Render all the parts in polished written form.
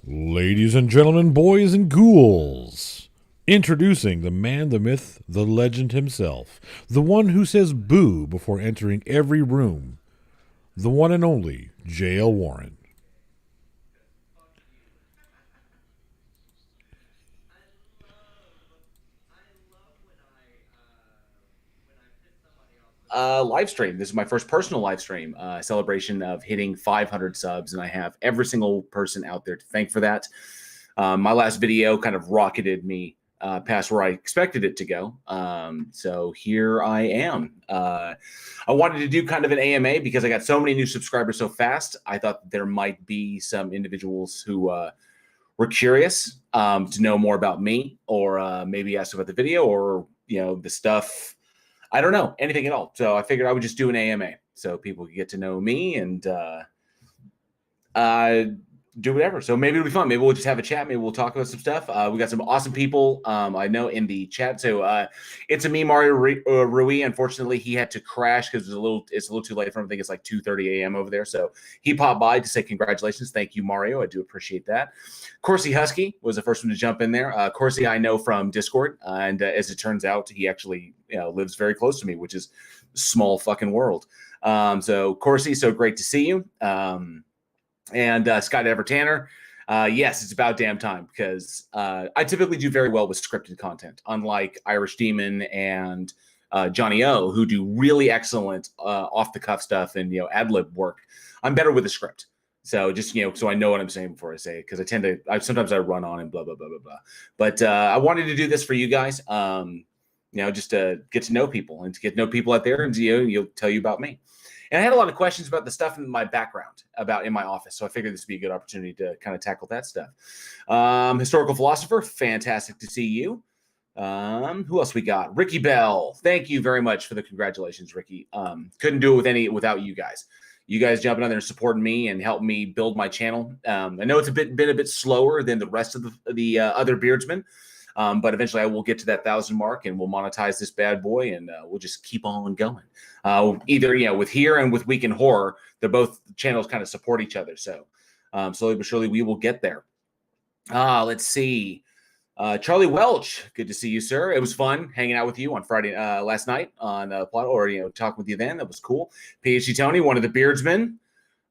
Ladies and gentlemen, boys and ghouls, introducing the man, the myth, the legend himself, the one who says boo before entering every room, the one and only J.L. Warren. Live stream. This is my first personal live stream, celebration of hitting 500 subs, and I have every single person out there to thank for that. My last video kind of rocketed me past where I expected it to go. So here I am. I wanted to do kind of an AMA because I got so many new subscribers so fast. I thought there might be some individuals who were curious to know more about me, or maybe ask about the video, or the stuff. I don't know anything at all. So I figured I would just do an AMA so people could get to know me and do whatever. So maybe it'll be fun. Maybe we'll just have a chat. Maybe we'll talk about some stuff. We got some awesome people I know in the chat. So it's a me, Mario Rui. Unfortunately, he had to crash because it's a little too late for him. I think it's like 2:30 a.m. over there. So he popped by to say congratulations. Thank you, Mario. I do appreciate that. Corsi Husky was the first one to jump in there. Corsi I know from Discord, and as it turns out, he actually lives very close to me, which is a small fucking world. So Corsi, so great to see you. And Scott Ever Tanner, yes, it's about damn time, because I typically do very well with scripted content, unlike Irish Demon and Johnny O, who do really excellent off-the-cuff stuff and ad-lib work. I'm better with a script. So just, so I know what I'm saying before I say it, because sometimes I run on and blah, blah, blah, blah, blah. But I wanted to do this for you guys, just to get to know people and to get to know people out there, and you'll tell you about me. And I had a lot of questions about the stuff in my background, about in my office. So I figured this would be a good opportunity to kind of tackle that stuff. Historical philosopher, fantastic to see you. Who else we got? Ricky Bell. Thank you very much for the congratulations, Ricky. Couldn't do it without you guys. You guys jumping on there and supporting me and helping me build my channel. I know it's been a bit slower than the rest of the other beardsmen. But eventually I will get to that 1,000 mark and we'll monetize this bad boy, and we'll just keep on going. Either, with here and with Week in Horror, they're both channels kind of support each other. So slowly but surely we will get there. Let's see. Charlie Welch, good to see you, sir. It was fun hanging out with you on Friday last night on Plot, or talking with you then. That was cool. PhD Tony, one of the beardsmen.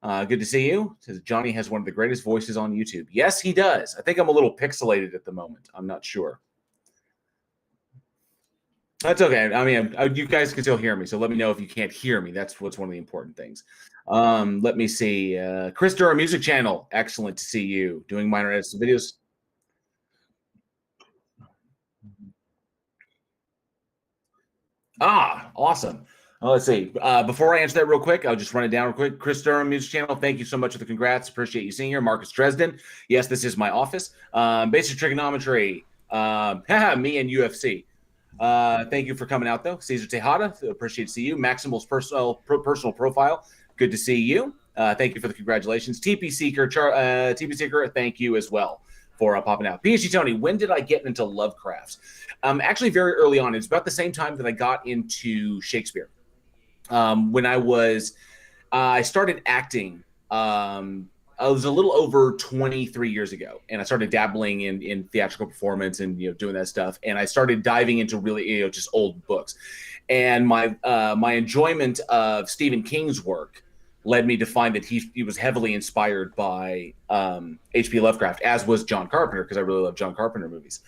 Good to see you. Says Johnny has one of the greatest voices on YouTube. Yes, he does. I think I'm a little pixelated at the moment. I'm not sure. That's okay. I mean, you guys can still hear me, so let me know if you can't hear me. That's what's one of the important things. Let me see. Chris Durham Music Channel. Excellent to see you doing minor edits videos. Awesome. Let's see. Before I answer that real quick, I'll just run it down real quick. Chris Durham Music Channel, thank you so much for the congrats. Appreciate you seeing here. Marcus Dresden. Yes, this is my office. Basic Trigonometry. Me and UFC. Thank you for coming out, though. Caesar Tejada, appreciate to see you. Maximal's personal profile. Good to see you. Thank you for the congratulations. TP Seeker, thank you as well for popping out. PhD Tony, when did I get into Lovecraft? Actually, very early on. It's about the same time that I got into Shakespeare. When I started acting. I was a little over 23 years ago, and I started dabbling in theatrical performance and doing that stuff. And I started diving into really just old books, and my enjoyment of Stephen King's work led me to find that he was heavily inspired by H.P. Lovecraft, as was John Carpenter, because I really love John Carpenter movies.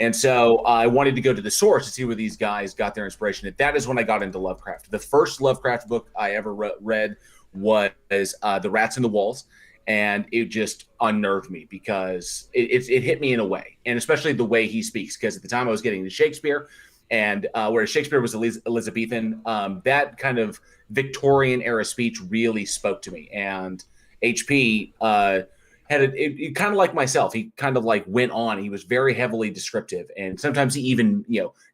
And so I wanted to go to the source to see where these guys got their inspiration. And that is when I got into Lovecraft. The first Lovecraft book I ever read was The Rats in the Walls. And it just unnerved me because it hit me in a way, and especially the way he speaks. Because at the time I was getting to Shakespeare, and whereas Shakespeare was Elizabethan, that kind of Victorian era speech really spoke to me. And HP had it kind of like myself. He kind of like went on. He was very heavily descriptive, and sometimes he even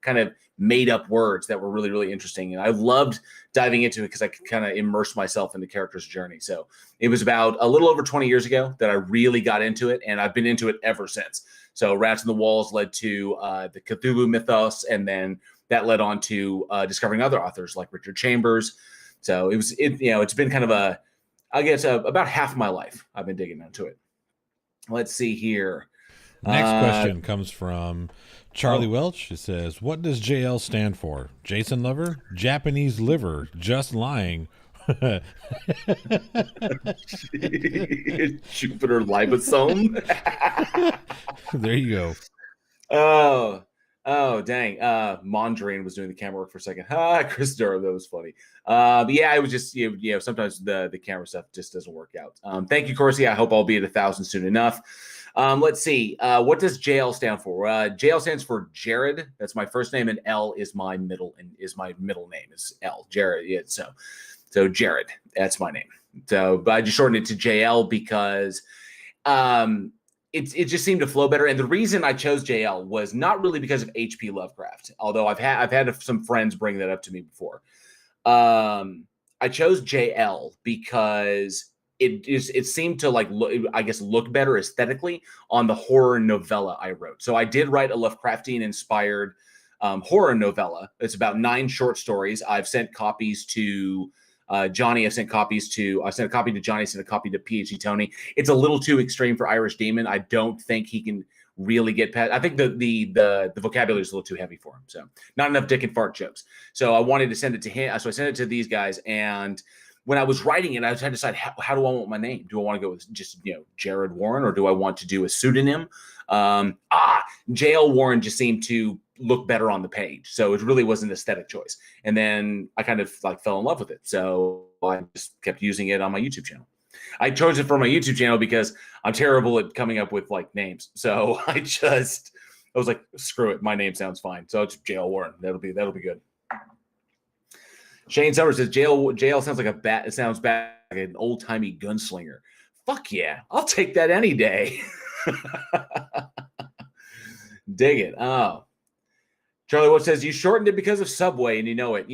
kind of made up words that were really, really interesting. And I loved diving into it because I could kind of immerse myself in the character's journey. So it was about a little over 20 years ago that I really got into it, and I've been into it ever since. So Rats in the Walls led to the Cthulhu mythos, and then that led on to discovering other authors like Richard Chambers. So it's been kind of about half my life I've been digging into it. Let's see here. Next question comes from Charlie Oh. Welch. It says, "What does JL stand for? Jason Lover, Japanese liver, just lying." Jupiter Libosome. There you go. Oh, dang. Mondrian was doing the camera work for a second. Chris Durham, that was funny. But yeah, it was just sometimes the camera stuff just doesn't work out. Thank you, Corsi. I hope I'll be at 1,000 soon enough. Let's see. What does JL stand for? JL stands for Jared. That's my first name, and L is my middle name. Is L. Jared. Yeah. So Jared. That's my name. So, but I just shortened it to JL because it just seemed to flow better. And the reason I chose JL was not really because of H.P. Lovecraft, although I've had some friends bring that up to me before. I chose JL because it seemed to look better aesthetically on the horror novella I wrote. So I did write a Lovecraftian inspired horror novella. It's about 9 short stories. I've sent copies to Johnny. I sent a copy to Johnny. I sent a copy to PhD Tony. It's a little too extreme for Irish Demon. I don't think he can really get past. I think the vocabulary is a little too heavy for him. So not enough dick and fart jokes. So I wanted to send it to him. So I sent it to these guys. And when I was writing it, I was trying to decide how do I want my name? Do I want to go with just Jared Warren, or do I want to do a pseudonym? JL Warren just seemed to look better on the page. So it really was an aesthetic choice. And then I kind of fell in love with it. So I just kept using it on my YouTube channel. I chose it for my YouTube channel because I'm terrible at coming up with names. So I was like, screw it. My name sounds fine. So it's JL Warren. That'll be good. Shane Summers says JL sounds like a bat. It sounds bad, like an old timey gunslinger. Fuck yeah. I'll take that any day. Dig it. Oh, Charlie Wood says you shortened it because of Subway, and you know it.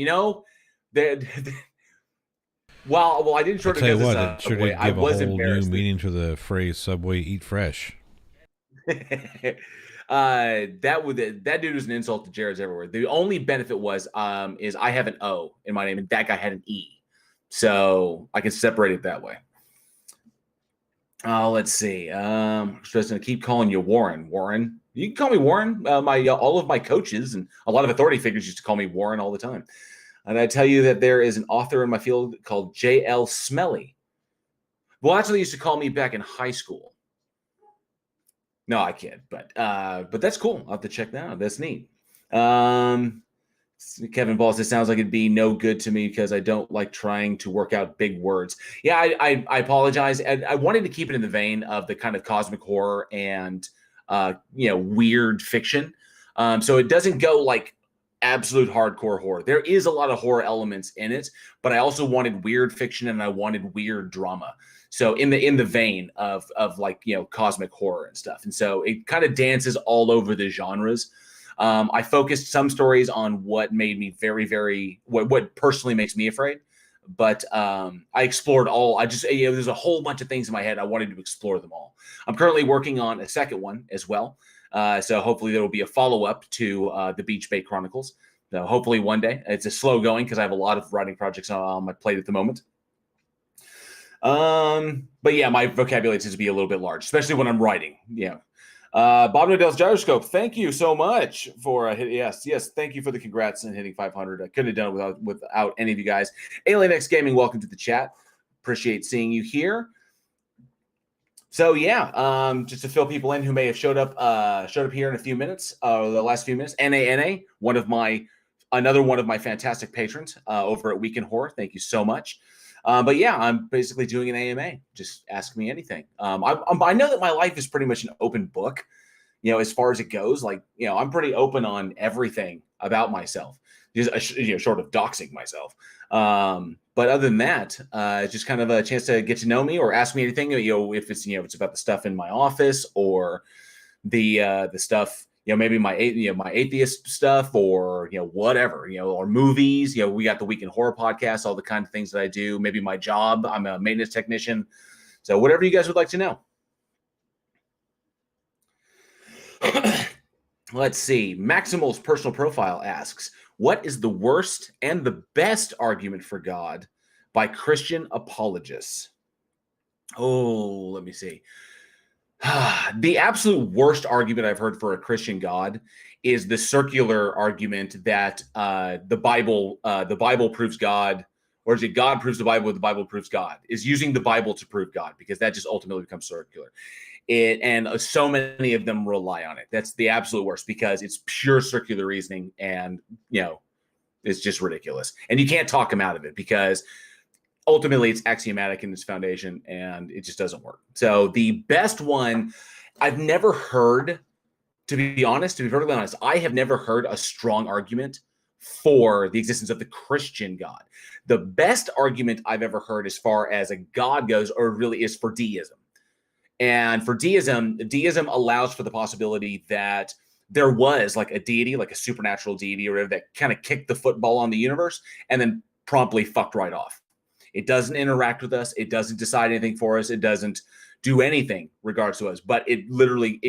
Well, I didn't shorten it because of Sure Subway. did I give a was whole new embarrassed. meaning to the phrase "Subway eat fresh." That dude was an insult to Jared's everywhere. The only benefit was is I have an O in my name, and that guy had an E, so I can separate it that way. Let's see. I'm just gonna keep calling you Warren. Warren, you can call me Warren. All of my coaches and a lot of authority figures used to call me Warren all the time. And I tell you that there is an author in my field called J.L. Smelly. Well, that's what they used to call me back in high school. No, I kid, but that's cool. I'll have to check that out. That's neat. Kevin Ball says, sounds like it'd be no good to me because I don't like trying to work out big words. Yeah, I apologize. I wanted to keep it in the vein of the kind of cosmic horror and weird fiction. So it doesn't go like absolute hardcore horror. There is a lot of horror elements in it, but I also wanted weird fiction and I wanted weird drama. So in the vein of cosmic horror and stuff. And so it kind of dances all over the genres. I focused some stories on what made me very, very what personally makes me afraid. But I explored all. There's a whole bunch of things in my head. I wanted to explore them all. I'm currently working on a second one as well. So hopefully there will be a follow-up to the Beach Bay Chronicles. So hopefully one day. It's a slow going because I have a lot of writing projects on my plate at the moment. But yeah, my vocabulary tends to be a little bit large, especially when I'm writing. Yeah. Bob Nodell's Gyroscope, thank you so much for yes, thank you for the congrats and hitting 500. I couldn't have done it without any of you guys. Alien X Gaming, welcome to the chat. Appreciate seeing you here. So yeah, just to fill people in who may have showed up here in a few minutes, the last few minutes. NANA, another one of my fantastic patrons over at Week in Horror. Thank you so much. But yeah, I'm basically doing an AMA. Just ask me anything. I know that my life is pretty much an open book, as far as it goes. I'm pretty open on everything about myself, just short of doxing myself. But other than that, just kind of a chance to get to know me or ask me anything. If it's it's about the stuff in my office or the stuff. Maybe my atheist stuff or, whatever, or movies, we got the Week in Horror podcast, all the kind of things that I do, maybe my job, I'm a maintenance technician. So whatever you guys would like to know. Let's see. Maximal's personal profile asks, what is the worst and the best argument for God by Christian apologists? Oh, let me see. The absolute worst argument I've heard for a Christian God is the circular argument that the Bible proves God, or is it God proves the Bible proves God? Is using the Bible to prove God, because that just ultimately becomes circular. So many of them rely on it. That's the absolute worst, because it's pure circular reasoning, and it's just ridiculous. And you can't talk them out of it, because ultimately it's axiomatic in its foundation, and it just doesn't work. So the best one I've never heard, to be perfectly honest, I have never heard a strong argument for the existence of the Christian God. The best argument I've ever heard as far as a God goes, or really, is for deism. And for deism allows for the possibility that there was like a deity, like a supernatural deity or whatever, that kind of kicked the football on the universe and then promptly fucked right off. It doesn't interact with us. It doesn't decide anything for us. It doesn't do anything regards to us. But it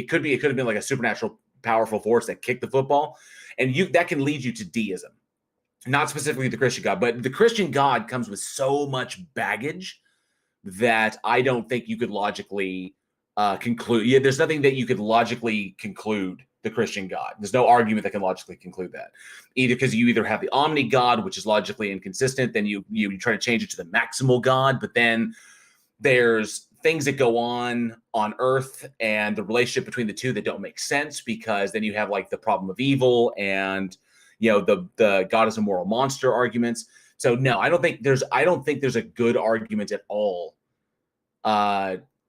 could have been like a supernatural powerful force that kicked the football. And that can lead you to deism. Not specifically the Christian God, but the Christian God comes with so much baggage that I don't think you could logically conclude. Yeah, there's nothing that you could logically conclude the Christian God. There's no argument that can logically conclude that. Either because you either have the omni God, which is logically inconsistent, then you try to change it to the maximal God, but then there's things that go on Earth and the relationship between the two that don't make sense, because then you have like the problem of evil and the God is a moral monster arguments. So no, I don't think there's a good argument at all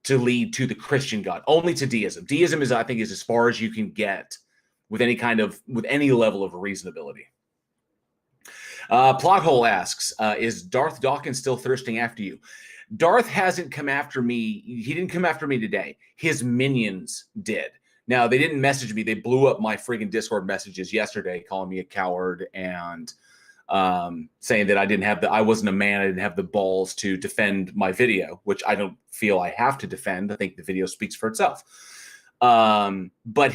to lead to the Christian God, only to deism. Deism is as far as you can get with any level of reasonability. Plothole asks, is Darth Dawkins still thirsting after you? Darth hasn't come after me. He didn't come after me today. His minions did. Now, they didn't message me. They blew up my freaking Discord messages yesterday, calling me a coward and saying that I wasn't a man. I didn't have the balls to defend my video, which I don't feel I have to defend. I think the video speaks for itself. But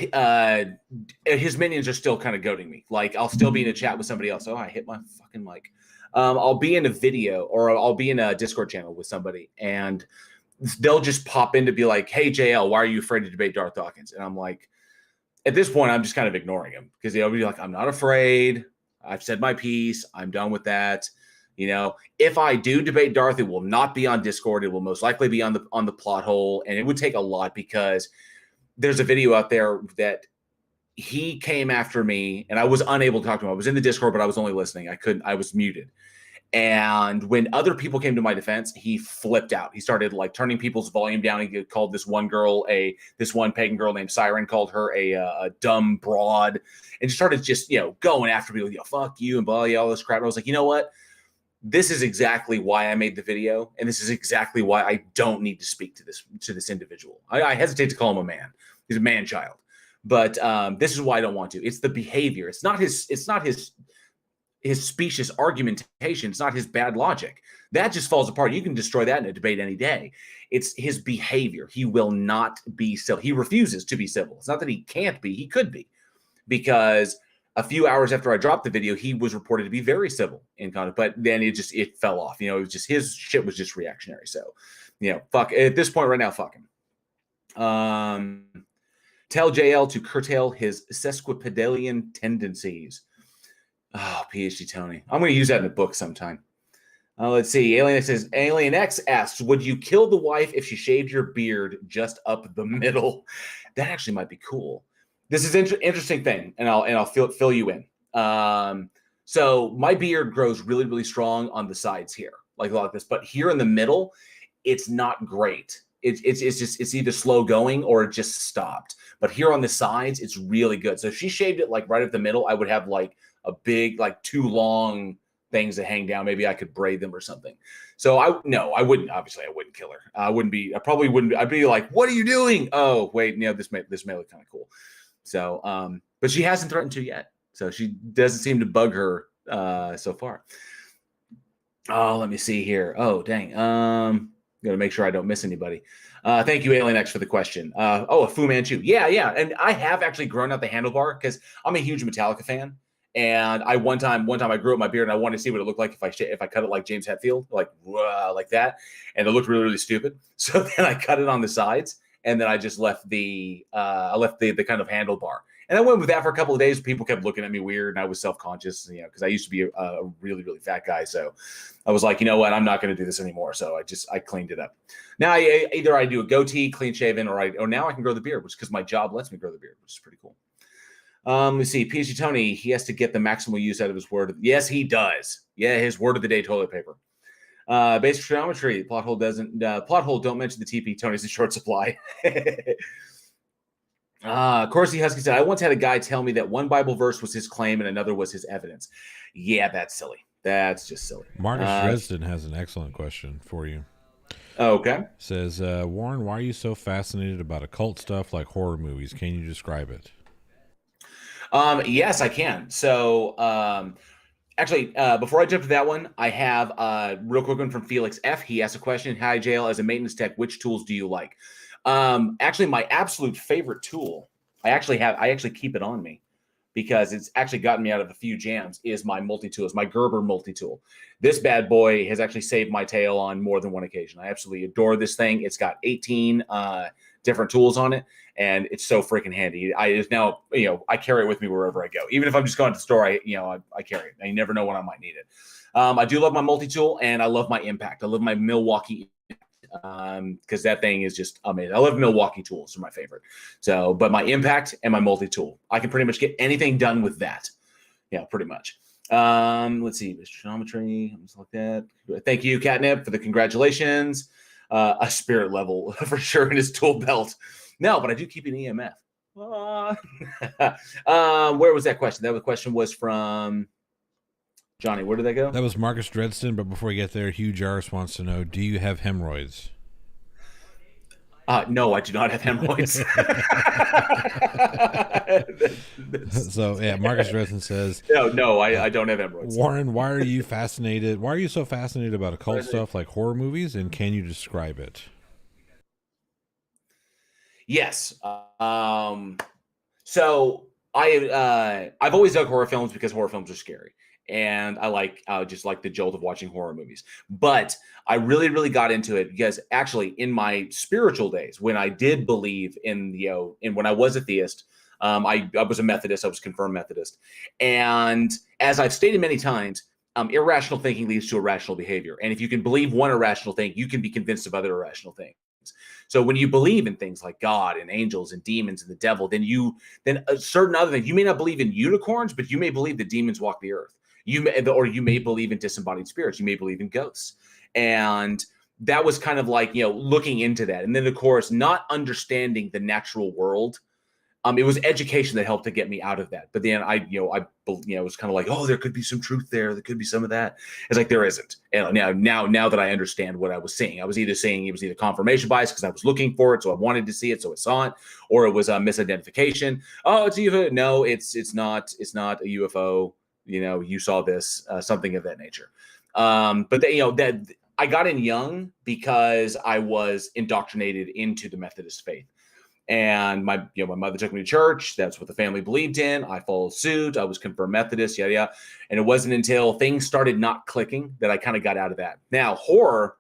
his minions are still kind of goading me. Like, I'll still be in a chat with somebody else. Oh, I hit my fucking mic. I'll be in a video, or I'll be in a Discord channel with somebody, and they'll just pop in to be like, hey, JL, why are you afraid to debate Darth Dawkins? And I'm like, at this point, I'm just kind of ignoring him, because they'll be like, I'm not afraid. I've said my piece. I'm done with that. If I do debate Darth, it will not be on Discord. It will most likely be on the plot hole. And it would take a lot, because there's a video out there that he came after me and I was unable to talk to him. I was in the Discord, but I was only listening. I was muted. And when other people came to my defense, he flipped out. He started like turning people's volume down. He called this one pagan girl named Siren, called her a dumb broad, and started just, going after me with, fuck you and blah, all this crap. And I was like, you know what? This is exactly why I made the video. And this is exactly why I don't need to speak to this individual. I hesitate to call him a man. He's a man child. But this is why I don't want to. It's the behavior. It's not his specious argumentation. It's not his bad logic. That just falls apart. You can destroy that in a debate any day. It's his behavior. He will not be civil. He refuses to be civil. It's not that he can't be. He could be. Because a few hours after I dropped the video, he was reported to be very civil in conduct. But then it fell off. It was just, his shit was just reactionary. So, fuck. At this point right now, fuck him. Tell JL to curtail his sesquipedalian tendencies. Oh, PhD Tony. I'm going to use that in a book sometime. Let's see. Alien X asks, would you kill the wife if she shaved your beard just up the middle? That actually might be cool. This is an interesting thing, and I'll fill you in. So my beard grows really, really strong on the sides here, like a lot of this, but here in the middle, it's not great. It's either slow going or it just stopped. But here on the sides, it's really good. So if she shaved it like right at the middle, I would have like a big, like two long things that hang down. Maybe I could braid them or something. So I wouldn't. Obviously, I wouldn't kill her. I probably wouldn't. I'd be like, what are you doing? Oh, wait, this may look kind of cool. So, but she hasn't threatened to yet. So she doesn't seem to bug her so far. Oh, let me see here. Oh, dang. Got to make sure I don't miss anybody. Thank you, Alien X, for the question. A Fu Manchu. Yeah. And I have actually grown out the handlebar because I'm a huge Metallica fan. And one time I grew up my beard and I wanted to see what it looked like if I cut it like James Hetfield, like that. And it looked really, really stupid. So then I cut it on the sides. and then I just left the kind of handlebar. And I went with that for a couple of days. People kept looking at me weird, and I was self-conscious, because I used to be a really, really fat guy. So I was like, you know what, I'm not going to do this anymore. So I cleaned it up. Now either I do a goatee, clean shaven, or now I can grow the beard, which because my job lets me grow the beard, which is pretty cool. Let's see. PhD Tony, he has to get the maximal use out of his word. Yes, he does. Yeah, his word of the day: toilet paper. Basic geometry. Plot hole don't mention the TP. Tony's in short supply. Corsi Husky said, I once had a guy tell me that one Bible verse was his claim and another was his evidence. Yeah, that's silly. That's just silly. Marcus Dresden has an excellent question for you. Okay. Says, Warren, why are you so fascinated about occult stuff like horror movies? Can you describe it? Yes, I can. So, actually, before I jump to that one, I have a real quick one from Felix F. He asked a question. Hi, JL, as a maintenance tech, which tools do you like? Actually, my absolute favorite tool, I actually keep it on me because it's actually gotten me out of a few jams, is my multi-tool, is my Gerber multi-tool. This bad boy has actually saved my tail on more than one occasion. I absolutely adore this thing. It's got 18 different tools on it, and it's so freaking handy. I carry it with me wherever I go. Even if I'm just going to the store, I carry it. I never know when I might need it. I do love my multi-tool, and I love my Impact. I love my Milwaukee because that thing is just amazing. I love Milwaukee tools, are my favorite. So, but my Impact and my multi-tool, I can pretty much get anything done with that. Yeah, pretty much. Let's see, geometry, just like that. Thank you, Catnip, for the congratulations. A spirit level for sure in his tool belt. No, but I do keep an EMF. Where was that question? That question was from Johnny. Where did that go? That was Marcus Dresden, but before we get there, Hugh Jarvis wants to know, do you have hemorrhoids? No, I do not have hemorrhoids. So, yeah, Marcus Dresden says... No, I don't have hemorrhoids. Warren, why are you so fascinated about occult stuff like horror movies, and can you describe it? Yes. So I've always dug horror films because horror films are scary. And I just like the jolt of watching horror movies. But I really, really got into it because actually in my spiritual days, when I did believe in, when I was a theist, I was a Methodist, I was confirmed Methodist. And as I've stated many times, irrational thinking leads to irrational behavior. And if you can believe one irrational thing, you can be convinced of other irrational things. So when you believe in things like God and angels and demons and the devil, then a certain other thing, you may not believe in unicorns, but you may believe that demons walk the earth. You may believe in disembodied spirits. You may believe in ghosts. And that was kind of like, looking into that. And then, of course, not understanding the natural world. It was education that helped to get me out of that. But then I was kind of like, oh, there could be some truth there. There could be some of that. It's like, there isn't. And now that I understand what I was seeing, I was either saying it was either confirmation bias because I was looking for it, so I wanted to see it, so I saw it, or it was a misidentification. Oh, it's a UFO. No, it's not a UFO. You saw this, something of that nature. But that I got in young because I was indoctrinated into the Methodist faith. And my mother took me to church. That's what the family believed in. I followed suit. I was confirmed Methodist, yada. And it wasn't until things started not clicking that I kind of got out of that. Now, horror,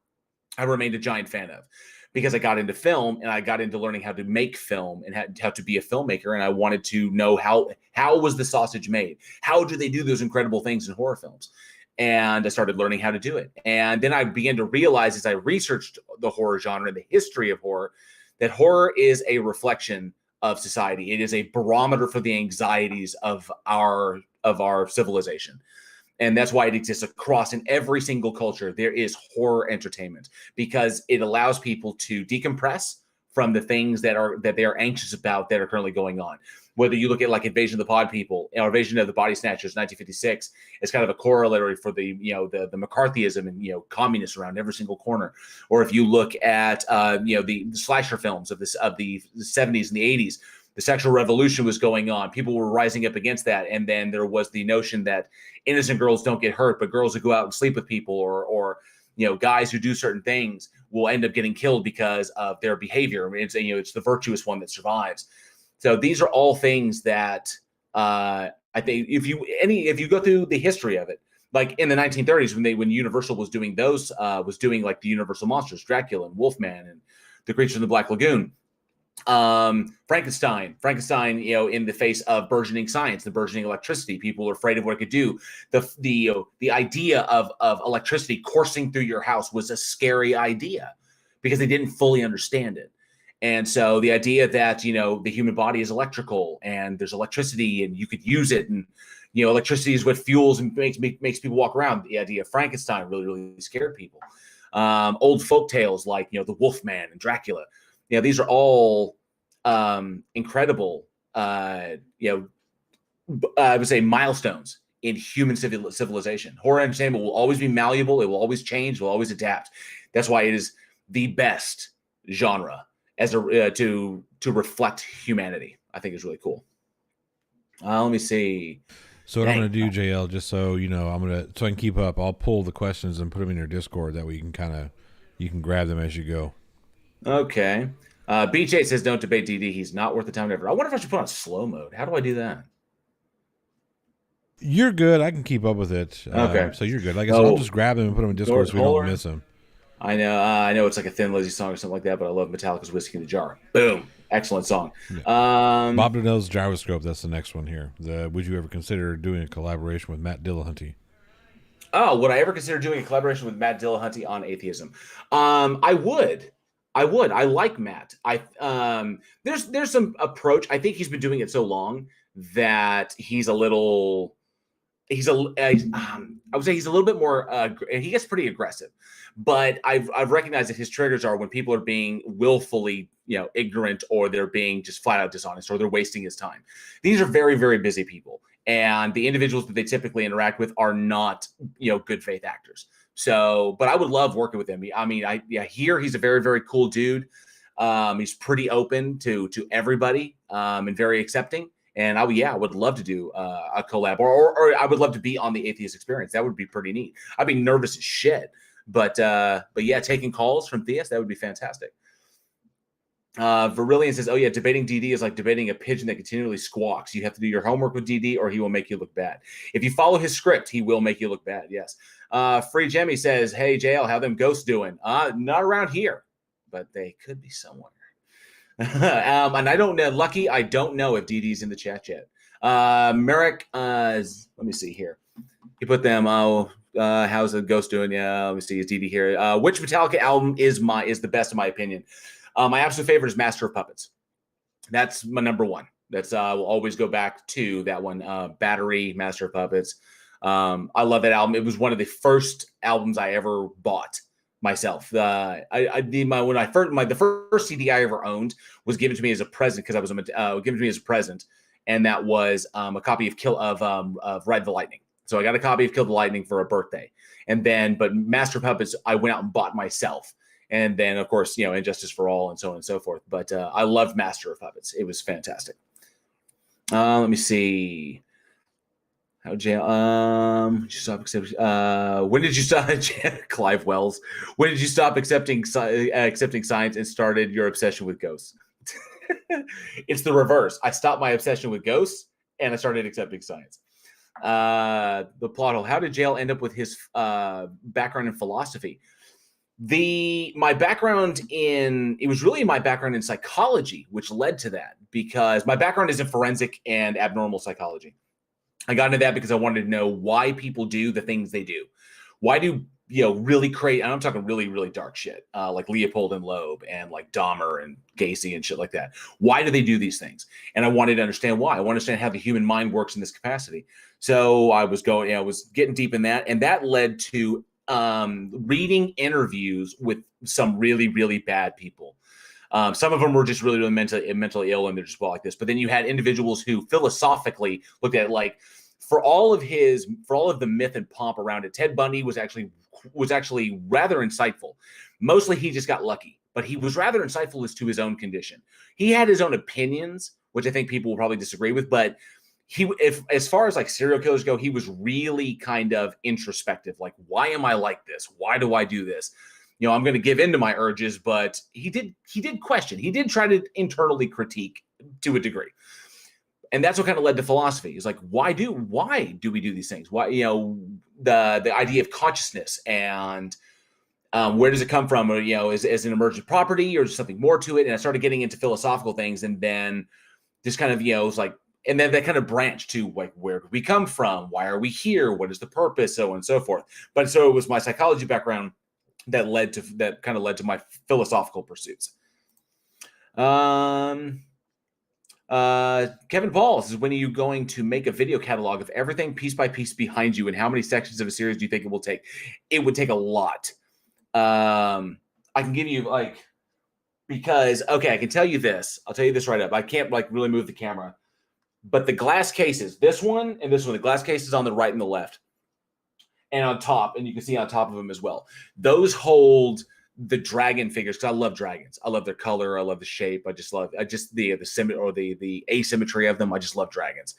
I remained a giant fan of because I got into film and I got into learning how to make film and how to be a filmmaker. And I wanted to know how was the sausage made? How do they do those incredible things in horror films? And I started learning how to do it. And then I began to realize as I researched the horror genre and the history of horror, that horror is a reflection of society. It is a barometer for the anxieties of our civilization. And that's why it exists across in every single culture. There is horror entertainment because it allows people to decompress from the things that they are anxious about that are currently going on. Whether you look at like Invasion of the Pod People or Invasion of the Body Snatchers, 1956, it's kind of a corollary for the McCarthyism and communists around every single corner. Or if you look at the slasher films of the 70s and the 80s, the sexual revolution was going on. People were rising up against that, and then there was the notion that innocent girls don't get hurt, but girls who go out and sleep with people or guys who do certain things will end up getting killed because of their behavior. I mean, it's the virtuous one that survives. So these are all things that I think if you go through the history of it, like in the 1930s when Universal was doing like the Universal monsters, Dracula and Wolfman and the Creature in the Black Lagoon, Frankenstein, in the face of burgeoning science, the burgeoning electricity, people were afraid of what it could do. The idea of electricity coursing through your house was a scary idea because they didn't fully understand it. And so the idea that, the human body is electrical and there's electricity and you could use it, and electricity is what fuels and makes people walk around. The idea of Frankenstein really, really scared people. Old folk tales like, the Wolfman and Dracula, these are all incredible, I would say, milestones in human civilization. Horror entertainment will always be malleable. It will always change. It will always adapt. That's why it is the best genre as to reflect humanity. I think is really cool. Let me see. So what I'm going to do, JL, just so you know, so I can keep up. I'll pull the questions and put them in your Discord. That way you can grab them as you go. Okay. BJ says, "Don't debate DD. He's not worth the time ever." I wonder if I should put on slow mode. How do I do that? You're good. I can keep up with it. Okay. So you're good. Like I said, I'll just grab them and put them in Discord so we don't miss them. I know it's like a Thin Lizzy song or something like that, but I love Metallica's Whiskey in the Jar. Boom. Excellent song. Yeah. Bob Donnell's Gyroscope, that's the next one here. Would you ever consider doing a collaboration with Matt Dillahunty? Oh, would I ever consider doing a collaboration with Matt Dillahunty on atheism? I would. I like Matt. There's some approach. I think he's been doing it so long that he's a little. I would say he's a little bit more. He gets pretty aggressive, but I've recognized that his triggers are when people are being willfully, ignorant, or they're being just flat out dishonest, or they're wasting his time. These are very, very busy people, and the individuals that they typically interact with are not, good faith actors. So, but I would love working with him. I mean, I hear he's a very, very cool dude. He's pretty open to everybody, and very accepting. And I would love to do a collab, or I would love to be on the Atheist Experience. That would be pretty neat. I'd be nervous as shit, but yeah, taking calls from theists, that would be fantastic. Virillion says, "Oh yeah, debating DD is like debating a pigeon that continually squawks. You have to do your homework with DD, or he will make you look bad. If you follow his script, he will make you look bad." Yes. Free Jemmy says, "Hey JL, how them ghosts doing? Not around here, but they could be somewhere." And I don't know. Lucky, I don't know if DD's in the chat yet. Merrick, let me see here. He put them. How's the ghost doing? Yeah, let me see. Is DD here? Which Metallica album is the best in my opinion? My absolute favorite is Master of Puppets. That's my number one. That's will always go back to that one. Battery, Master of Puppets. I love that album. It was one of the first albums I ever bought myself. The first CD I ever owned was given to me as a present because I was given to me as a present, and that was a copy of Ride the Lightning. So I got a copy of Kill the Lightning for a birthday, but Master Puppets I went out and bought myself, and then of course Injustice for All and so on and so forth. But I loved Master of Puppets. It was fantastic. Let me see. When did you stop Clive Wells? When did you stop accepting science and started your obsession with ghosts? It's the reverse. I stopped my obsession with ghosts and I started accepting science. The plot hole. How did JL end up with his background in philosophy? My background in psychology, which led to that, because my background is in forensic and abnormal psychology. I got into that because I wanted to know why people do the things they do. Why do really crazy? And I'm talking really, really dark shit, like Leopold and Loeb and like Dahmer and Gacy and shit like that. Why do they do these things? And I wanted to understand why. I want to understand how the human mind works in this capacity. So I was getting deep in that, and that led to reading interviews with some really, really bad people. Some of them were just really, really mentally ill, and they're just like this. But then you had individuals who philosophically looked at it like, for all of the myth and pomp around it, Ted Bundy was actually rather insightful. Mostly he just got lucky, but he was rather insightful as to his own condition. He had his own opinions, which I think people will probably disagree with, but as far as like serial killers go, he was really kind of introspective. Like, why am I like this? Why do I do this? I'm going to give in to my urges, but he did question. He did try to internally critique to a degree. And that's what kind of led to philosophy. It's like, why do we do these things? Why, the idea of consciousness and Where does it come from? Or, is an emergent property or is something more to it? And I started getting into philosophical things, and then just kind of, it was like, and then that kind of branched to like, where do we come from? Why are we here? What is the purpose? So on and so forth. But so it was my psychology background that kind of led to my philosophical pursuits. Kevin Paul says, when are you going to make a video catalog of everything piece by piece behind you, and how many sections of a series do you think it will take? It would take a lot. I can give you because I can tell you this. I'll tell you this right up. I can't really move the camera, but the glass cases, this one and this one, the glass cases on the right and the left, and on top, and you can see on top of them as well. Those hold the dragon figures, because I love dragons. I love their color. I love the shape. I just the asymmetry of them. I just love dragons.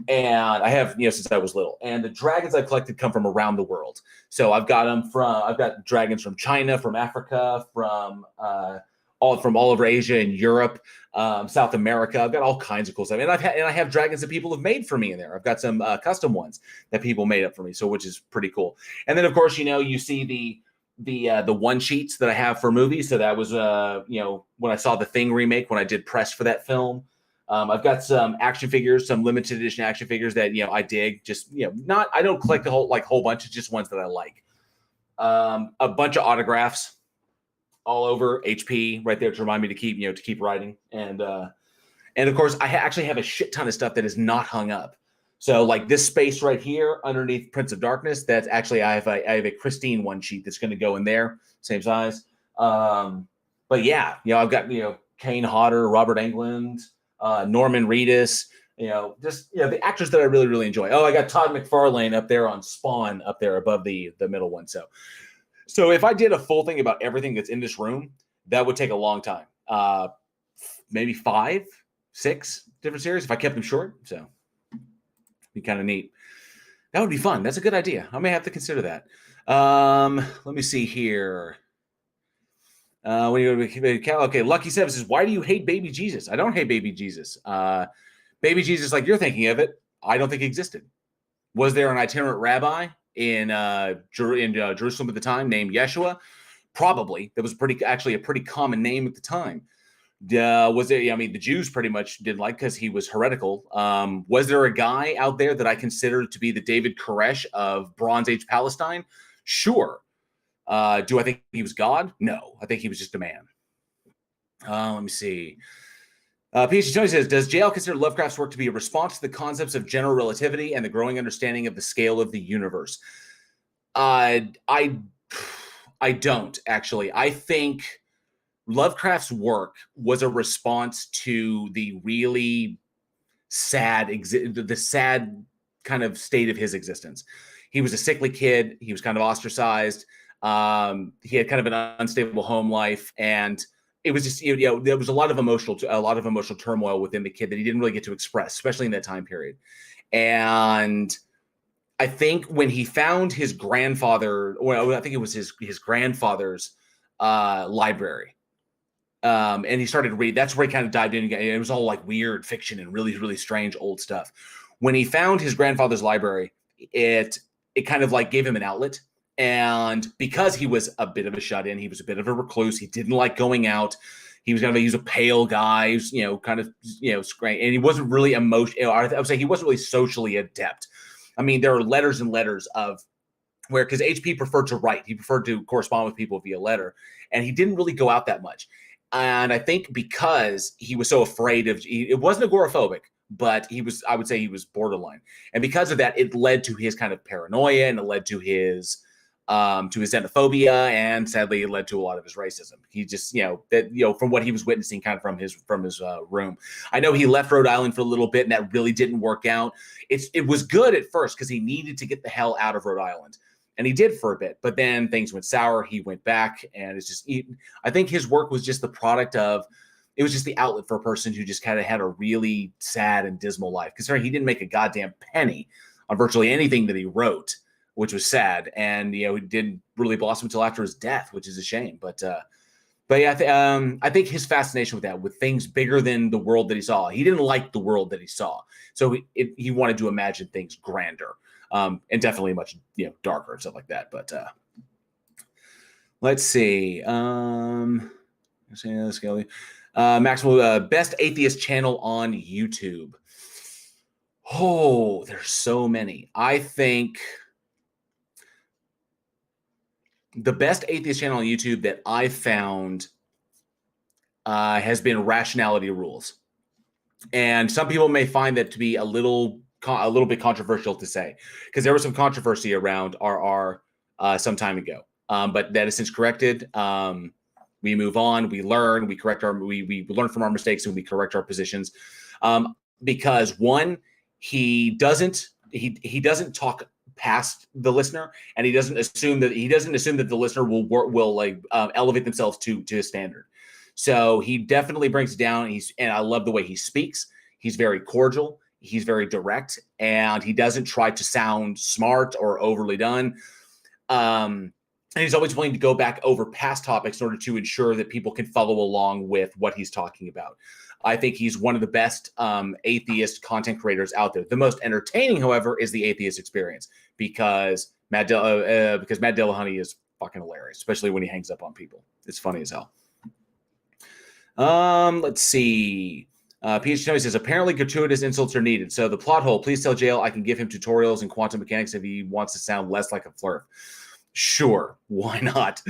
And I have, since I was little. And the dragons I've collected come from around the world. So I've got dragons from China, from Africa, from all over Asia and Europe, South America. I've got all kinds of cool stuff. And I have dragons that people have made for me in there. I've got some custom ones that people made up for me, so which is pretty cool. And then of course, you see the one sheets that I have for movies. So that was when I saw the Thing remake, when I did press for that film. I've got some action figures, some limited edition action figures that I dig. Just I don't collect the whole bunch. It's just ones that I like. A bunch of autographs all over HP right there to remind me to keep writing. And of course, I actually have a shit ton of stuff that is not hung up. So like this space right here underneath Prince of Darkness, that's actually I have a Christine one sheet that's going to go in there, same size. But yeah, I've got Kane Hodder, Robert Englund, Norman Reedus, the actors that I really, really enjoy. Oh, I got Todd McFarlane up there on Spawn up there above the middle one. So if I did a full thing about everything that's in this room, that would take a long time. Maybe 5, 6 different series if I kept them short. So be kind of neat. That would be fun. That's a good idea. I may have to consider that. Let me see here. Okay, Lucky Seven says, why do you hate Baby Jesus? I don't hate Baby Jesus. Baby Jesus, like you're thinking of it, I don't think existed. Was there an itinerant rabbi in Jerusalem at the time named Yeshua? Probably. That was actually a pretty common name at the time. Was there? I mean, the Jews pretty much didn't like because he was heretical. Was there a guy out there that I consider to be the David Koresh of Bronze Age Palestine? Sure. Do I think he was God? No. I think he was just a man. Let me see. PhD Tony says, does JL consider Lovecraft's work to be a response to the concepts of general relativity and the growing understanding of the scale of the universe? I don't, actually. I think Lovecraft's work was a response to the really sad, the sad kind of state of his existence. He was a sickly kid. He was kind of ostracized. He had kind of an unstable home life, and it was just there was a lot of emotional turmoil within the kid that he didn't really get to express, especially in that time period. And I think when he found his grandfather, or I think it was his grandfather's library. And he started to read. That's where he kind of dived in. It was all like weird fiction and really, really strange old stuff. When he found his grandfather's library, it kind of like gave him an outlet. And because he was a bit of a shut-in, he was a bit of a recluse. He didn't like going out. He was a pale guy. He was, kind of, and he wasn't really emotional. I would say he wasn't really socially adept. I mean, there are letters and letters of where, because HP preferred to write. He preferred to correspond with people via letter. And he didn't really go out that much. And I think because he was so afraid of, it wasn't agoraphobic, but I would say he was borderline. And because of that, it led to his kind of paranoia, and it led to his xenophobia, and sadly it led to a lot of his racism. He just, from what he was witnessing kind of from his room. I know he left Rhode Island for a little bit, and that really didn't work out. It was good at first because he needed to get the hell out of Rhode Island. And he did for a bit, but then things went sour. He went back, and it's just, I think his work was just the product of, it was just the outlet for a person who just kind of had a really sad and dismal life. Considering he didn't make a goddamn penny on virtually anything that he wrote, which was sad. And, he didn't really blossom until after his death, which is a shame. But yeah, I think his fascination with that, with things bigger than the world that he saw, he didn't like the world that he saw. So he wanted to imagine things grander. And definitely much darker and stuff like that. But Let's see. Maximum best atheist channel on YouTube. Oh, there's so many. I think the best atheist channel on YouTube that I found has been Rationality Rules, and some people may find that to be a little bit controversial to say, because there was some controversy around RR some time ago. But that is since corrected. We move on, we learn, we correct we learn from our mistakes, and we correct our positions. Because one, he doesn't talk past the listener, and he doesn't assume that the listener will like elevate themselves to his standard. So he definitely brings it down. And I love the way he speaks. He's very cordial. He's very direct, and he doesn't try to sound smart or overly done. And he's always willing to go back over past topics in order to ensure that people can follow along with what he's talking about. I think he's one of the best atheist content creators out there. The most entertaining, however, is the Atheist Experience, because Matt Dillahunty is fucking hilarious, especially when he hangs up on people. It's funny as hell. Let's see. PH Tony says, apparently gratuitous insults are needed. So the plot hole, please tell Jail I can give him tutorials in quantum mechanics if he wants to sound less like a flirt. Sure, why not?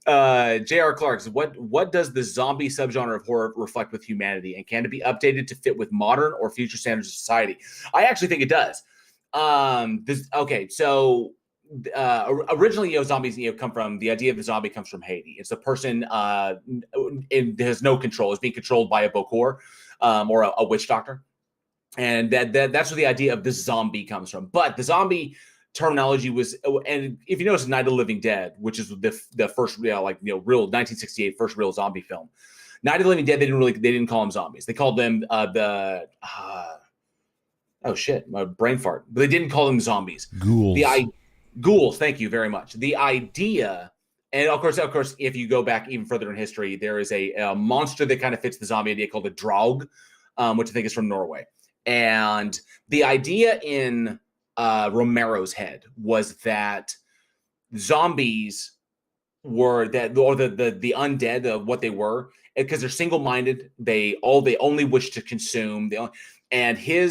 J.R. Clark's, what does the zombie subgenre of horror reflect with humanity, and can it be updated to fit with modern or future standards of society? I actually think it does. Originally, zombies come from, the idea of a zombie comes from Haiti. It's a person it has no control. It's being controlled by a Bokor or a witch doctor, and that's where the idea of the zombie comes from. But the zombie terminology was, and if you notice, Night of the Living Dead, which is the first real 1968 first real zombie film. Night of the Living Dead, they didn't call them zombies. They called them oh shit, my brain fart. But they didn't call them zombies. Ghouls. Ghouls. Thank you very much. The idea, and of course, if you go back even further in history, there is a monster that kind of fits the zombie idea called a Draug, which I think is from Norway. And the idea in Romero's head was that zombies were the undead, what they were, because they're single-minded. They only wish to consume. And he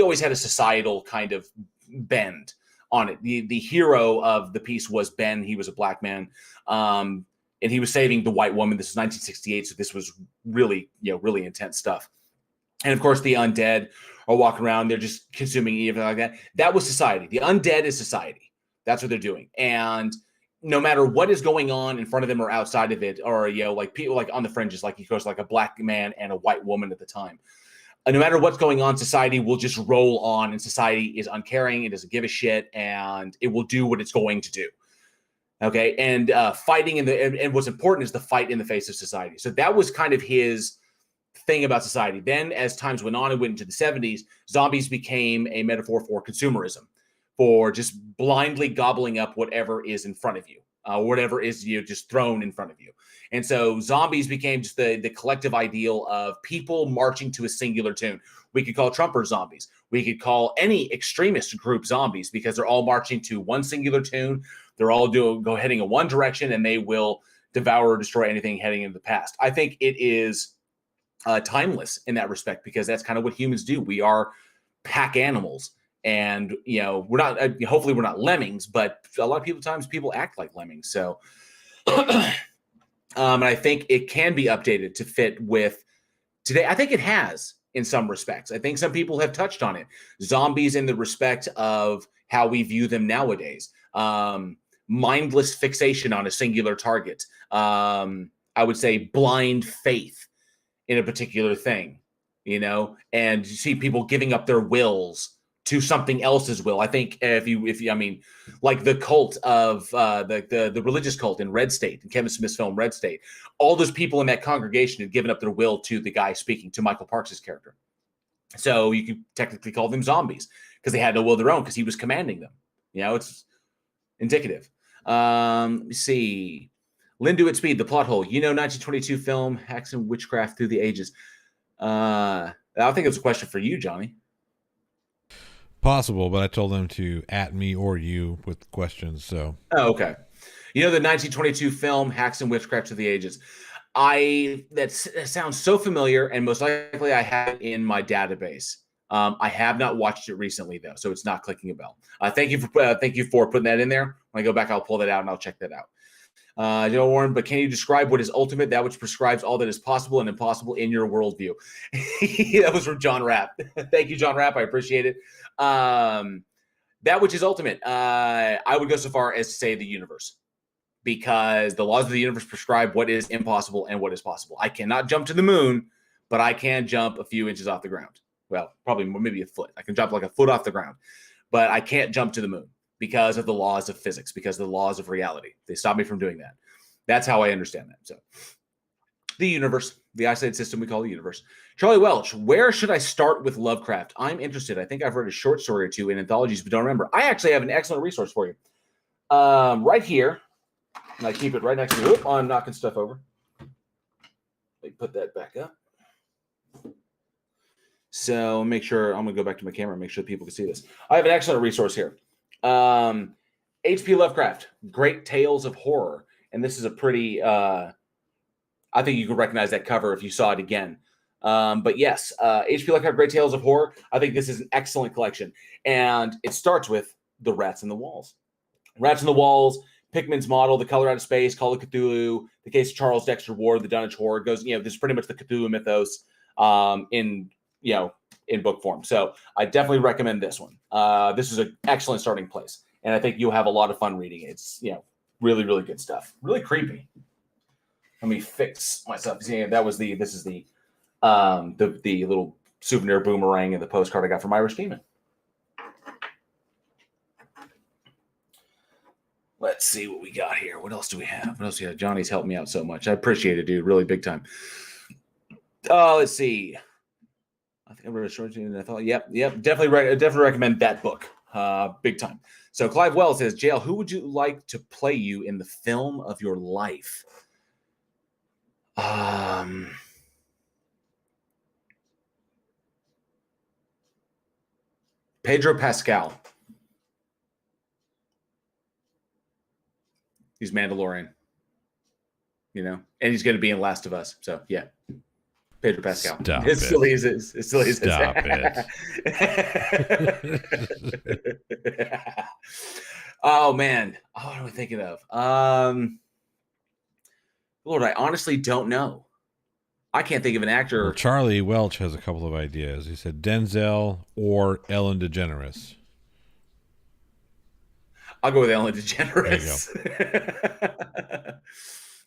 always had a societal kind of bend on it. The hero of the piece was Ben. He was a black man, and he was saving the white woman. This is 1968, so this was really really intense stuff. And of course, the undead are walking around, they're just consuming everything like that. That was society. The undead is society. That's what they're doing. And no matter what is going on in front of them or outside of it, or like people like on the fringes, like of course, like a black man and a white woman at the time. No matter what's going on, society will just roll on, and society is uncaring. It doesn't give a shit, and it will do what it's going to do. Okay, and fighting and what's important is the fight in the face of society. So that was kind of his thing about society. Then, as times went on and went into the 70s, zombies became a metaphor for consumerism, for just blindly gobbling up whatever is in front of you, whatever is just thrown in front of you. And so zombies became just the collective ideal of people marching to a singular tune. We could call Trumpers zombies. We could call any extremist group zombies, because they're all marching to one singular tune. They're all heading in one direction, and they will devour or destroy anything heading into the past. I think it is timeless in that respect, because that's kind of what humans do. We are pack animals, and we're not. Hopefully, we're not lemmings, but a lot of times people act like lemmings. So, and I think it can be updated to fit with today. I think it has in some respects. I think some people have touched on it. Zombies in the respect of how we view them nowadays. Mindless fixation on a singular target. I would say blind faith in a particular thing, and you see people giving up their wills to something else's will. I think if you, I mean, like the cult of the religious cult in Red State, in Kevin Smith's film Red State, all those people in that congregation had given up their will to the guy speaking, to Michael Parks' character. So you could technically call them zombies, because they had no will of their own, because he was commanding them. It's indicative. Let me see. Lindu at Speed, the plot hole. 1922 film, Hacks and Witchcraft Through the Ages. I think it's a question for you, Johnny. Possible, but I told them to at me or you with questions. So. Oh, okay. You know the 1922 film Hacks and Witchcraft of the Ages. That sounds so familiar, and most likely I have it in my database. I have not watched it recently though, so it's not clicking a bell. Thank you for putting that in there. When I go back, I'll pull that out and I'll check that out. Warren, but can you describe what is ultimate, that which prescribes all that is possible and impossible in your worldview? That was from John Rapp. Thank you, John Rapp. I appreciate it. That which is ultimate, I would go so far as to say the universe, because the laws of the universe prescribe what is impossible and what is possible. I cannot jump to the moon, but I can jump a few inches off the ground. Well, probably maybe a foot. I can jump like a foot off the ground, but I can't jump to the moon because of the laws of physics, because of the laws of reality. They stop me from doing that. That's how I understand that. So the universe, the isolated system we call the universe. Charlie Welch, where should I start with Lovecraft? I'm interested. I think I've read a short story or two in anthologies, but don't remember. I actually have an excellent resource for you. Right here, and I keep it right next to me. Oop, I'm knocking stuff over. Let me put that back up. So make sure, I'm going to go back to my camera and make sure people can see this. I have an excellent resource here. H.P. Lovecraft, Great Tales of Horror. And this is a pretty, I think you could recognize that cover if you saw it again. But yes, H.P. Lovecraft, Great Tales of Horror. I think this is an excellent collection. And it starts with The Rats in the Walls. Rats in the Walls, Pickman's Model, The Color Out of Space, Call of Cthulhu, The Case of Charles Dexter Ward, The Dunwich Horror. Goes, this is pretty much the Cthulhu mythos in book form. So I definitely recommend this one. This is an excellent starting place. And I think you'll have a lot of fun reading it. It's, really, really good stuff. Really creepy. Let me fix myself. See, this is the little souvenir boomerang and the postcard I got from Irish Demon. Let's see what we got here. What else do we have? Johnny's helped me out so much. I appreciate it, dude. Really big time. Let's see. I think I read a short story and I thought, yep. Definitely recommend that book. Big time. So Clive Wells says, JL, who would you like to play you in the film of your life? Pedro Pascal. He's Mandalorian. And he's going to be in Last of Us. So, yeah. Pedro Pascal. Stop it. Still is. It still is. Stop it. Oh, man. What am I thinking of? Lord, I honestly don't know. I can't think of an actor. Well, Charlie Welch has a couple of ideas. He said Denzel or Ellen DeGeneres. I'll go with Ellen DeGeneres. There you go.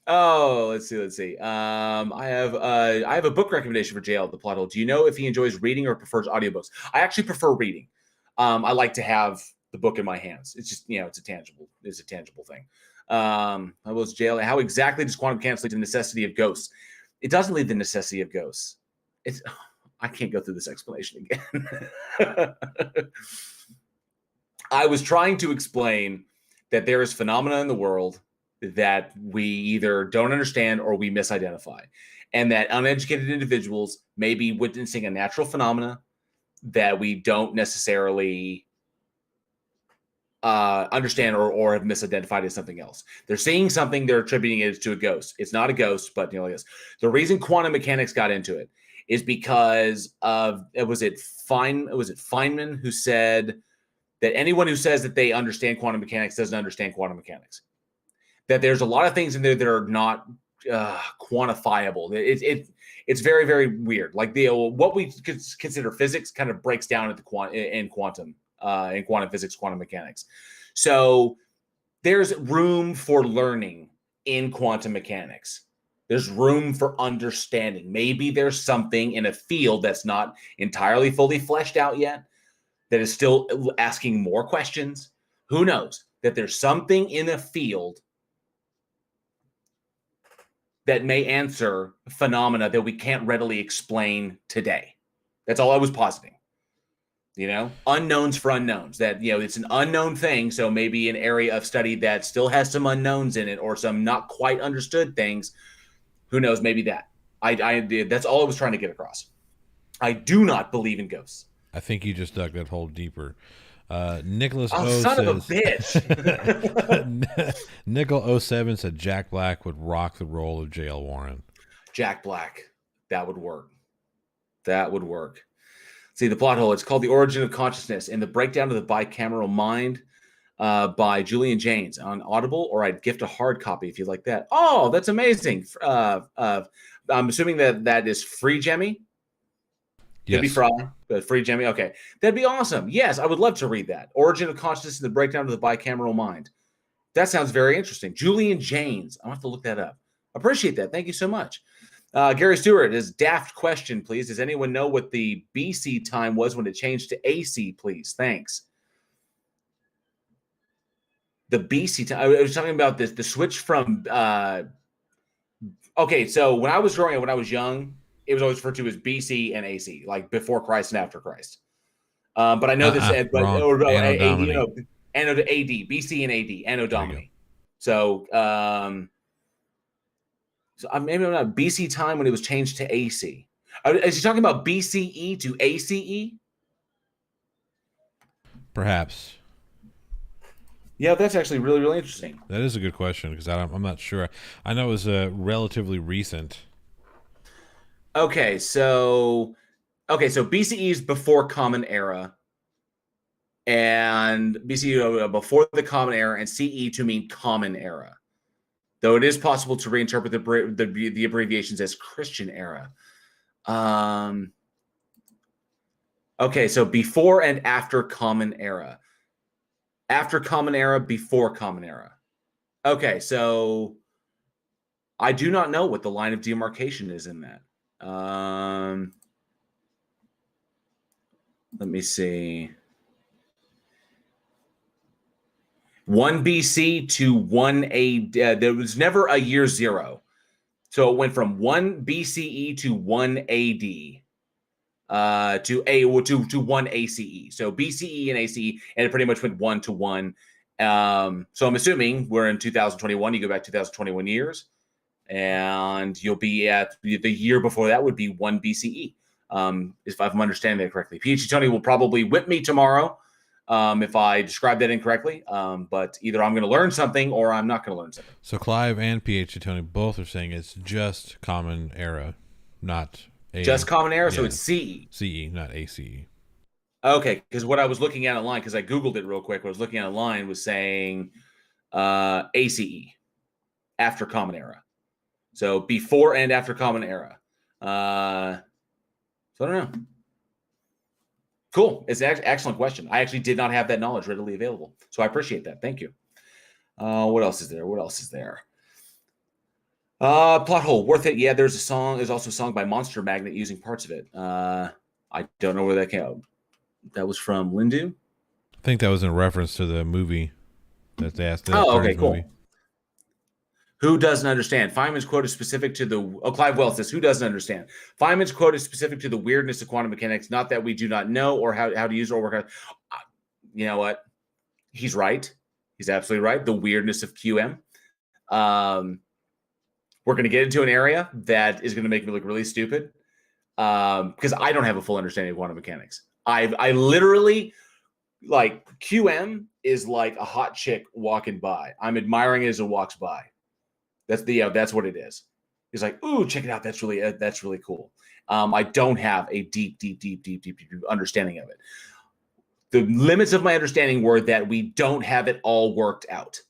Oh, let's see. I have a book recommendation for JL, The Plot Hole. Do you know if he enjoys reading or prefers audiobooks? I actually prefer reading. I like to have the book in my hands. It's just, it's a tangible thing. JL, how exactly does quantum mechanics lead to the necessity of ghosts? It doesn't lead to the necessity of ghosts. I can't go through this explanation again. I was trying to explain that there is phenomena in the world that we either don't understand or we misidentify, and that uneducated individuals may be witnessing a natural phenomena that we don't necessarily understand or have misidentified as something else. They're seeing something, they're attributing it to a ghost. It's not a ghost, but like this. The reason quantum mechanics got into it is because of was it Feynman who said that anyone who says that they understand quantum mechanics doesn't understand quantum mechanics. That there's a lot of things in there that are not quantifiable. It's very, very weird. Like what we consider physics kind of breaks down at in quantum physics, quantum mechanics. So there's room for learning in quantum mechanics. There's room for understanding. Maybe there's something in a field that's not entirely fully fleshed out yet, that is still asking more questions. Who knows? That there's something in a field that may answer phenomena that we can't readily explain today. That's all I was positing. Unknowns for unknowns. That, it's an unknown thing, so maybe an area of study that still has some unknowns in it or some not quite understood things. Who knows? Maybe that. That's all I was trying to get across. I do not believe in ghosts. I think you just dug that hole deeper. Nicholas Oh, O son of a says bitch. Nickel 07 said Jack Black would rock the role of J.L. Warren. Jack Black. That would work. That would work. See, the plot hole. It's called The Origin of Consciousness and the Breakdown of the Bicameral Mind by Julian Jaynes on Audible, or I'd gift a hard copy if you like that. Oh, that's amazing. I'm assuming that is free, Jemmy. Could be Yes. Fry, but free Jemmy. Okay. That'd be awesome. Yes, I would love to read that. Origin of Consciousness and the Breakdown of the Bicameral Mind. That sounds very interesting. Julian Jaynes. I'll have to look that up. Appreciate that. Thank you so much. Gary Stewart is daft question, please. Does anyone know what the BC time was when it changed to AC, please? Thanks. The BC time. I was talking about this. The switch from. Okay, so when I was growing up, when I was young, it was always referred to as BC and AC, like before Christ and after Christ. But I know this, Wrong. Anno Domini. Anno AD, BC and AD, Anno Domini. So, maybe I'm not BC time when it was changed to AC. Is he talking about BCE to ACE? Perhaps. Yeah, that's actually really, really interesting. That is a good question because I'm not sure. I know it was relatively recent. Okay, so BCE is before Common Era, and BCE before the Common Era, and CE to mean Common Era. Though it is possible to reinterpret the abbreviations as Christian Era. Okay, so before and after Common Era. After Common Era, before Common Era. Okay, so I do not know what the line of demarcation is in that. Let me see. 1 BC to 1 AD. There was never a year zero. So it went from 1 BCE to 1 AD. To 1 ACE. So BCE and ACE, and it pretty much went 1 to 1. So I'm assuming we're in 2021. You go back 2021 years, and you'll be at the year before that would be 1 BCE. If I'm understanding that correctly. PhD Tony will probably whip me tomorrow if I describe that incorrectly. But either I'm going to learn something or I'm not going to learn something. So Clive and PhD Tony both are saying it's just Common Era, not just Common Era, yeah. So it's CE. CE, not ACE. Okay, because what I was looking at online, because I Googled it real quick, what I was looking at online was saying ACE, after Common Era. So before and after Common Era. So I don't know. Cool. It's an excellent question. I actually did not have that knowledge readily available. So I appreciate that. Thank you. What else is there? Plot hole, worth it. Yeah, there's a song. There's also a song by Monster Magnet using parts of it. I don't know where that came out. That was from Lindu. I think that was in reference to the movie that they asked. Okay, cool. Movie. Who doesn't understand? Feynman's quote is specific to the... Clive Wells says, who doesn't understand? Feynman's quote is specific to the weirdness of quantum mechanics, not that we do not know or how to use it or work out. You know what? He's right. He's absolutely right. The weirdness of QM. We're going to get into an area that is going to make me look really stupid because I don't have a full understanding of quantum mechanics. I literally, like, QM is like a hot chick walking by. I'm admiring it as it walks by. That's what it is. He's like, ooh, check it out. That's really cool. I don't have a deep understanding of it. The limits of my understanding were that we don't have it all worked out.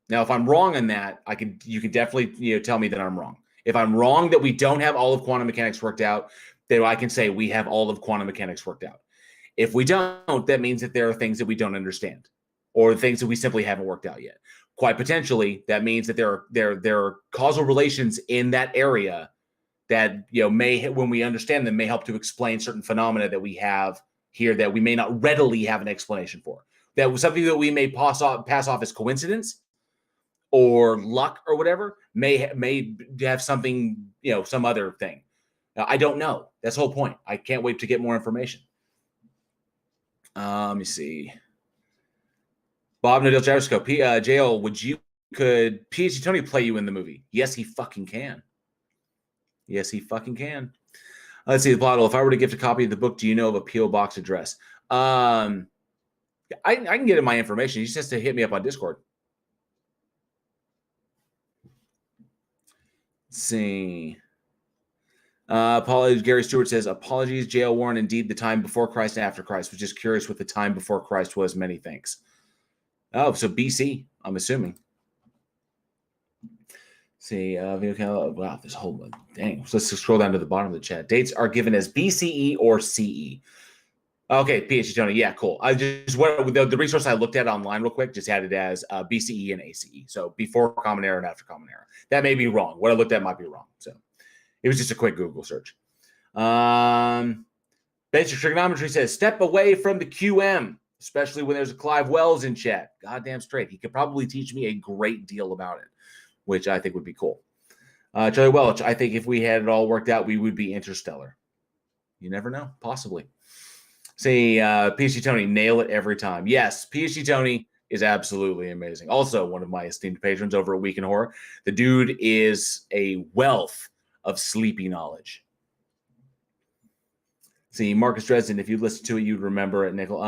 Now, if I'm wrong on that, you can definitely tell me that I'm wrong. If I'm wrong that we don't have all of quantum mechanics worked out, then I can say we have all of quantum mechanics worked out. If we don't, that means that there are things that we don't understand, or things that we simply haven't worked out yet. Quite potentially, that means that there are causal relations in that area that may, when we understand them, may help to explain certain phenomena that we have here that we may not readily have an explanation for. That was something that we may pass off as coincidence or luck or whatever, may have something, some other thing. I don't know. That's the whole point. I can't wait to get more information. Let me see. Bob Nadal Gyroscope. JL, could PhD Tony play you in the movie? Yes, he fucking can. Yes, he fucking can. Let's see the plot. If I were to gift a copy of the book, do you know of a P.O. box address? I can get him my information. He just has to hit me up on Discord. Let's see. Apologies. Gary Stewart says, apologies, J.L. Warren. Indeed, the time before Christ and after Christ. Was just curious what the time before Christ was. Many thanks. Oh, so BC, I'm assuming. See, wow, this whole dang. So let's scroll down to the bottom of the chat. Dates are given as BCE or CE. Okay, PhD Tony. Yeah, cool. I just the resource I looked at online real quick just had it as BCE and ACE. So before Common Era and after Common Era. That may be wrong. What I looked at might be wrong. So it was just a quick Google search. Basic Trigonometry says, step away from the QM, especially when there's a Clive Wells in chat. Goddamn straight. He could probably teach me a great deal about it, which I think would be cool. Charlie Welch, I think if we had it all worked out, we would be interstellar. You never know. Possibly. Say, PhD Tony, nail it every time. Yes, PhD Tony is absolutely amazing. Also, one of my esteemed patrons over at Week in Horror. The dude is a wealth of sleepy knowledge. See, Marcus Dresden, if you listen to it, you'd remember it. Nickel.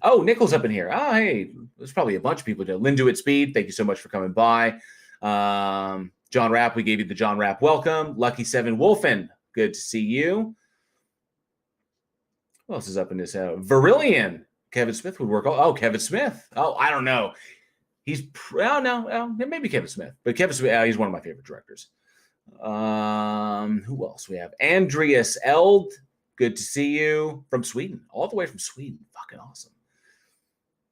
Oh, Nickel's up in here. Oh, hey, there's probably a bunch of people there. Lindu at Speed, thank you so much for coming by. John Rapp, we gave you the John Rapp welcome. Lucky Seven Wolfen, good to see you. Who else is up in this? Virillion. Kevin Smith would work. Oh, Kevin Smith. Oh, I don't know. He's maybe Kevin Smith, but Kevin Smith, he's one of my favorite directors. Who else we have? Andreas Eld. Good to see you from Sweden, all the way from Sweden. Fucking awesome.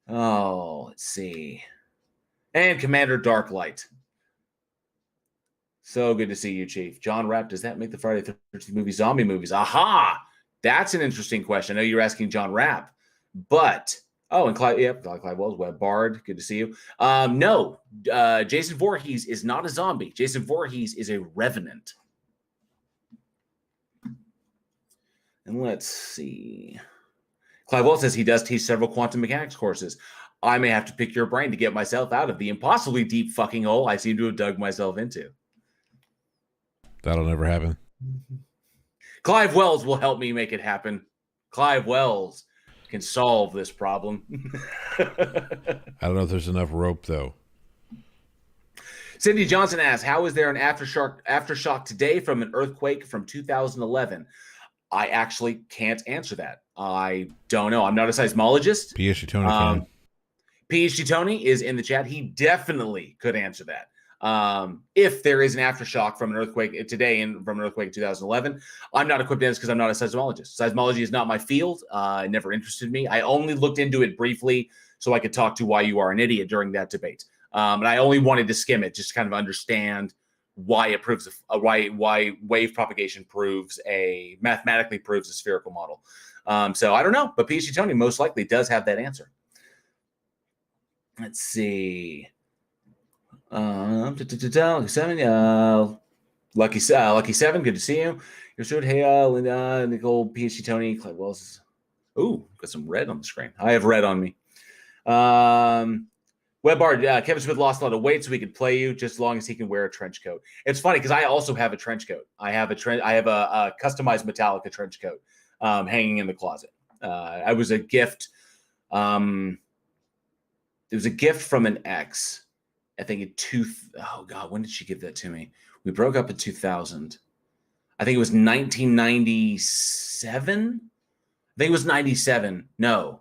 Oh, let's see. And Commander Darklight. So good to see you, Chief. John Rapp, does that make the Friday the 13th movie zombie movies? Aha! That's an interesting question. I know you're asking John Rapp, but and Clive, Clive Wells, Web Bard, good to see you. No, Jason Voorhees is not a zombie. Jason Voorhees is a revenant. And let's see. Clive Wells says he does teach several quantum mechanics courses. I may have to pick your brain to get myself out of the impossibly deep fucking hole I seem to have dug myself into. That'll never happen. Clive Wells will help me make it happen. Clive Wells can solve this problem. I don't know if there's enough rope, though. Cindy Johnson asks, how is there an aftershock today from an earthquake from 2011? I actually can't answer that. I don't know. I'm not a seismologist. PhD Tony can. PhD Tony is in the chat. He definitely could answer that. If there is an aftershock from an earthquake today and from an earthquake in 2011, I'm not equipped to answer because I'm not a seismologist. Seismology is not my field. It never interested me. I only looked into it briefly so I could talk to Why You Are an Idiot during that debate. And I only wanted to skim it just to kind of understand why it proves why wave propagation mathematically proves a spherical model. So I don't know, but PhD Tony most likely does have that answer. Let's see. Lucky Seven, good to see you. You're sure. Hey, Linda, Nicole, PhD Tony, Clive Wells. Ooh, got some red on the screen. I have red on me. WebBard, Kevin Smith lost a lot of weight so he could play you just as long as he can wear a trench coat. It's funny because I also have a trench coat. I have a customized Metallica trench coat hanging in the closet. It was a gift. It was a gift from an ex. I think when did she give that to me? We broke up in 2000. I think it was 1997. I think it was 97. No.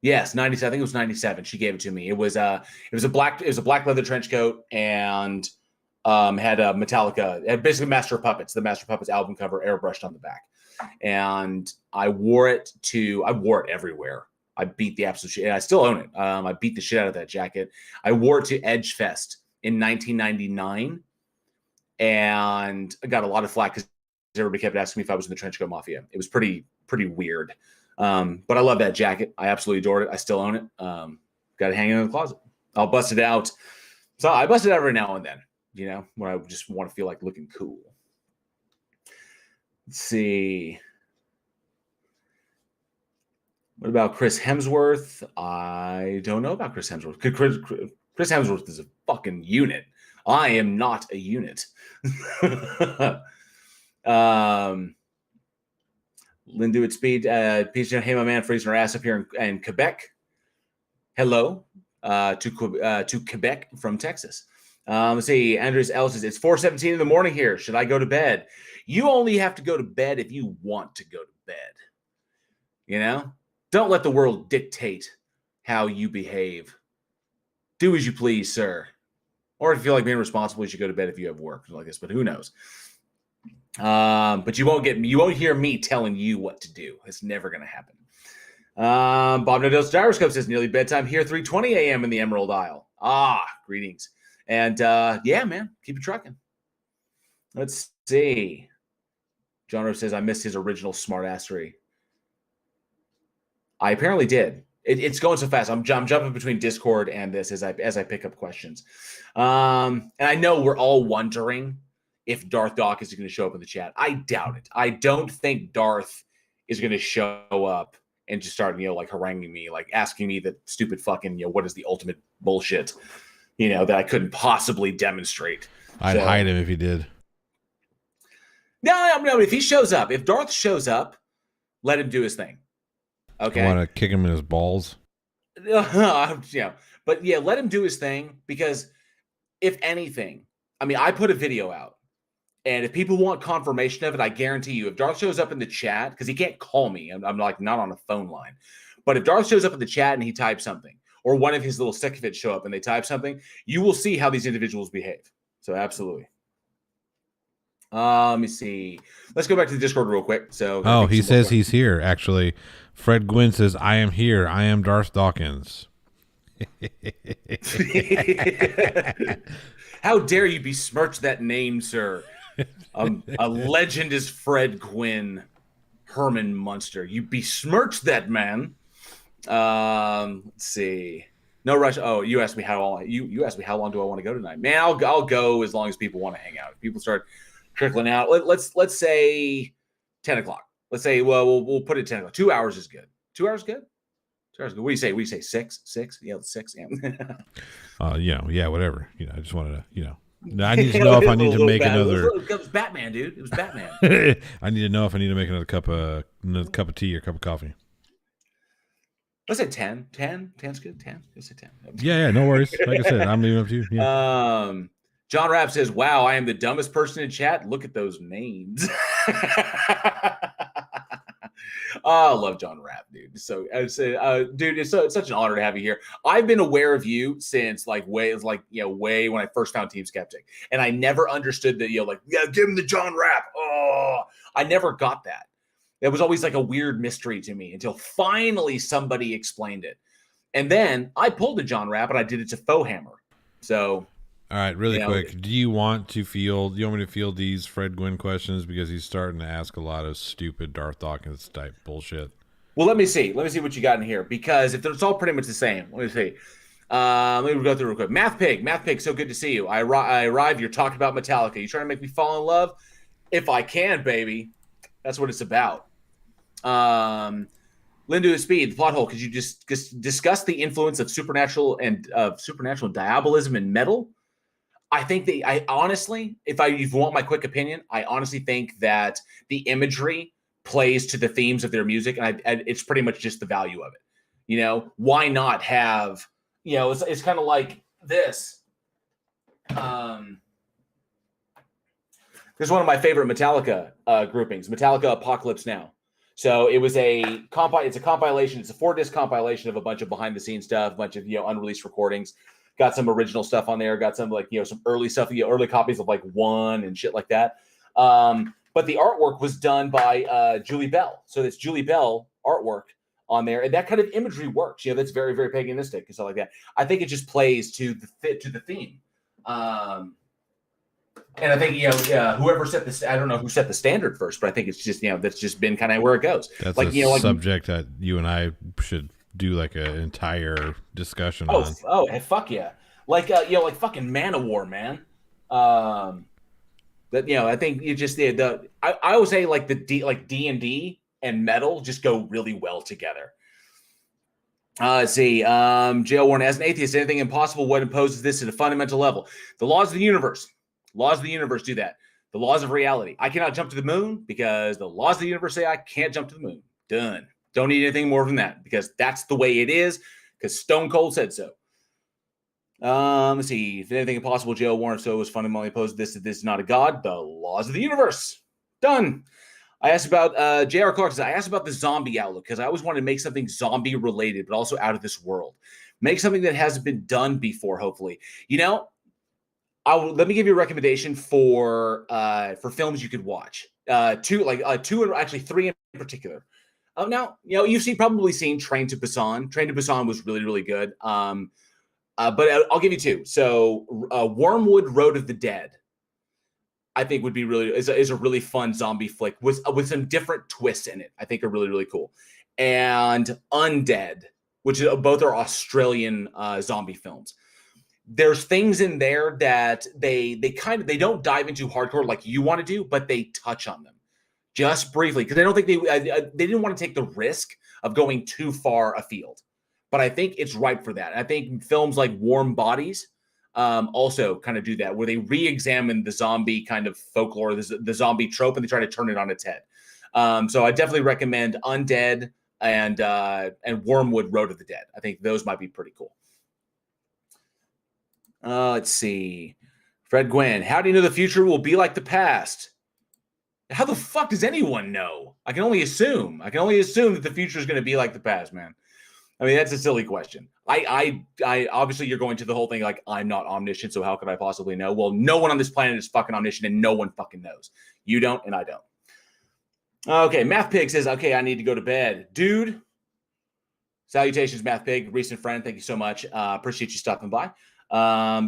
Yes, 97. I think it was 97. She gave it to me. It was a black leather trench coat and had a Metallica, had basically Master of Puppets, the Master of Puppets album cover airbrushed on the back. And I wore it everywhere. I beat the absolute shit. I still own it. I beat the shit out of that jacket. I wore it to Edge Fest in 1999, and I got a lot of flack because everybody kept asking me if I was in the Trenchcoat Mafia. It was pretty weird, but I love that jacket. I absolutely adored it. I still own it. Got it hanging in the closet. I'll bust it out. So I bust it out every now and then, when I just want to feel like looking cool. Let's see. What about Chris Hemsworth? I don't know about Chris Hemsworth. Chris Hemsworth is a fucking unit. I am not a unit. Lindu at Speed. Hey, my man, freezing our ass up here in Quebec. Hello to Quebec from Texas. Let's see. Andres L says, it's 4:17 in the morning here. Should I go to bed? You only have to go to bed if you want to go to bed. You know? Don't let the world dictate how you behave. Do as you please, sir. Or if you feel like being responsible, you should go to bed if you have work like this, but who knows? But you won't hear me telling you what to do. It's never going to happen. Bob Nodel's Gyroscope says nearly bedtime here, 3:20 a.m. in the Emerald Isle. Greetings. And yeah, man, keep it trucking. Let's see. John Rose says, I missed his original smartassery. I apparently did. It's going so fast. I'm jumping between Discord and this as I pick up questions. And I know we're all wondering if Darth Doc is going to show up in the chat. I doubt it. I don't think Darth is going to show up and just start, like haranguing me, like asking me the stupid fucking, what is the ultimate bullshit, that I couldn't possibly demonstrate. I'd hide him if he did. No. If he shows up, if Darth shows up, let him do his thing. Okay. I want to kick him in his balls. Yeah. But yeah, let him do his thing, because if anything, I put a video out. And if people want confirmation of it, I guarantee you, if Darth shows up in the chat, because he can't call me, I'm like not on a phone line. But if Darth shows up in the chat and he types something, or one of his little sycophants show up and they type something, you will see how these individuals behave. So absolutely. Let me see. Let's go back to the Discord real quick. So he says he's here. Actually, Fred Gwynn says, "I am here. I am Darth Dawkins." How dare you besmirch that name, sir? A legend is Fred Gwynn, Herman Munster. You besmirched that man. Let's see. No rush. Oh, you asked me how long. You asked me how long do I want to go tonight? Man, I'll go as long as people want to hang out. If people start trickling out, let's say 10 o'clock. Let's say we'll put it 10 o'clock. 2 hours is good. 2 hours good. 2 hours good. What do you say? We say six. Yeah, 6. Yeah. Yeah, whatever. I just wanted to. I need to know if I need to make another. It was Batman, dude. It was Batman. I need to know if I need to make another cup of tea or cup of coffee. Let's say 10. 10's good. 10. Let's say 10. Yeah. No worries. Like I said, I'm leaving up to you. Yeah. John Rapp says, "Wow, I am the dumbest person in chat. Look at those names." I love John Rapp, dude. So I say, dude, it's such an honor to have you here. I've been aware of you since way when I first found Team Skeptic, and I never understood that. Give him the John Rapp. Oh, I never got that. It was always like a weird mystery to me until finally somebody explained it, and then I pulled a John Rapp and I did it to Fohammer. So. All right, really quick. Do you want me to field these Fred Gwynn questions, because he's starting to ask a lot of stupid Darth Dawkins type bullshit? Well, let me see what you got in here, because if it's all pretty much the same. Let me see. Let me go through real quick. Math Pig, so good to see you. I arrived. You're talking about Metallica. You trying to make me fall in love? If I can, baby. That's what it's about. Linda of Speed, the plot hole. Could you just discuss the influence of supernatural diabolism in metal? I think I honestly, if you want my quick opinion, I honestly think that the imagery plays to the themes of their music, and it's pretty much just the value of it. Why not have, it's kind of like this. This is one of my favorite Metallica groupings, Metallica Apocalypse Now. So it was it's a compilation. It's a 4-disc compilation of a bunch of behind the scenes stuff, a bunch of, unreleased recordings. Got some original stuff on there. Got some some early stuff, early copies of One and shit like that. But the artwork was done by Julie Bell. So it's Julie Bell artwork on there, and that kind of imagery works. That's very, very paganistic and stuff like that. I think it just plays to the theme. And I think whoever set this, I don't know who set the standard first, but I think it's just that's just been kind of where it goes. That's a subject that you and I should do an entire discussion on. Oh, fuck yeah! Like fucking Manowar, man. I think you just I would say D&D and metal just go really well together. Let's see. Jail Warren, as an atheist, anything impossible what imposes this at a fundamental level? The laws of the universe. Laws of the universe do that. The laws of reality. I cannot jump to the moon because the laws of the universe say I can't jump to the moon. Done. Don't need anything more than that because that's the way it is because Stone Cold said so. Let's see. If anything impossible, J.L. Warren so was fundamentally opposed to this is not a god. The laws of the universe. Done. I asked about J.R. Clark says, I asked about the zombie outlook because I always wanted to make something zombie related, but also out of this world. Make something that hasn't been done before, hopefully. You know, let me give you a recommendation for films you could watch. Two, and actually three in particular. Now, you know, you've probably seen Train to Busan. Train to Busan was really, really good. But I'll give you two. So Wormwood Road of the Dead, I think would be is a really fun zombie flick with some different twists in it. I think are really, really cool. And Undead, which both are Australian zombie films. There's things in there that they don't dive into hardcore like you want to do, but they touch on them just briefly because I don't think they didn't want to take the risk of going too far afield. But I think it's ripe for that. I think films like Warm Bodies also kind of do that, where they re-examine the zombie kind of folklore, the zombie trope, and they try to turn it on its head. So I definitely recommend Undead and Wormwood Road of the Dead. I think those might be pretty cool. Let's see. Fred Gwynn, how do you know the future will be like the past? How the fuck does anyone know? I can only assume. I can only assume that the future is going to be like the past, man. I mean, that's a silly question. I obviously you're going to the whole thing like I'm not omniscient, so how could I possibly know? Well, no one on this planet is fucking omniscient, and no one fucking knows. You don't, and I don't. Okay, Math Pig says, okay, I need to go to bed. Dude, salutations, Math Pig, recent friend. Thank you so much. Appreciate you stopping by.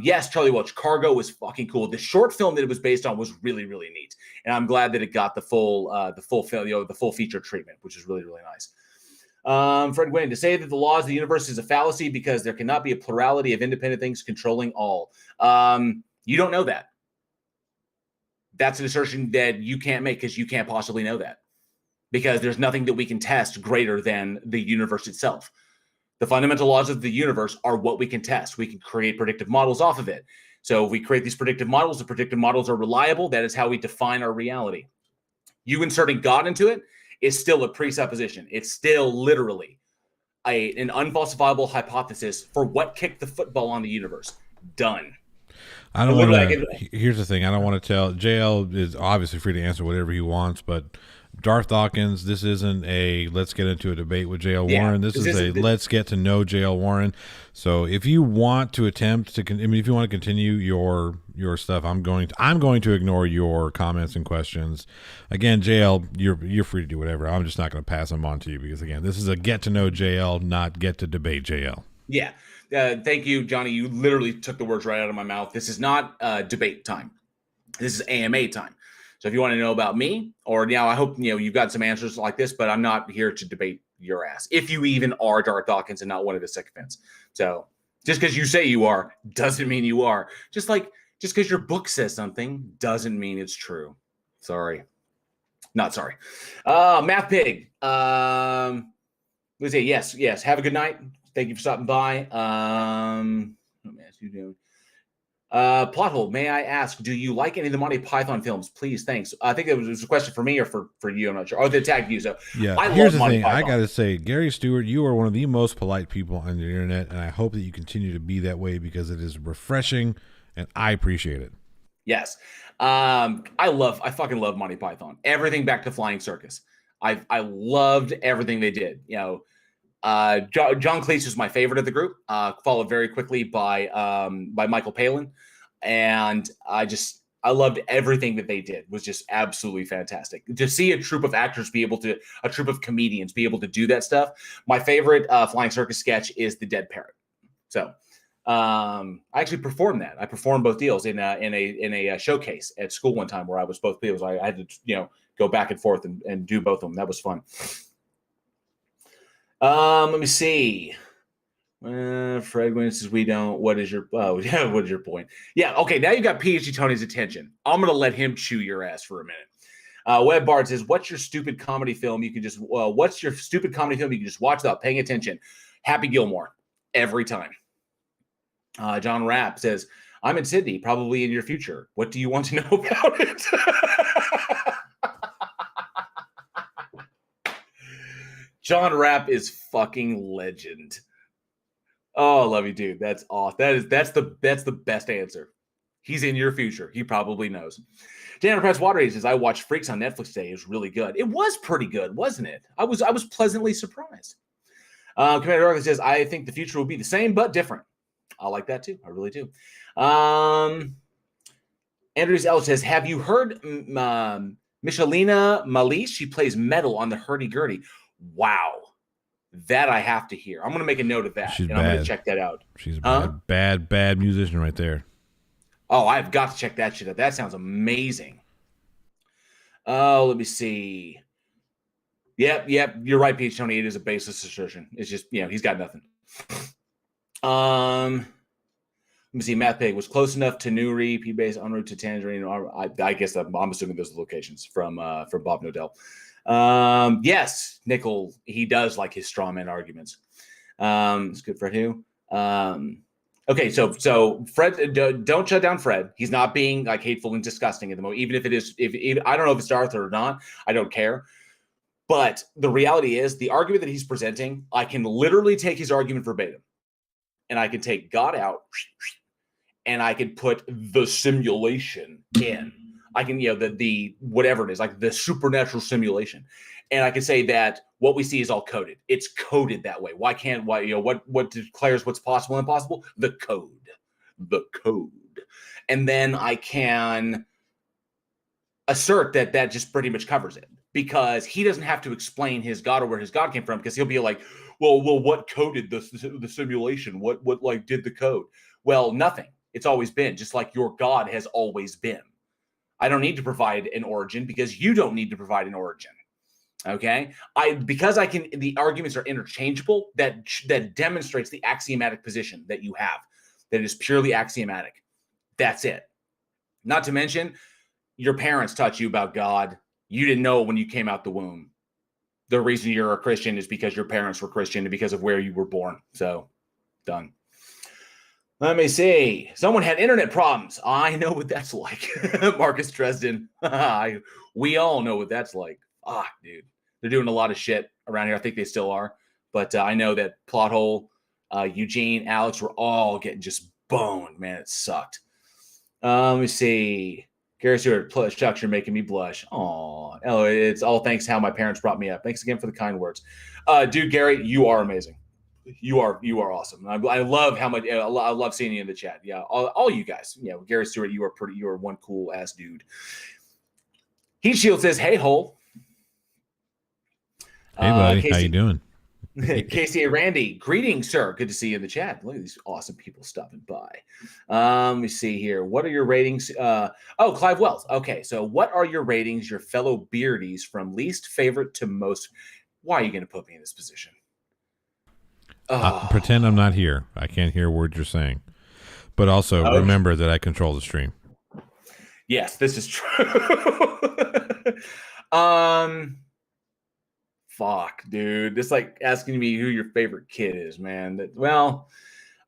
Yes, Charlie Welch, Cargo was fucking cool. The short film that it was based on was really, really neat. And I'm glad that it got the full film, the full feature treatment, which is really, really nice. Fred Gwynn, to say that the laws of the universe is a fallacy because there cannot be a plurality of independent things controlling all. You don't know that. That's an assertion that you can't make because you can't possibly know that. Because there's nothing that we can test greater than the universe itself. The fundamental laws of the universe are what we can test. We can create predictive models off of it. So if we create these predictive models, the predictive models are reliable. That is how we define our reality. You inserting God into it is still a presupposition. It's still literally an unfalsifiable hypothesis for what kicked the football on the universe. Done. I don't want to. Here's the thing. I don't want to tell. JL is obviously free to answer whatever he wants, but Darth Dawkins, this isn't a let's get into a debate with J.L. Warren. This is a let's get to know J.L. Warren. So if you want to attempt to, if you want to continue your stuff, I'm going to ignore your comments and questions. Again, J.L., you're free to do whatever. I'm just not going to pass them on to you because again, this is a get to know J.L., not get to debate J.L. Yeah. Thank you, Johnny. You literally took the words right out of my mouth. This is not debate time. This is AMA time. So if you want to know about me, or I hope you've got some answers like this, but I'm not here to debate your ass. If you even are Darth Dawkins and not one of his sycophants. So just because you say you are doesn't mean you are. Just because your book says something doesn't mean it's true. Sorry. Not sorry. Math Pig. Let's say yes. Have a good night. Thank you for stopping by. Let me ask you doing. Plothole, may I ask, do you like any of the Monty Python films? Please, thanks. I think it was a question for me or for you. I'm not sure. Oh, they tagged you. So yeah, I here's love the Monty thing. Python. I got to say, Gary Stewart, you are one of the most polite people on the internet, and I hope that you continue to be that way because it is refreshing, and I appreciate it. Yes, I fucking love Monty Python. Everything back to Flying Circus. I loved everything they did. John Cleese was my favorite of the group, followed very quickly by Michael Palin. And I loved everything that they did. It was just absolutely fantastic. To see a troupe of actors a troupe of comedians be able to do that stuff. My favorite Flying Circus sketch is the Dead Parrot. So I actually performed that. I performed both deals in a showcase at school one time where I was both deals. I had to, go back and forth and do both of them. That was fun. Let me see. Fred Wynn says we don't. What is your point? Yeah, okay. Now you got PhD Tony's attention. I'm gonna let him chew your ass for a minute. Web Bard says, "What's your stupid comedy film you can just watch without paying attention?" Happy Gilmore every time. John Rapp says, I'm in Sydney, probably in your future. What do you want to know about it? John Rapp is fucking legend. Oh, I love you, dude. That's awesome. That's the best answer. He's in your future. He probably knows. Dan Press Water says, I watched Freaks on Netflix today. It was really good. It was pretty good, wasn't it? I was pleasantly surprised. Commander Darkly says, I think the future will be the same but different. I like that too. I really do. Andrews L says, have you heard Michelina Malis? She plays metal on the hurdy-gurdy. Wow. That I have to hear. I'm going to make a note of that. I'm going to check that out. She's a bad musician right there. Oh, I've got to check that shit out. That sounds amazing. Oh, let me see. Yep. You're right, Peach Tony. It is a baseless assertion. It's just, he's got nothing. Let me see. Matt Pig was close enough to Newry, P-Base, en route to Tangerine. I guess I'm assuming those are locations from Bob Nodell. Yes, Nickel, he does like his straw man arguments. It's good, Fred who? Okay, so Fred, don't shut down Fred. He's not being like hateful and disgusting at the moment, even if it is. If I don't know if it's Darth or not, I don't care. But the reality is, the argument that he's presenting, I can literally take his argument verbatim, and I can take God out, and I can put the simulation in. I can, the whatever it is, like the supernatural simulation. And I can say that what we see is all coded. It's coded that way. What declares what's possible and impossible? The code. And then I can assert that just pretty much covers it, because he doesn't have to explain his God or where his God came from, because he'll be like, well, what coded the simulation? What like did the code? Well, nothing. It's always been, just like your God has always been. I don't need to provide an origin, because you don't need to provide an origin. Okay? The arguments are interchangeable, that demonstrates the axiomatic position that you have, that is purely axiomatic. That's it. Not to mention, your parents taught you about God. You didn't know when you came out the womb. The reason you're a Christian is because your parents were Christian and because of where you were born. So, done. Let me see. Someone had internet problems. I know what that's like. Marcus Dresden. We all know what that's like. Fuck, dude. They're doing a lot of shit around here. I think they still are. But I know that Plothole, Eugene, Alex were all getting just boned. Man, it sucked. Let me see. Gary Stewart, Chuck, you're making me blush. Aw. Oh, it's all thanks to how my parents brought me up. Thanks again for the kind words. Dude, Gary, you are amazing. You are awesome. I love how much I love seeing you in the chat. Yeah, all you guys. Yeah, Gary Stewart, you are one cool ass dude. Heat Shield says, "Hey, Hole." Hey, buddy, Casey, how you doing? Casey and Randy, greetings, sir. Good to see you in the chat. Look at these awesome people stopping by. Let me see here. What are your ratings? Clive Wells. Okay, so what are your ratings, your fellow beardies, from least favorite to most? Why are you going to put me in this position? Pretend I'm not here. I can't hear words you're saying. But also remember that I control the stream. Yes, this is true. Fuck, dude. It's like asking me who your favorite kid is, man.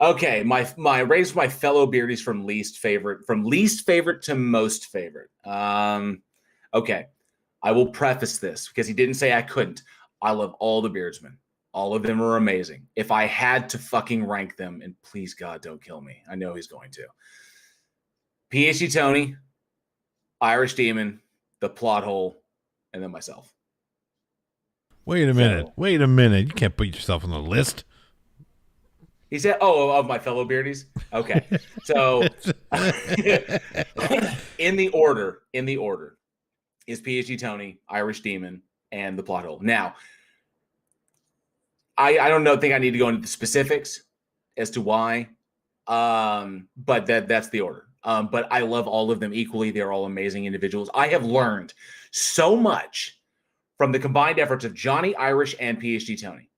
Okay. My ratings for my fellow beardies from least favorite to most favorite. Okay. I will preface this because he didn't say I couldn't. I love all the beardsmen. All of them are amazing. If I had to fucking rank them, and please God, don't kill me. I know he's going to. PhD Tony, Irish Demon, the Plot Hole, and then myself. Wait a minute. You can't put yourself on the list. He said, of my fellow beardies? Okay. So in the order is PhD Tony, Irish Demon, and the Plot Hole. Now, I don't think I need to go into the specifics as to why, but that's the order. But I love all of them equally. They're all amazing individuals. I have learned so much from the combined efforts of Johnny, Irish, and PhD Tony.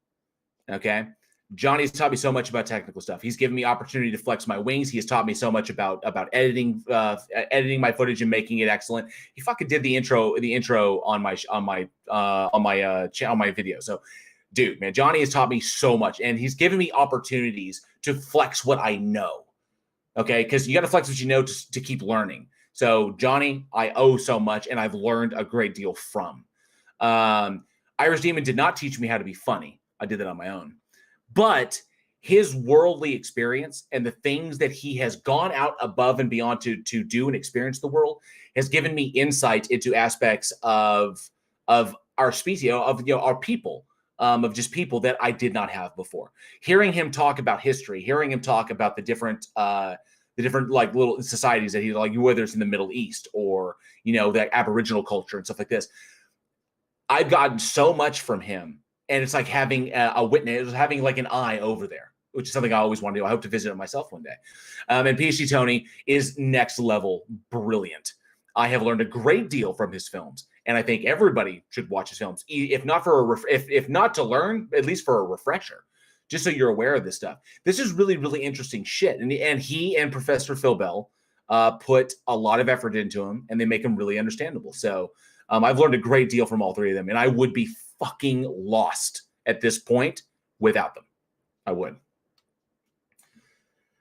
Okay? Johnny's taught me so much about technical stuff. He's given me opportunity to flex my wings. He has taught me so much about editing my footage and making it excellent. He fucking did the intro on my video. So, dude, man, Johnny has taught me so much, and he's given me opportunities to flex what I know. Okay, because you got to flex what you know to keep learning. So Johnny, I owe so much, and I've learned a great deal from. Irish Demon did not teach me how to be funny. I did that on my own. But his worldly experience and the things that he has gone out above and beyond to do and experience the world has given me insight into aspects of our species, of our people, of just people that I did not have before. Hearing him talk about history, hearing him talk about the different like little societies that he like, whether it's in the Middle East or that Aboriginal culture and stuff like this. I've gotten so much from him, and it's like having a witness, having like an eye over there, which is something I always want to do. I hope to visit it myself one day. And PhD Tony is next level brilliant. I have learned a great deal from his films, and I think everybody should watch his films, if not for if not to learn, at least for a refresher, just so you're aware of this stuff. This is really, really interesting shit, and he and Professor Phil Bell put a lot of effort into him, and they make him really understandable. So I've learned a great deal from all three of them, and I would be fucking lost at this point without them. I would.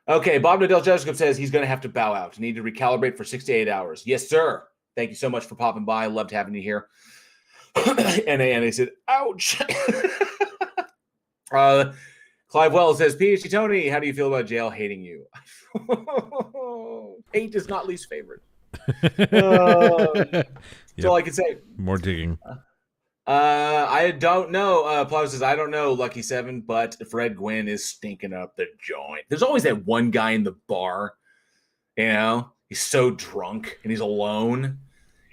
Okay, Bob Nadell Jessup says he's going to have to bow out. Need to recalibrate for 6 to 8 hours. Yes, sir. Thank you so much for popping by. I loved having you here. and they said, ouch. Clive Wells says, PhD Tony, how do you feel about jail hating you? Hate is not least favorite. That's all I can say. More digging. I don't know. Plow says, I don't know, Lucky Seven, but Fred Gwynn is stinking up the joint. There's always that one guy in the bar, he's so drunk and he's alone.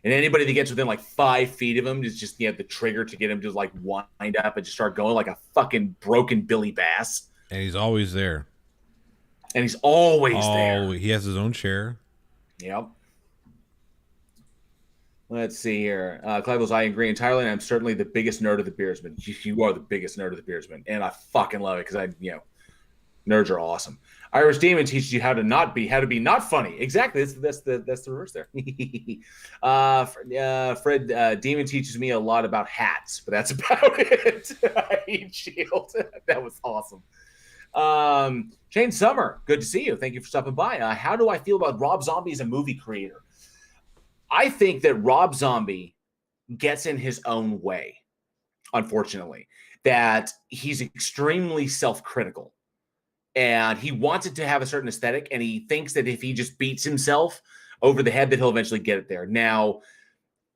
And anybody that gets within like 5 feet of him is just the trigger to get him to like wind up and just start going like a fucking broken Billy Bass. And he's always there. And he's always there. He has his own chair. Yep. Let's see here. Clive goes, I agree entirely, and I'm certainly the biggest nerd of the Beersman. You are the biggest nerd of the Beersman, and I fucking love it because nerds are awesome. Irish Demon teaches you how to be not funny. Exactly. That's the reverse there. Fred Demon teaches me a lot about hats, but that's about it. I hate Shield. That was awesome. Shane Summer, good to see you. Thank you for stopping by. How do I feel about Rob Zombie as a movie creator? I think that Rob Zombie gets in his own way, unfortunately, that he's extremely self-critical and he wants it to have a certain aesthetic, and he thinks that if he just beats himself over the head that he'll eventually get it there. Now,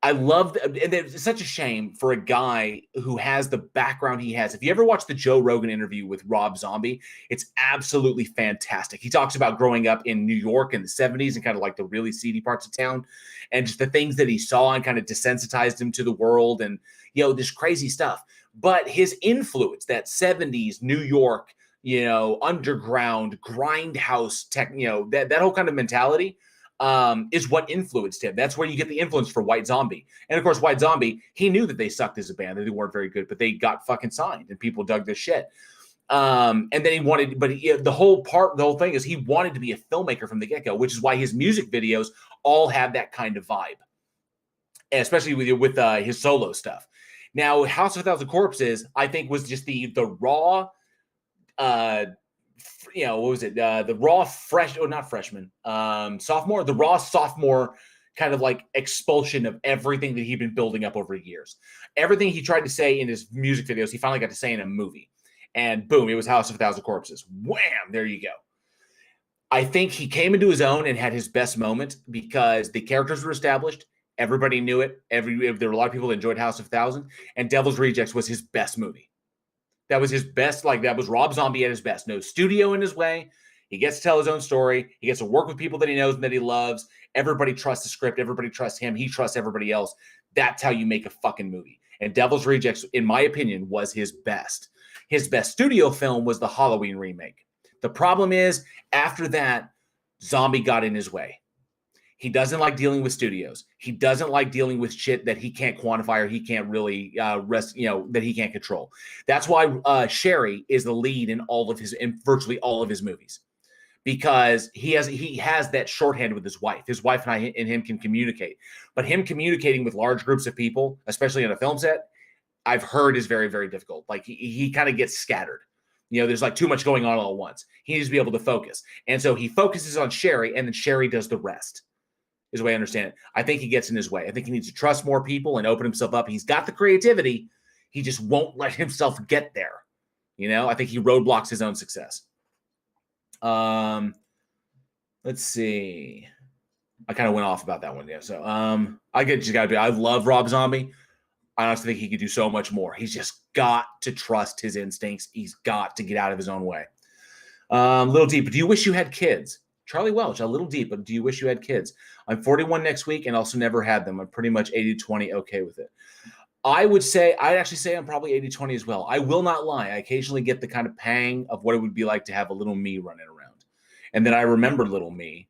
I love, and it's such a shame for a guy who has the background he has. If you ever watch the Joe Rogan interview with Rob Zombie, it's absolutely fantastic. He talks about growing up in New York in the 70s and kind of like the really seedy parts of town and just the things that he saw and kind of desensitized him to the world and, this crazy stuff. But his influence, that 70s New York, underground grindhouse tech, that whole kind of mentality, is what influenced him. That's where you get the influence for White Zombie. And of course, White Zombie, he knew that they sucked as a band, that they weren't very good, but they got fucking signed and people dug their shit. And then the whole thing is he wanted to be a filmmaker from the get-go, which is why his music videos all have that kind of vibe, and especially with his solo stuff. Now, House of a Thousand Corpses, I think, was just the raw, what was it? The raw sophomore, the raw sophomore kind of like expulsion of everything that he'd been building up over years. Everything he tried to say in his music videos, he finally got to say in a movie. And boom, it was House of a Thousand Corpses. Wham, there you go. I think he came into his own and had his best moment because the characters were established. Everybody knew it. There were a lot of people that enjoyed House of a Thousand. And Devil's Rejects was his best movie. That was his best. That was Rob Zombie at his best. No studio in his way. He gets to tell his own story. He gets to work with people that he knows and that he loves. Everybody trusts the script. Everybody trusts him. He trusts everybody else. That's how you make a fucking movie. And Devil's Rejects, in my opinion, was his best. His best studio film was the Halloween remake. The problem is, after that, Zombie got in his way. He doesn't like dealing with studios. He doesn't like dealing with shit that he can't quantify or he can't really that he can't control. That's why Sherry is the lead in virtually all of his movies, because he has that shorthand with his wife. His wife and him can communicate, but him communicating with large groups of people, especially on a film set, I've heard is very, very difficult. Like he kind of gets scattered. There's like too much going on all at once. He needs to be able to focus. And so he focuses on Sherry, and then Sherry does the rest, is the way I understand it. I think he gets in his way. I think he needs to trust more people and open himself up. He's got the creativity. He just won't let himself get there. I think he roadblocks his own success. Let's see. I kind of went off about that one. Yeah. So I love Rob Zombie. I honestly think he could do so much more. He's just got to trust his instincts. He's got to get out of his own way. A little deep. Do you wish you had kids? Charlie Welch, a little deep, but do you wish you had kids? I'm 41 next week and also never had them. I'm pretty much 80-20 okay with it. I'd actually say I'm probably 80-20 as well. I will not lie. I occasionally get the kind of pang of what it would be like to have a little me running around. And then I remember little me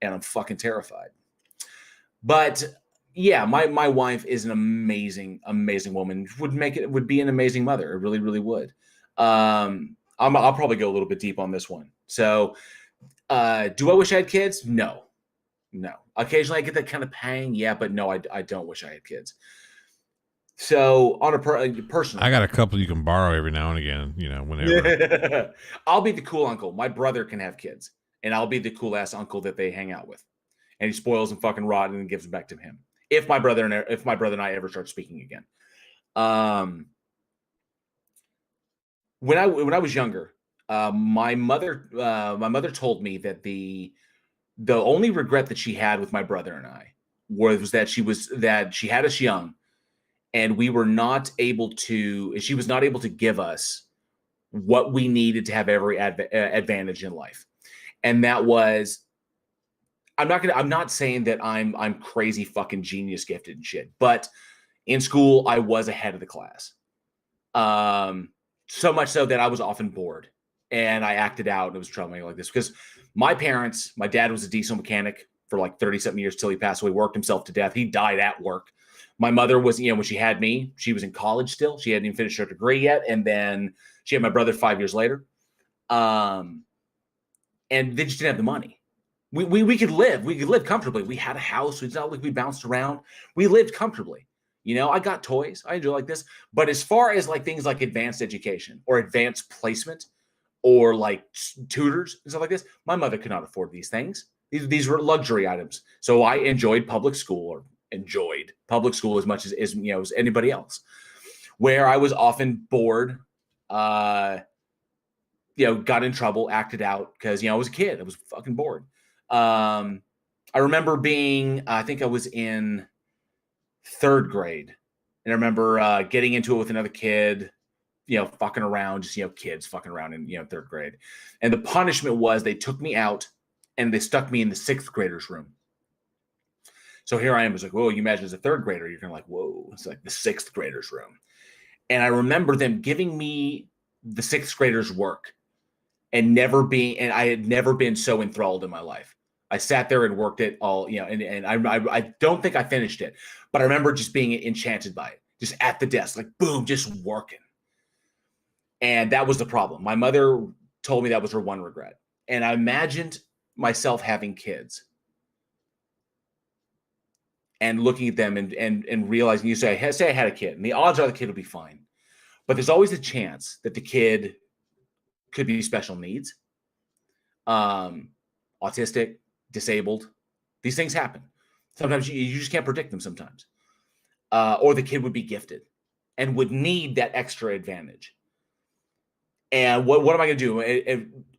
and I'm fucking terrified. But yeah, my wife is an amazing, amazing woman. Would be an amazing mother. It really, really would. I'll probably go a little bit deep on this one. So, do I wish I had kids? No. Occasionally I get that kind of pang. Yeah, but no, I don't wish I had kids. So on a personal, I got a couple you can borrow every now and again, whenever. I'll be the cool uncle. My brother can have kids, and I'll be the cool ass uncle that they hang out with, and he spoils them fucking rotten and gives them back to him. If my brother and I ever start speaking again. When I was younger, my mother told me that the only regret that she had with my brother and I was that she had us young, and she was not able to give us what we needed to have every advantage in life. And that was, I'm not saying that I'm crazy fucking genius gifted and shit, but in school I was ahead of the class. So much so that I was often bored and I acted out and it was troubling like this because my dad was a diesel mechanic for like 30-something years till he passed away, worked himself to death. He died at work. My mother was, when she had me, she was in college still. She hadn't even finished her degree yet. And then she had my brother 5 years later. And they just didn't have the money. We could live comfortably. We had a house. It's not like we bounced around. We lived comfortably. I got toys. I enjoy like this. But as far as like things like advanced education or advanced placement or like tutors and stuff like this, my mother could not afford these things. These were luxury items. So I enjoyed public school as much as anybody else, where I was often bored, got in trouble, acted out because, I was a kid. I was fucking bored. I remember I think I was in third grade, and I remember getting into it with another kid, fucking around, just, kids fucking around in, third grade. And the punishment was they took me out and they stuck me in the sixth graders room. So here I am. It's like, whoa, you imagine as a third grader, you're kind of like, whoa, it's like the sixth graders room. And I remember them giving me the sixth graders work and I had never been so enthralled in my life. I sat there and worked it all, and I don't think I finished it, but I remember just being enchanted by it, just at the desk, like boom, just working. And that was the problem. My mother told me that was her one regret. And I imagined myself having kids and looking at them and realizing, you say I had a kid, and the odds are the kid will be fine. But there's always a chance that the kid could be special needs, autistic, disabled. These things happen. Sometimes you just can't predict them sometimes. Or the kid would be gifted and would need that extra advantage. And what am I going to do?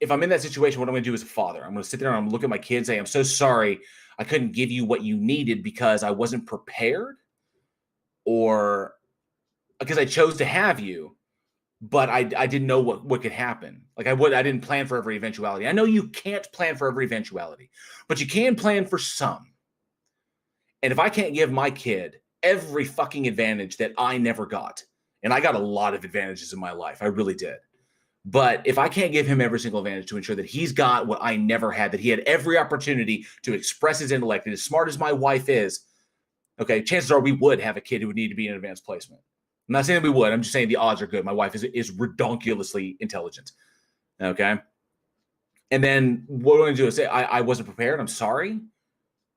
If I'm in that situation, what I'm going to do as a father, I'm going to sit there and I'm going to look at my kids and say, I'm so sorry I couldn't give you what you needed because I wasn't prepared or because I chose to have you, but I didn't know what could happen. Like I didn't plan for every eventuality. I know you can't plan for every eventuality, but you can plan for some. And if I can't give my kid every fucking advantage that I never got, and I got a lot of advantages in my life, I really did. But if I can't give him every single advantage to ensure that he's got what I never had, that he had every opportunity to express his intellect, and as smart as my wife is, okay, chances are we would have a kid who would need to be in advanced placement. I'm not saying that we would. I'm just saying the odds are good. My wife is redonkulously intelligent. Okay. And then what I'm going to do is say, I wasn't prepared. I'm sorry.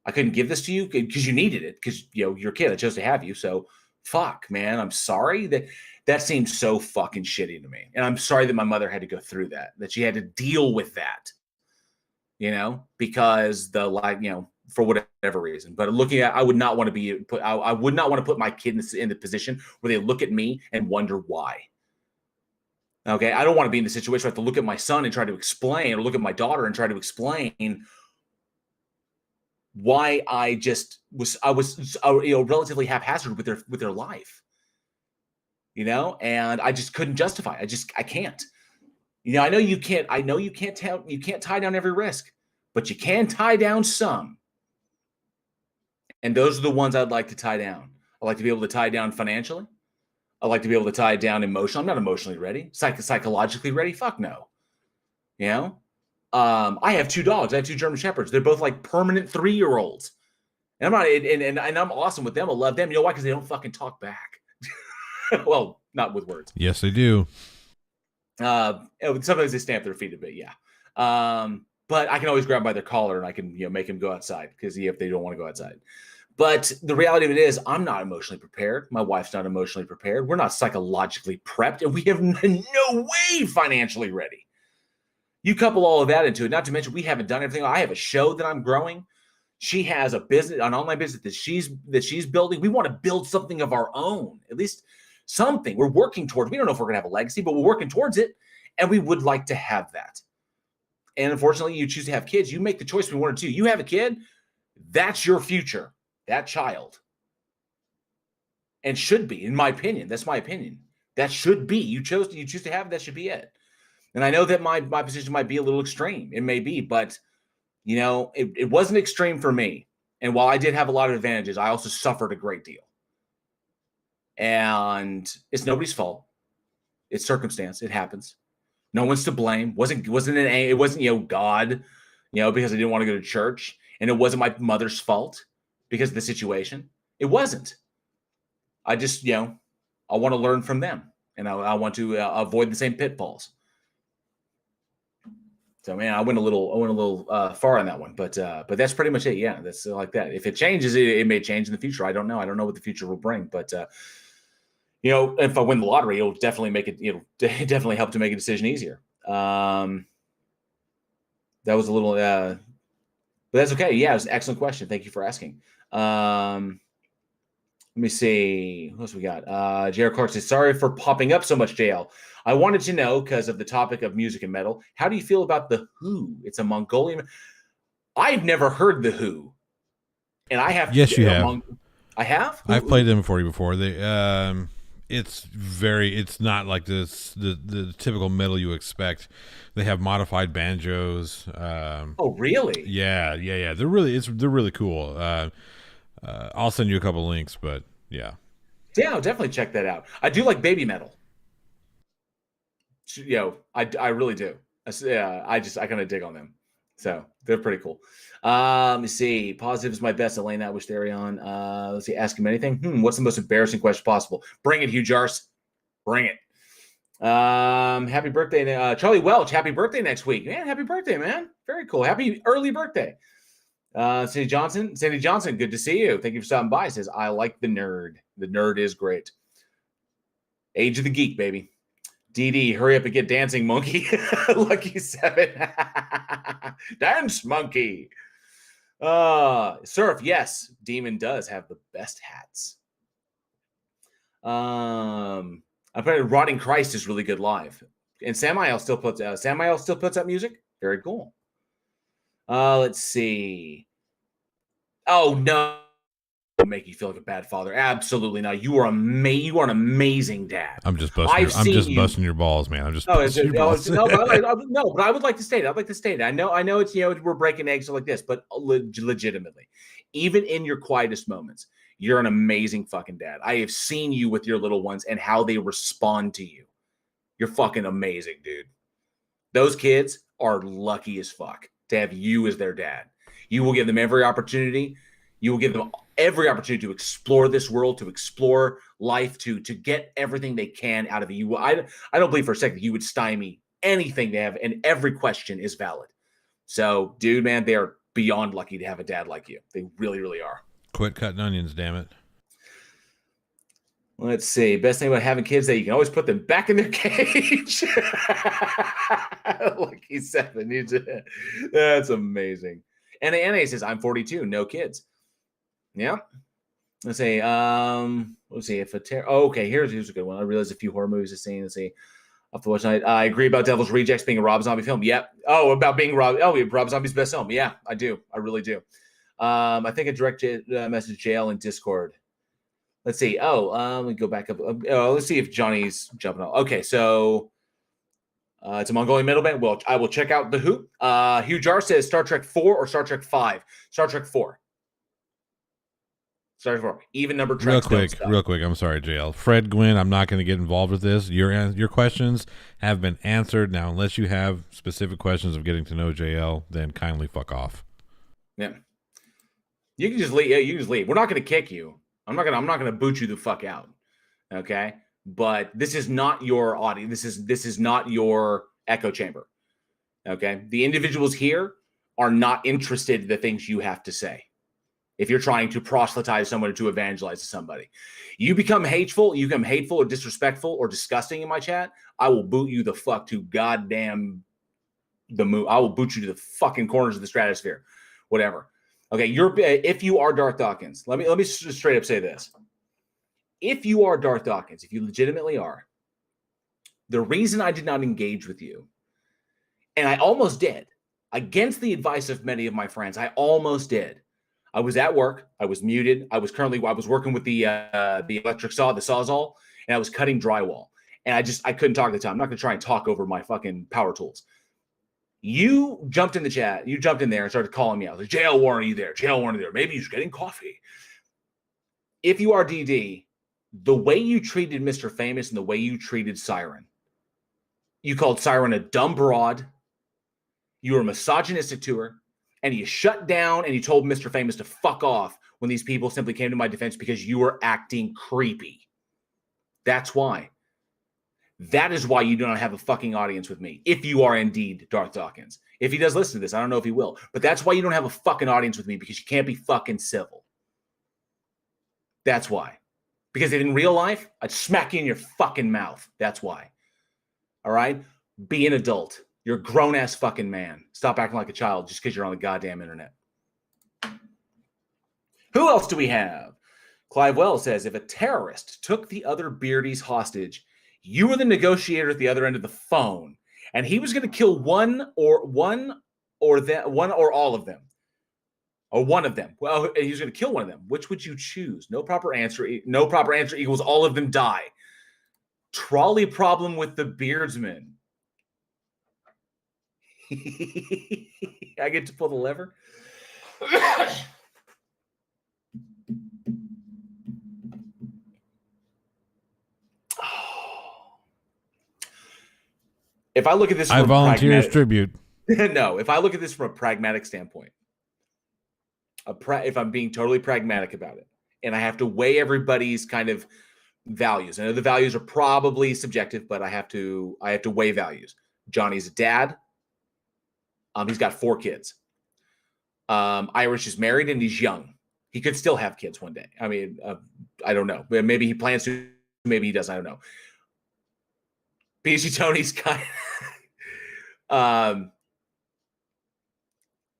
I couldn't give this to you because you needed it because, you're a kid. I chose to have you. So fuck, man. I'm sorry. That seems so fucking shitty to me. And I'm sorry that my mother had to go through that she had to deal with that, because for whatever reason. But looking at, I would not want to be put, I would not want to put my kid in the position where they look at me and wonder why. Okay. I don't want to be in the situation where I have to look at my son and try to explain, or look at my daughter and try to explain why I was relatively haphazard with their life, and I just couldn't justify. I can't. I know you can't tie down every risk, but you can tie down some. And those are the ones I'd like to tie down. I'd like to be able to tie down financially. I'd like to be able to tie down emotionally. I'm not emotionally ready. Psychologically ready? Fuck no. I have 2 dogs. I have 2 German Shepherds. They're both like permanent 3-year-olds. And I'm not, and I'm awesome with them. I love them. You know why? Because they don't fucking talk back. Well, not with words. Yes, they do. Sometimes they stamp their feet a bit, yeah. But I can always grab by their collar and I can, make them go outside if they don't want to go outside. But the reality of it is, I'm not emotionally prepared. My wife's not emotionally prepared. We're not psychologically prepped, and we have no way financially ready. You couple all of that into it, not to mention we haven't done everything. I have a show that I'm growing. She has an online business that she's building. We want to build something of our own, at least something. We're working towards. We don't know if we're going to have a legacy, but we're working towards it, and we would like to have that. And unfortunately, you choose to have kids. You make the choice between 1 or 2. You have a kid, that's your future. That child. And should be, in my opinion. That's my opinion. That should be. You choose to have it, that should be it. And I know that my position might be a little extreme. It may be, but it wasn't extreme for me. And while I did have a lot of advantages, I also suffered a great deal. And it's nobody's fault. It's circumstance. It happens. No one's to blame. It wasn't God, because I didn't want to go to church. And it wasn't my mother's fault because of the situation. It wasn't. I just, I want to learn from them, and I want to avoid the same pitfalls. So, man, I went a little far on that one, but that's pretty much it. Yeah, that's like that. If it changes, it may change in the future. I don't know. I don't know what the future will bring, but if I win the lottery, it'll definitely make it. Definitely help to make a decision easier. That was a little, but that's okay. Yeah, it was an excellent question. Thank you for asking. Let me see. What else we got? Jared Clark says, sorry for popping up so much, JL. I wanted to know, because of the topic of music and metal, how do you feel about The Who? It's a Mongolian. I've never heard The Who. And I have. Yes, you have. I have? I've played them for you before. It's not like the typical metal you expect. They have modified banjos. Oh, really? Yeah. They're really cool. I'll send you a couple links, but yeah. Yeah, I'll definitely check that out. I do like baby metal. I really do. I kind of dig on them. So they're pretty cool. Let me see. Positive is my best. Elaine, I wish Therion. Let's see. Ask him anything. What's the most embarrassing question possible? Bring it, Hugh Jars. Bring it. Happy birthday, Charlie Welch. Happy birthday next week, man. Happy birthday, man. Very cool. Happy early birthday. Sandy Johnson. Good to see you. Thank you for stopping by. Says, I like the nerd. The nerd is great. Age of the geek, baby. DD, hurry up and get Dancing Monkey. Lucky 7. Dance Monkey. Surf, yes. Demon does have the best hats. I played Rotting Christ is really good live. And Samael still puts out music. Very cool. Let's see. Oh no. Make you feel like a bad father. Absolutely not. You are an amazing dad. I'm just busting your balls, man. I'm just busting your balls. No, but I would like to state it. I'd like to state it. I know it's we're breaking eggs like this, but legitimately, even in your quietest moments, you're an amazing fucking dad. I have seen you with your little ones and how they respond to you. You're fucking amazing, dude. Those kids are lucky as fuck to have you as their dad. You will give them every opportunity. You will give them every opportunity to explore this world, to explore life, to get everything they can out of you. I don't believe for a second that you would stymie anything they have, and every question is valid. So, dude, man, they are beyond lucky to have a dad like you. They really, really are. Quit cutting onions, damn it. Let's see. Best thing about having kids that you can always put them back in their cage. Lucky 7. That's amazing. And the NA says, I'm 42, no kids. Yeah. Let's see. Let's see if okay, here's a good one. I realized a few horror movies I've seen. Let's see. Off the watch night. I agree about Devil's Rejects being a Rob Zombie film. Yep. Oh, about being Rob. Oh, Rob Zombie's best film. Yeah, I do. I really do. I think I direct message jail and Discord. Let's see. Let me go back up. Let's see if Johnny's jumping on. Okay, so it's a Mongolian metal band. Well, I will check out the Who. Hugh Jar says Star Trek 4 or Star Trek 5. Star Trek 4. Star Trek 4. Even number tracks. Real quick. I'm sorry, JL. Fred Gwynn, I'm not going to get involved with this. Your questions have been answered. Now, unless you have specific questions of getting to know JL, then kindly fuck off. Yeah. You can just leave. Yeah, you can just leave. We're not going to kick you. I'm not gonna boot you the fuck out. Okay. But this is not your audience. This is not your echo chamber. Okay. The individuals here are not interested in the things you have to say. If you're trying to proselytize someone, to evangelize somebody, you become hateful or disrespectful or disgusting in my chat, I will boot you the fuck to goddamn the moon. I will boot you to the fucking corners of the stratosphere. Whatever. Okay, if you are Darth Dawkins, let me straight up say this. If you are Darth Dawkins, if you legitimately are, the reason I did not engage with you, and I almost did, against the advice of many of my friends, I almost did. I was at work, I was muted, I was working with the electric saw, the Sawzall, and I was cutting drywall. And I couldn't talk at the time. I'm not gonna try and talk over my fucking power tools. You jumped in the chat. You jumped in there and started calling me out. Like, JL Warren, are you there? JL Warren, are you there? Maybe he's getting coffee. If you are DD, the way you treated Mr. Famous and the way you treated Siren, you called Siren a dumb broad. You were misogynistic to her. And you shut down and you told Mr. Famous to fuck off when these people simply came to my defense because you were acting creepy. That's why. That is why you do not have a fucking audience with me, if you are indeed Darth Dawkins. If he does listen to this, I don't know if he will, but that's why you don't have a fucking audience with me, because you can't be fucking civil. That's why. Because in real life, I'd smack you in your fucking mouth. That's why. All right? Be an adult. You're a grown-ass fucking man. Stop acting like a child just because you're on the goddamn internet. Who else do we have? Clive Wells says, if a terrorist took the other Beardies hostage, you were the negotiator at the other end of the phone, and he was going to kill one or all of them, or one of them. Well, he was going to kill one of them. Which would you choose? No proper answer equals all of them die. Trolley problem with the beardsman. I get to pull the lever. If I look at this, I volunteer as tribute. No, if I look at this from a pragmatic standpoint, if I'm being totally pragmatic about it, and I have to weigh everybody's kind of values. I know the values are probably subjective, but I have to weigh values. Johnny's a dad. He's got 4 kids. Irish is married and he's young. He could still have kids one day. I mean, I don't know. Maybe he plans to. Maybe he doesn't. I don't know. PhD Tony's kind of,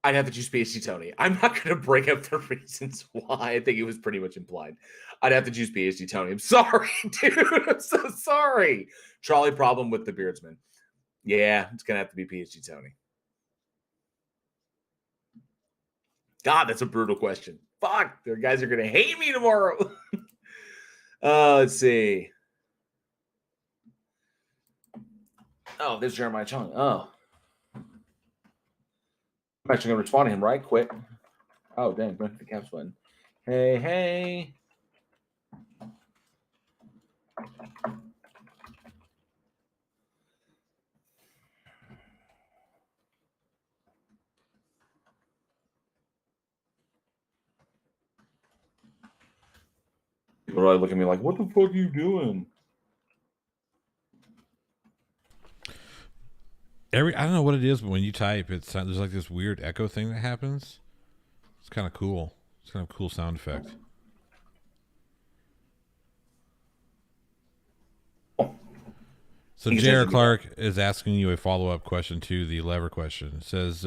I'd have to choose PhD Tony. I'm not going to break up the reasons why. I think it was pretty much implied. I'd have to choose PhD Tony. I'm sorry, dude. I'm so sorry. Trolley problem with the beardsman. Yeah, it's going to have to be PhD Tony. God, that's a brutal question. Fuck, the guys are going to hate me tomorrow. Let's see. Oh, there's Jeremiah Chung. Oh. I'm actually going to respond to him right quick. Oh, dang. The caps button. Hey. People really look at me like, what the fuck are you doing? I don't know what it is, but when you type, there's like this weird echo thing that happens. It's kind of cool. It's kind of a cool sound effect. So J.R. Clark is asking you a follow-up question to the lever question. It says,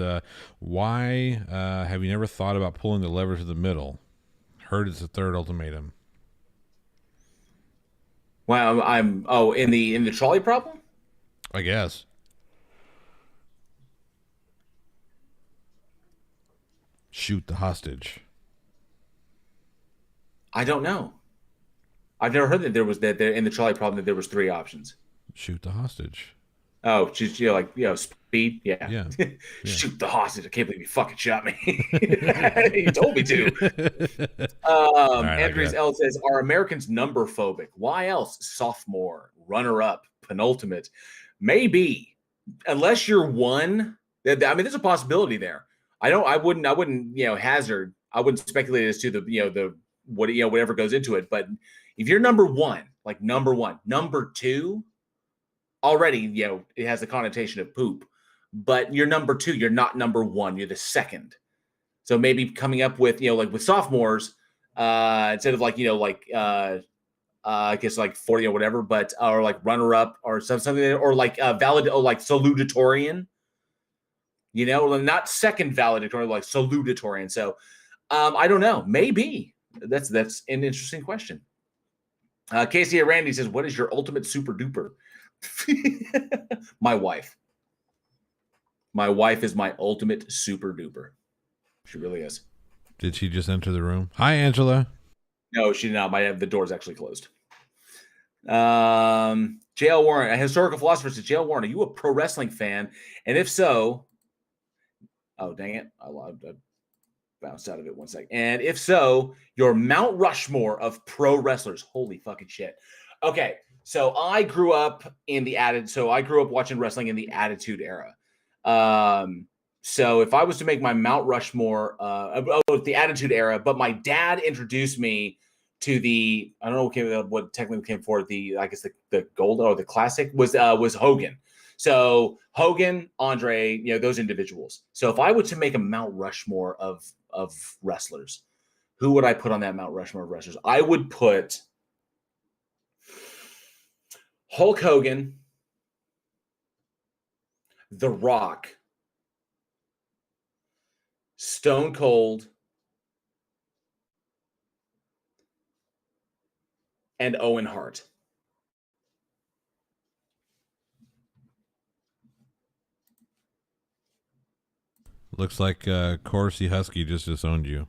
why have you never thought about pulling the lever to the middle? Heard it's the third ultimatum. Well, I'm in the trolley problem? I guess. Shoot the hostage. I don't know. I've never heard that there was that there in the trolley problem that there was 3 options. Shoot the hostage. Oh, just speed. Yeah. Yeah. Shoot the hostage. I can't believe you fucking shot me. You told me to. Andres L says, are Americans number phobic? Why else? Sophomore, runner up, penultimate. Maybe. Unless you're one. I mean, there's a possibility there. I wouldn't hazard. I wouldn't speculate as to the whatever goes into it. But if you're number one, number 2, already, it has the connotation of poop, but you're number 2, you're not number 1, you're the second. So maybe coming up with, like with sophomores, instead of I guess like 40 or whatever, but, or like runner up or something, or like valid, or like salutatorian, not second valedictorian, like salutatorian. So I don't know, maybe that's an interesting question. Casey Randy says, what is your ultimate super duper? My wife. My wife is my ultimate super duper. She really is. Did she just enter the room? Hi, Angela. No, she did not. The door's actually closed. J.L. Warren, a historical philosopher, says, J.L. Warren, are you a pro wrestling fan? And if so, oh, dang it. I bounced out of it 1 second. And if so, your Mount Rushmore of pro wrestlers. Holy fucking shit. Okay. So I grew up watching wrestling in the Attitude Era. So if I was to make my Mount Rushmore, the Attitude Era, but my dad introduced me to I don't know what technically came forward. I guess the gold or the classic was Hogan. So Hogan, Andre, those individuals. So if I were to make a Mount Rushmore of wrestlers, who would I put on that Mount Rushmore of wrestlers? I would put Hulk Hogan, The Rock, Stone Cold, and Owen Hart. Looks like Corsi Husky just disowned you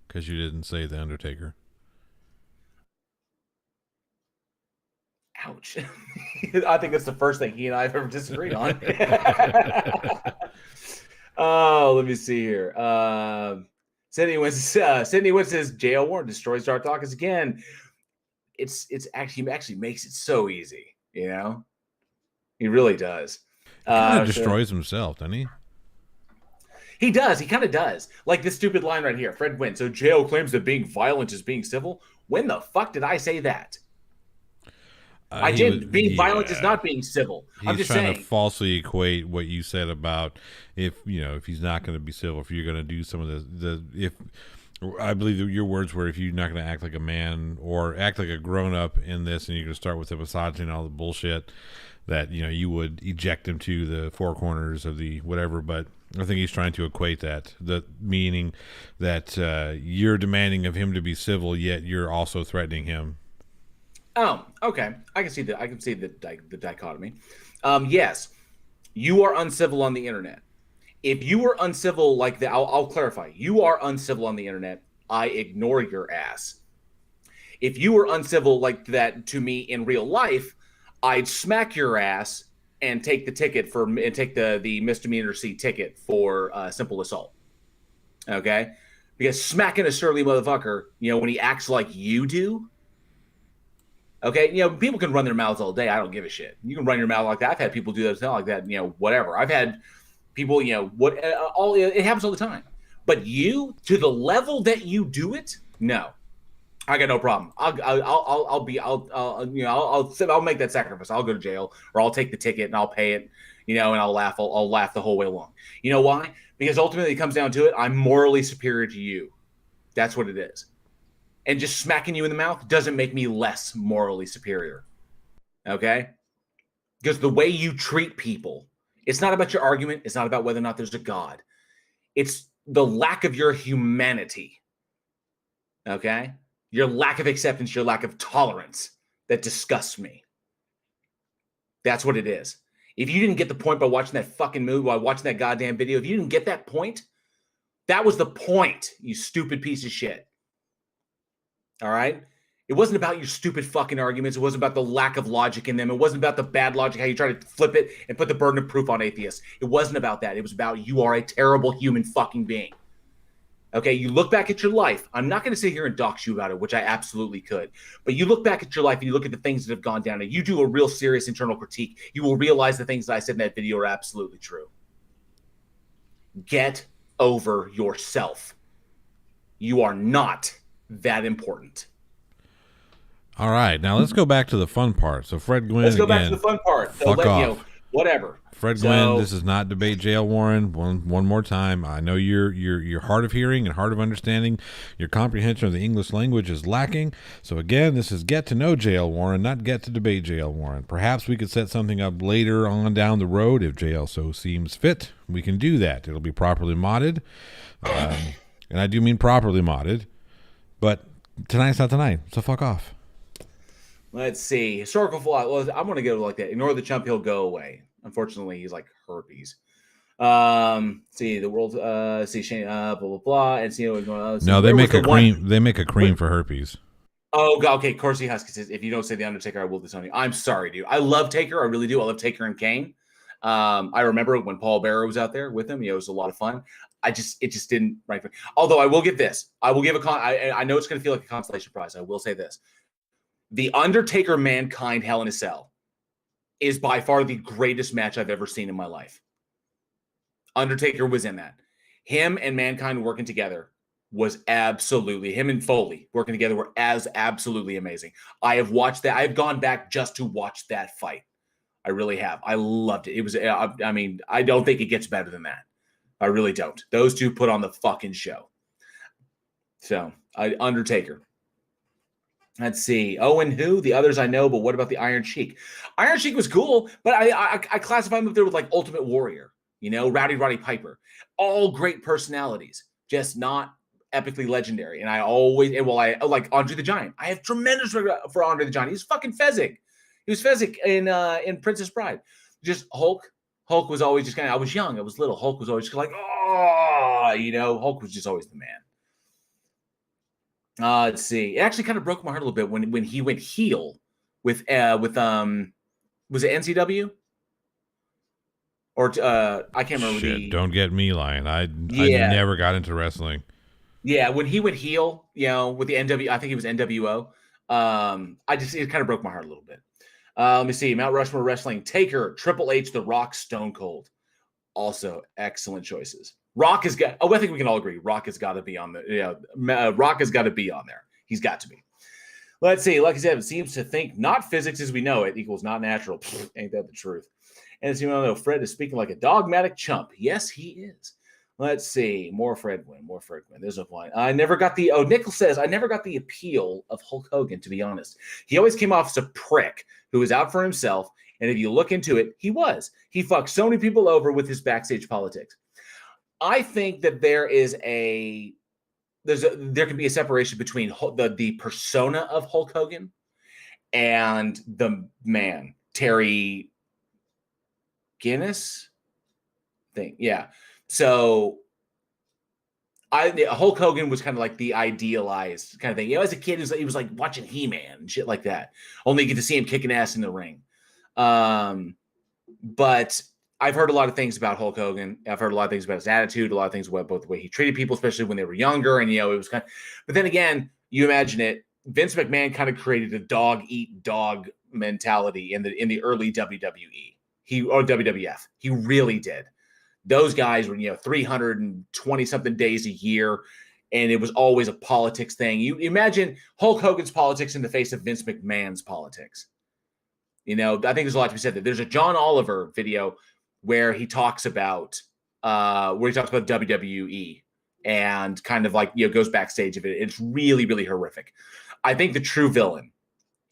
because you didn't say The Undertaker. Ouch. I think that's the first thing he and I have ever disagreed on. Oh, let me see here. Sydney Wentz says J.L. Warren destroys Darth Dawkins again. It's actually makes it so easy, He really does. He kind of destroys himself, doesn't he? He does. He kind of does. Like this stupid line right here. Fred Wynn. So J.O. claims that being violent is being civil. When the fuck did I say that? I didn't. Being violent is not being civil. I'm just saying. He's trying to falsely equate what you said about if he's not going to be civil, if you're going to do some of if I believe that your words were, if you're not going to act like a man or act like a grown up in this, and you're going to start with the misogyny and all the bullshit, that you would eject him to the four corners of the whatever. But I think he's trying to equate that, the meaning that you're demanding of him to be civil, yet you're also threatening him. Oh, okay. I can see that. I can see the dichotomy. Yes, you are uncivil on the internet. If you were uncivil like that, I'll clarify. You are uncivil on the internet. I ignore your ass. If you were uncivil like that to me in real life, I'd smack your ass and take the ticket take the misdemeanor C ticket for simple assault. Okay, because smacking a surly motherfucker, when he acts like you do. Okay, people can run their mouths all day. I don't give a shit. You can run your mouth like that. I've had people do that like that. Whatever. I've had people. It happens all the time. But you, to the level that you do it, no, I got no problem. I'll make that sacrifice. I'll go to jail, or I'll take the ticket and I'll pay it. And I'll laugh. I'll laugh the whole way along. You know why? Because ultimately it comes down to it. I'm morally superior to you. That's what it is. And just smacking you in the mouth doesn't make me less morally superior. Okay? Because the way you treat people, it's not about your argument. It's not about whether or not there's a God. It's the lack of your humanity. Okay? Your lack of acceptance, your lack of tolerance that disgusts me. That's what it is. If you didn't get the point by watching that fucking movie, by watching that goddamn video, if you didn't get that point, that was the point, you stupid piece of shit. All right? It wasn't about your stupid fucking arguments. It wasn't about the lack of logic in them. It wasn't about the bad logic, how you try to flip it and put the burden of proof on atheists. It wasn't about that. It was about you are a terrible human fucking being. Okay, you look back at your life. I'm not going to sit here and dox you about it, which I absolutely could. But you look back at your life and you look at the things that have gone down and you do a real serious internal critique. You will realize the things that I said in that video are absolutely true. Get over yourself. You are not that important. All right, now let's go back to the fun part. So Fred Gwynn, let's go back to the fun part. So fuck off. You know, whatever. Fred Gwynn, this is not debate jail, Warren. One more time. I know your hard of hearing and hard of understanding, your comprehension of the English language is lacking. So again, this is get to know jail, Warren, not get to debate jail, Warren. Perhaps we could set something up later on down the road if jail so seems fit. We can do that. It'll be properly modded, and I do mean properly modded. But tonight's not tonight, so fuck off. Let's see. Historical flaw. Well, I'm going to go like that. Ignore the chump, he'll go away. Unfortunately, he's like herpes. See the world. See Shane. Blah blah blah. And see what's going on. No, they make a cream. They make a cream for herpes. Oh, God. Okay. Corsi Husky says, if you don't say the Undertaker, I will disown you. I'm sorry, dude. I love Taker. I really do. I love Taker and Kane. I remember when Paul Bearer was out there with him. It was a lot of fun. It just didn't right. Although I will give this. I will give I know it's going to feel like a consolation prize. I will say this. The Undertaker Mankind Hell in a Cell is by far the greatest match I've ever seen in my life. Undertaker was in that. Him and Mankind working together was absolutely, him and Foley working together were absolutely amazing. I have watched that. I've gone back just to watch that fight. I really have. I loved it. It was, I mean, I don't think it gets better than that. I really don't. Those two put on the fucking show. So, Undertaker. Let's see. Oh, and who? The others I know, but what about the Iron Sheik? Iron Sheik was cool, but I classify him up there with like Ultimate Warrior, you know, Roddy Piper. All great personalities, just not epically legendary. And I like Andre the Giant. I have tremendous regret for Andre the Giant. He's fucking Fezzik. He was Fezzik in Princess Bride. Just Hulk. Hulk was always just kind of, I was young, I was little. Hulk was always just like, oh, you know, Hulk was just always the man. Let's see. It actually kind of broke my heart a little bit when he went heel with was it NCW? Or I can't remember. Shit, don't get me lying. I never got into wrestling. Yeah, when he went heel, you know, with the NW, I think it was NWO. It kind of broke my heart a little bit. Let me see. Mount Rushmore Wrestling, Taker, Triple H, The Rock, Stone Cold. Also excellent choices. Rock has got. Oh, I think we can all agree. Rock has got to be on the. Yeah, Rock has got to be on there. He's got to be. Let's see. Like I said, it seems to think not physics as we know it equals not natural. Pfft, ain't that the truth? And as you know, Fred is speaking like a dogmatic chump. Yes, he is. Let's see. More Fred Gwynn. There's no point. I never got the. Oh, Nickel says I never got the appeal of Hulk Hogan. To be honest, he always came off as a prick who was out for himself. And if you look into it, he was. He fucked so many people over with his backstage politics. I think that there can be a separation between the persona of Hulk Hogan and the man, Terry Guinness thing. Yeah. So Hulk Hogan was kind of like the idealized kind of thing. You know, as a kid, he was like watching He-Man and shit like that. Only you get to see him kicking ass in the ring. But I've heard a lot of things about Hulk Hogan. I've heard a lot of things about his attitude, a lot of things about both the way he treated people, especially when they were younger. And, you know, it was kind of, but then again, you imagine it, Vince McMahon kind of created a dog eat dog mentality in the early WWE. Or WWF. He really did. Those guys were, you know, 320 something days a year. And it was always a politics thing. You imagine Hulk Hogan's politics in the face of Vince McMahon's politics. You know, I think there's a lot to be said there. There's a John Oliver video where he talks about WWE and kind of like, you know, goes backstage of it. It's really, really horrific. I think the true villain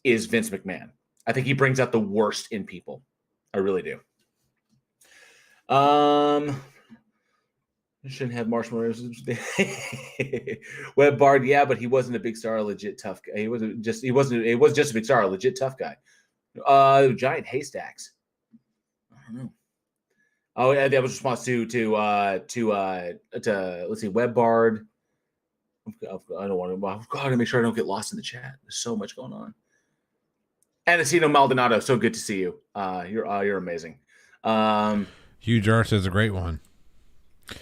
is Vince McMahon. I think he brings out the worst in people. I really do. Shouldn't have marshmallows. Web Bard, yeah, but he wasn't a big star, a legit tough guy. It was just a big star, a legit tough guy. Giant haystacks. I don't know. Oh, yeah, that was response to let's see, Web Bard. I don't want to. I've got to make sure I don't get lost in the chat. There's so much going on. Anacino Maldonado, so good to see you. You're amazing. Huge Art is a great one.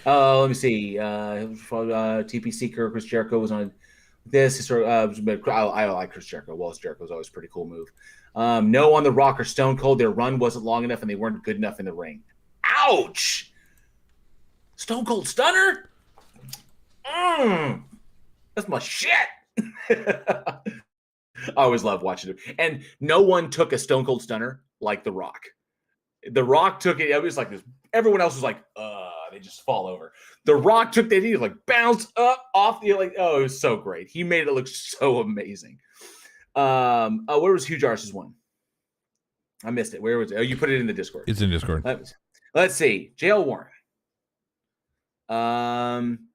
Let me see. TP Seeker, Chris Jericho was on this. I like Chris Jericho. Wallace Jericho was always a pretty cool move. No on the Rock or Stone Cold. Their run wasn't long enough, and they weren't good enough in the ring. Ouch! Stone Cold Stunner? That's my shit. I always love watching it. And no one took a Stone Cold Stunner like The Rock. The Rock took it. It was like this. Everyone else was like, they just fall over. The Rock took that. He like bounce up off the it was so great. He made it look so amazing. Where was Huge Arse's one? I missed it. Where was it? Oh, you put it in the Discord. It's in Discord. Let's see. Jail Warren.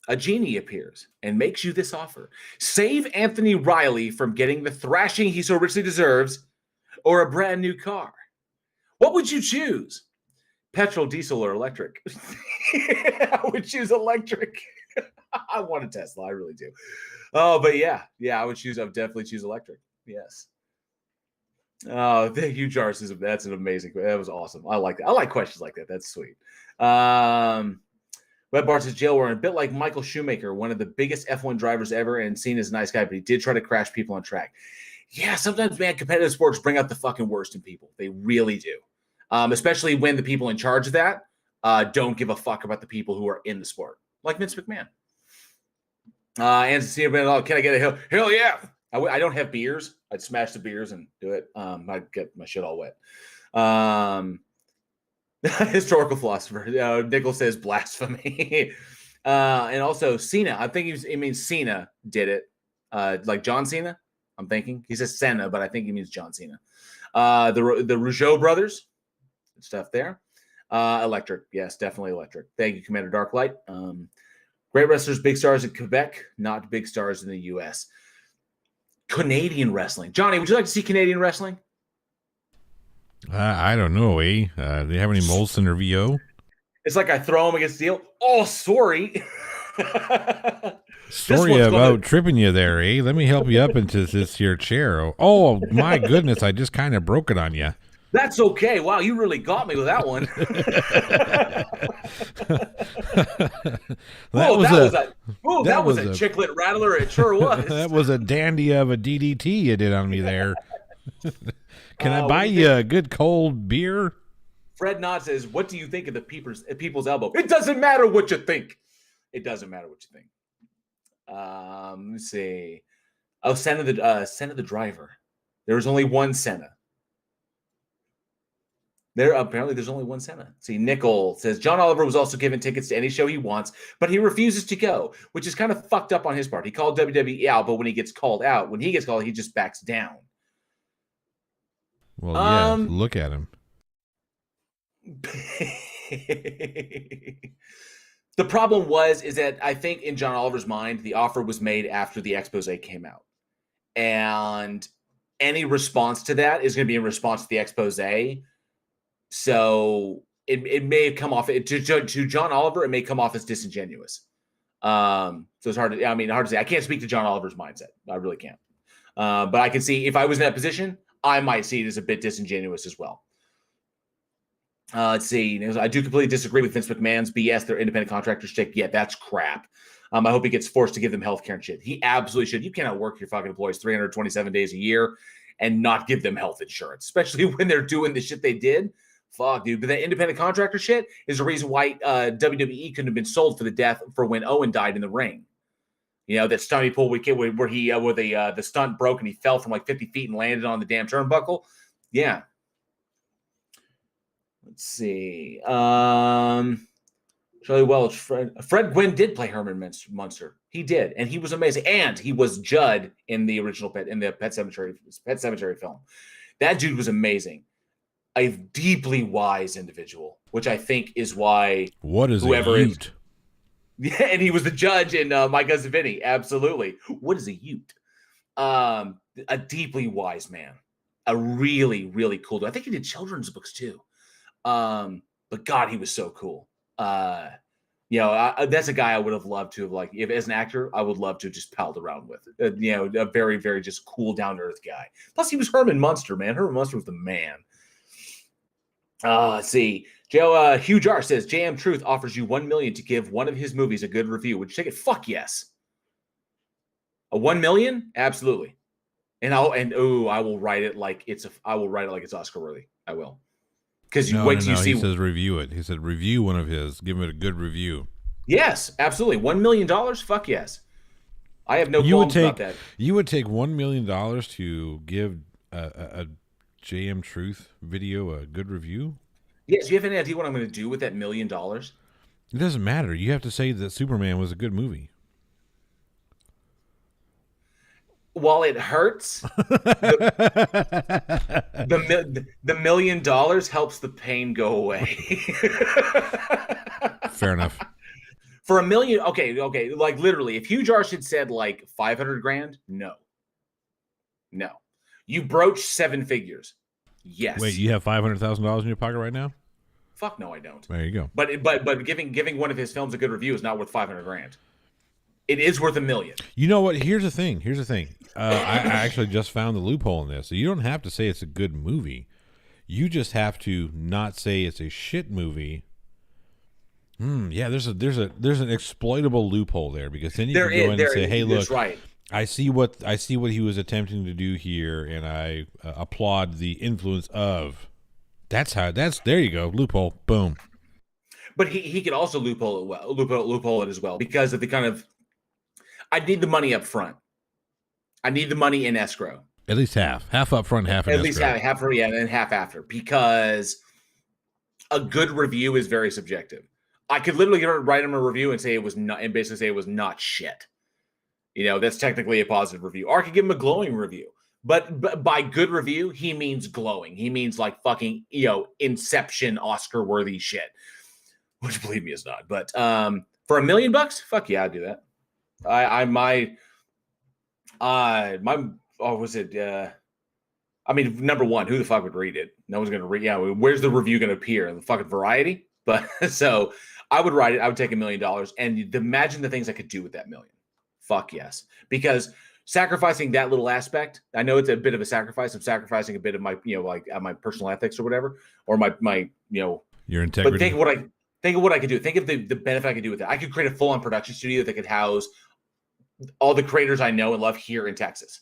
A genie appears and makes you this offer. Save Anthony Riley from getting the thrashing he so richly deserves, or a brand new car. What would you choose? Petrol, diesel, or electric? I would choose electric. I want a Tesla. I really do. Oh, but yeah, I would definitely choose electric. Yes. Oh, the Huge Arse that's an amazing. That was awesome. I like that. I like questions like that. That's sweet. Web Bar says Jail Warren, a bit like Michael Schumacher, one of the biggest F1 drivers ever, and seen as a nice guy, but he did try to crash people on track. Yeah, sometimes, man, competitive sports bring out the fucking worst in people. They really do. Especially when the people in charge of that don't give a fuck about the people who are in the sport, like Vince McMahon. And can I get a hell? Hell yeah! I don't have beers. I'd smash the beers and do it. I'd get my shit all wet. Historical philosopher. Nickel says blasphemy. And also Cena. I think he means Cena did it. Like John Cena. I'm thinking he says Senna, but I think he means John Cena. The Rougeau brothers. Stuff there. Electric. Yes, definitely electric. Thank you, Commander Darklight. Great wrestlers, big stars in Quebec, not big stars in the U.S. Canadian wrestling. Johnny, would you like to see Canadian wrestling? I don't know, Do you have any Molson or VO? It's like I throw them against the deal. Oh, sorry. Sorry about tripping you there, Let me help you up into this here chair. Oh, my goodness, I just kind of broke it on you. That's okay. Wow, you really got me with that one. that was a chicklet rattler. It sure was. That was a dandy of a DDT you did on me there. Can I buy you a good cold beer? Fred Knott says, "What do you think of the people's elbow?" It doesn't matter what you think. It doesn't matter what you think. Let's see. Oh, Senna the driver. There was only one Senna. There's only one Senna. See, Nickel says John Oliver was also given tickets to any show he wants, but he refuses to go, which is kind of fucked up on his part. He called WWE out, but when he gets called, he just backs down. Well, yeah, look at him. The problem is that I think in John Oliver's mind, the offer was made after the expose came out. And any response to that is going to be in response to the expose. So it may have come off to John Oliver. It may come off as disingenuous. So it's hard to say. I can't speak to John Oliver's mindset. I really can't. But I can see if I was in that position, I might see it as a bit disingenuous as well. Let's see. I do completely disagree with Vince McMahon's BS. Their independent contractor shtick. Yeah, that's crap. I hope he gets forced to give them health care and shit. He absolutely should. You cannot work your fucking employees 327 days a year and not give them health insurance, especially when they're doing the shit they did. Fuck, dude. But that independent contractor shit is the reason why WWE couldn't have been sold for the death for when Owen died in the ring. You know, that stunt he pulled where the stunt broke and he fell from like 50 feet and landed on the damn turnbuckle. Yeah. Let's see. Charlie Welch. Fred Gwynn did play Herman Munster. He did, and he was amazing. And he was Judd in the original Pet Cemetery film. That dude was amazing. a deeply wise individual, which I think is why What is whoever a is. Ute? Yeah, and he was the judge in My Cousin Vinny. Absolutely. What is a Ute? A deeply wise man. A really, really cool dude. I think he did children's books too. But God, he was so cool. That's a guy I would have loved to have, like, if as an actor, I would love to have just palled around with. A very, very just cool, down to earth guy. Plus, he was Herman Munster, man. Herman Munster was the man. Let's see. Joe Hugh Jar says JM Truth offers you $1 million to give one of his movies a good review. Would you take it? Fuck yes. A $1 million? Absolutely. And I will write it like it's Oscar worthy. I will. Because you wait till you see. He says review it. He said review one of his. Give it a good review. Yes, absolutely. $1 million? Fuck yes. I have no qualms about that. You would take $1 million to give a JM Truth video a good review? Yes. Do you have any idea what I'm going to do with that $1 million? It doesn't matter. You have to say that Superman was a good movie. While it hurts, the $1 million helps the pain go away. Fair enough. For $1 million, okay. Like literally, if Hugh Jarsh had said like 500 grand, no. You broach 7 figures. Yes. Wait, you have $500,000 in your pocket right now? Fuck no, I don't. There you go. But giving one of his films a good review is not worth 500 grand. It is worth $1 million. You know what? Here's the thing. I actually just found the loophole in this. So you don't have to say it's a good movie. You just have to not say it's a shit movie. Yeah, there's an exploitable loophole there, because then you can go in and say, "Hey, look, right. I see what he was attempting to do here, and I applaud the influence of." There you go, loophole. Boom. But he could also loophole it as well, because of the kind of, I need the money up front. I need the money in escrow. At least half up front, half in escrow. At least half, and then half after, because a good review is very subjective. I could literally write him a review and say it was not, and basically say it was not shit. That's technically a positive review. Or I could give him a glowing review. But by good review, he means glowing. He means like fucking, Inception Oscar-worthy shit. Which, believe me, is not. But for $1 million, fuck yeah, I'd do that. Number one, who the fuck would read it? No one's going to read. Yeah, where's the review going to appear? In the fucking Variety? But so I would write it. I would take $1 million, and imagine the things I could do with that $1 million. Fuck yes. Because sacrificing that little aspect, I know it's a bit of a sacrifice. I'm sacrificing a bit of my, my personal ethics or whatever, or my your integrity. But think of what I could do. Think of the benefit I could do with that. I could create a full-on production studio that could house all the creators I know and love here in Texas.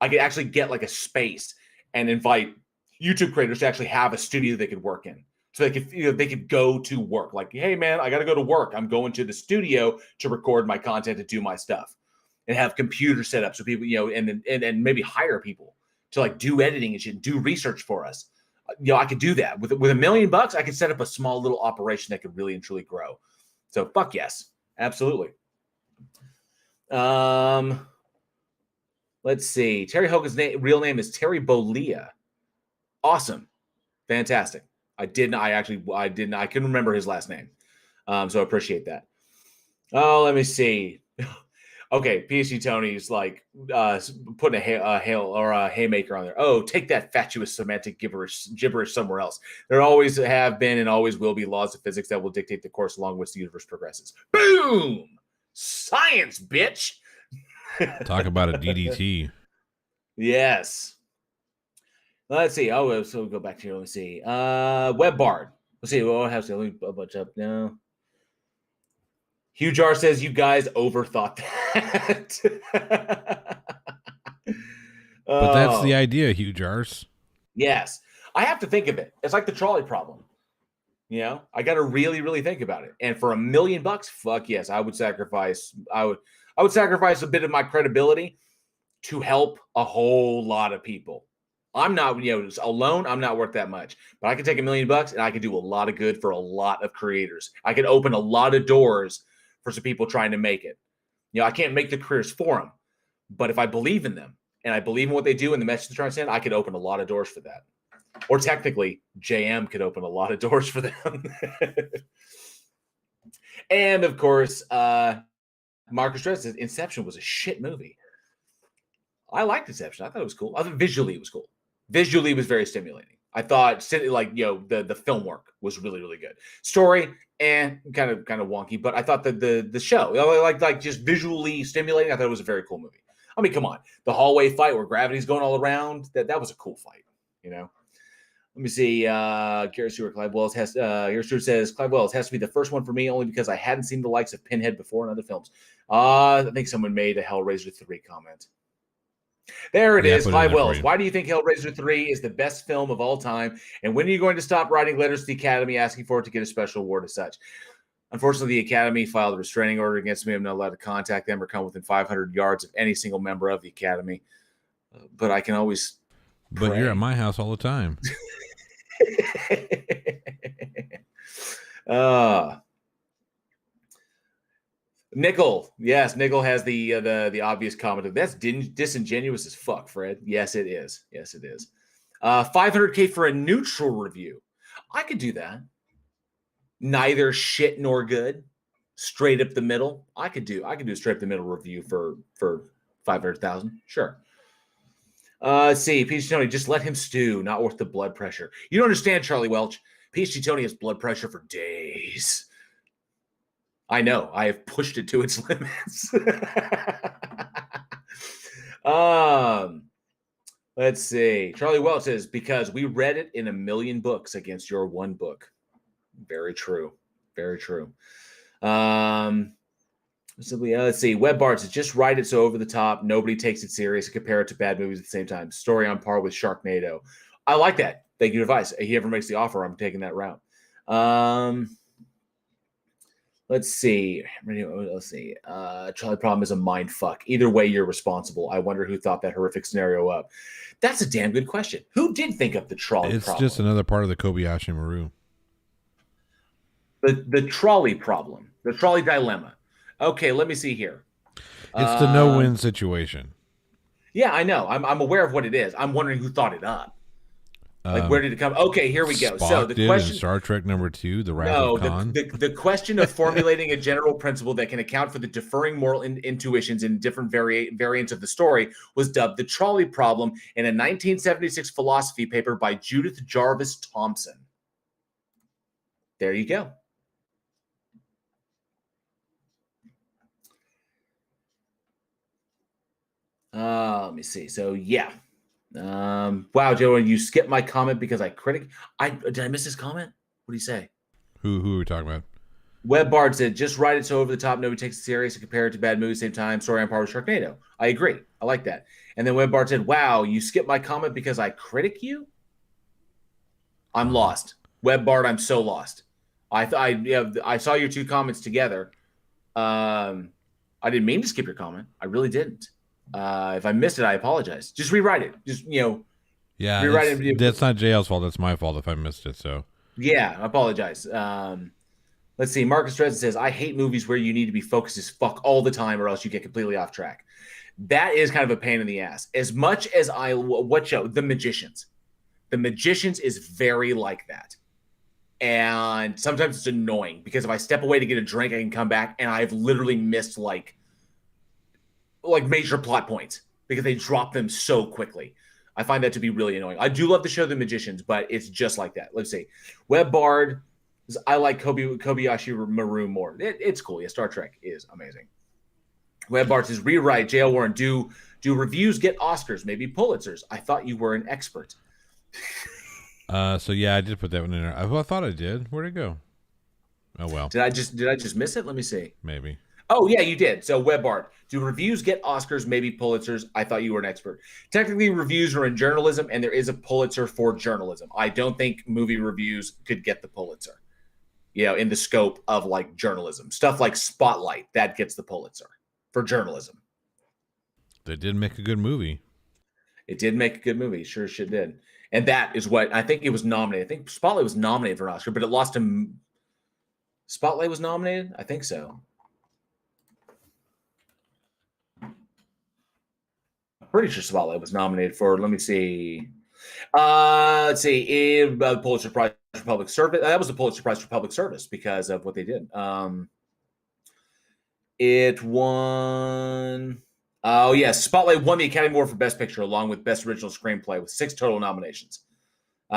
I could actually get like a space and invite YouTube creators to actually have a studio they could work in. So they could go to work. Like, hey man, I got to go to work. I'm going to the studio to record my content and do my stuff, and have computers set up so people, and maybe hire people to like do editing and shit, and do research for us. I could do that with $1 million. I could set up a small little operation that could really and truly grow. So fuck yes, absolutely. Let's see. Terry Hogan's real name is Terry Bolia. Awesome, fantastic. I couldn't remember his last name, so I appreciate that. Oh, let me see. Okay, PSG Tony's like putting a haymaker on there. Oh, take that fatuous semantic gibberish somewhere else. There always have been and always will be laws of physics that will dictate the course along which the universe progresses. Boom! Science, bitch! Talk about a DDT. Yes. Let's see. Oh, so we'll go back here. Let me see. WebBard. Let's see. We'll have to a bunch up now. Hugh Jar says you guys overthought that. But that's the idea, Hugh Jars. Yes. I have to think of it. It's like the trolley problem. I got to really, really think about it. And for $1 million, fuck yes, I would sacrifice. I would sacrifice a bit of my credibility to help a whole lot of people. I'm not, alone. I'm not worth that much, but I could take $1 million and I could do a lot of good for a lot of creators. I could open a lot of doors for some people trying to make it. I can't make the careers for them, but if I believe in them and I believe in what they do and the message they're trying to send, I could open a lot of doors for that. Or technically, JM could open a lot of doors for them. And of course, Marcus Dredd says Inception was a shit movie. I liked Inception. I thought it was cool. I thought visually it was cool. Visually, it was very stimulating. I thought, the film work was really, really good. Story and kind of wonky, but I thought that the show, like just visually stimulating, I thought it was a very cool movie. I mean, come on, the hallway fight where gravity's going all around, that was a cool fight, you know. Let me see. Garrett Stewart, Clive Wells has. Garrett Stewart says Clive Wells has to be the first one for me, only because I hadn't seen the likes of Pinhead before in other films. I think someone made a Hellraiser 3 comment. There it is, Clive Wells. Why do you think Hellraiser 3 is the best film of all time? And when are you going to stop writing letters to the Academy asking for it to get a special award as such? Unfortunately, the Academy filed a restraining order against me. I'm not allowed to contact them or come within 500 yards of any single member of the Academy. But I can always pray. But you're at my house all the time. Nickel, yes, Nickel has the obvious comment of that's disingenuous as fuck, Fred. Yes, it is. Yes, it is. 500K for a neutral review. I could do that. Neither shit nor good. Straight up the middle. I could do a straight up the middle review for 500,000. Sure. Let's see. Peachy Tony, just let him stew. Not worth the blood pressure. You don't understand, Charlie Welch. Peachy Tony has blood pressure for days. I know. I have pushed it to its limits. Let's see. Charlie Welch says, because we read it in a million books against your one book. Very true. Very true. Let's see. Web Bart says, just write it so over the top. Nobody takes it serious and compare it to bad movies at the same time. Story on par with Sharknado. I like that. Thank you for advice. If he ever makes the offer, I'm taking that route. Let's see. Charlie Problem is a mind fuck. Either way, you're responsible. I wonder who thought that horrific scenario up. That's a damn good question. Who did think up the trolley problem? It's just another part of the Kobayashi Maru. The trolley problem. The trolley dilemma. Okay, let me see here. It's the no-win situation. Yeah, I know. I'm aware of what it is. I'm wondering who thought it up. Like, where did it come? Okay, here we go. Spock so the question, in Star Trek #2, The Wrath of Khan. The question of formulating a general principle that can account for the differing moral intuitions in different variants of the story was dubbed the trolley problem in a 1976 philosophy paper by Judith Jarvis Thompson. There you go. Let me see. So, yeah. Wow, Joe, you skipped my comment because I did I miss his comment? What did he say? Who are we talking about? Web Bard said, just write it so over the top, nobody takes it serious and compare it to bad movies at the same time. Story on par with Sharknado. I agree. I like that. And then Web Bard said, wow, you skipped my comment because I critic you? I'm lost. Web Bard, I'm so lost. I saw your two comments together. I didn't mean to skip your comment. I really didn't. If I missed it, I apologize. Just rewrite it. Just, yeah, rewrite it. That's not JL's fault. That's my fault if I missed it. So yeah, I apologize. Let's see. Marcus Dresden says, I hate movies where you need to be focused as fuck all the time or else you get completely off track. That is kind of a pain in the ass. As much as what show? The Magicians. The Magicians is very like that. And sometimes it's annoying because if I step away to get a drink, I can come back and I've literally missed like major plot points because they drop them so quickly. I find that to be really annoying. I do love the show The Magicians, but it's just like that. Let's see. Web Bard, I like Kobayashi Maru more. It's cool. Yeah, Star Trek is amazing. Web Bard says, rewrite. J.L. Warren, do reviews get Oscars, maybe Pulitzers? I thought you were an expert. So yeah, I did put that one in there. I thought I did. Where'd it go? Oh well. Did I just miss it? Let me see. Maybe. Oh, yeah, you did. So, WebArt, do reviews get Oscars, maybe Pulitzers? I thought you were an expert. Technically, reviews are in journalism, and there is a Pulitzer for journalism. I don't think movie reviews could get the Pulitzer, in the scope of, journalism. Stuff like Spotlight, that gets the Pulitzer for journalism. They did make a good movie. It did make a good movie. Sure shit did. And that is what I think it was nominated. I think Spotlight was nominated for an Oscar, but it lost to Spotlight was nominated? I think so. Pretty sure Spotlight was nominated for, let me see. Let's see. Pulitzer Prize for Public Service. That was the Pulitzer Prize for Public Service because of what they did. It won. Oh, yes. Spotlight won the Academy Award for Best Picture along with Best Original Screenplay with 6 total nominations,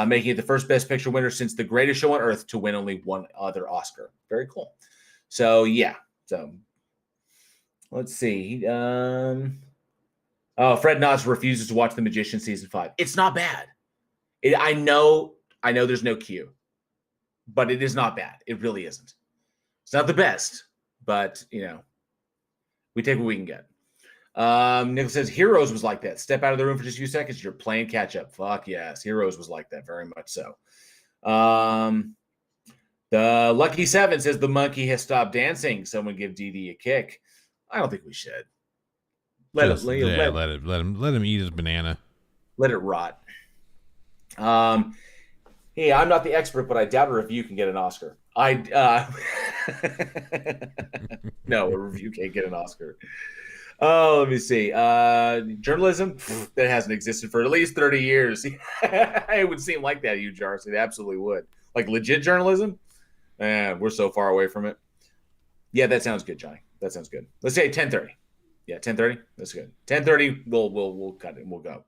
making it the first Best Picture winner since The Greatest Show on Earth to win only one other Oscar. Very cool. So, yeah. So, let's see. Fred Knotts refuses to watch The Magician Season 5. It's not bad. I know there's no cue, but it is not bad. It really isn't. It's not the best, but, we take what we can get. Nicholas says, Heroes was like that. Step out of the room for just a few seconds. You're playing catch up. Fuck yes. Heroes was like that. Very much so. The Lucky Seven says the monkey has stopped dancing. Someone give DD a kick. I don't think we should. Let him eat his banana. Let it rot. Hey, I'm not the expert, but I doubt a review can get an Oscar. No, a review can't get an Oscar. Oh, let me see. Journalism that hasn't existed for at least 30 years. It would seem like that, you Jarvis. It absolutely would. Like legit journalism. We're so far away from it. Yeah, that sounds good, Johnny. That sounds good. Let's say 10:30. Yeah, 10:30. That's good. 10:30. We'll cut it and we'll go.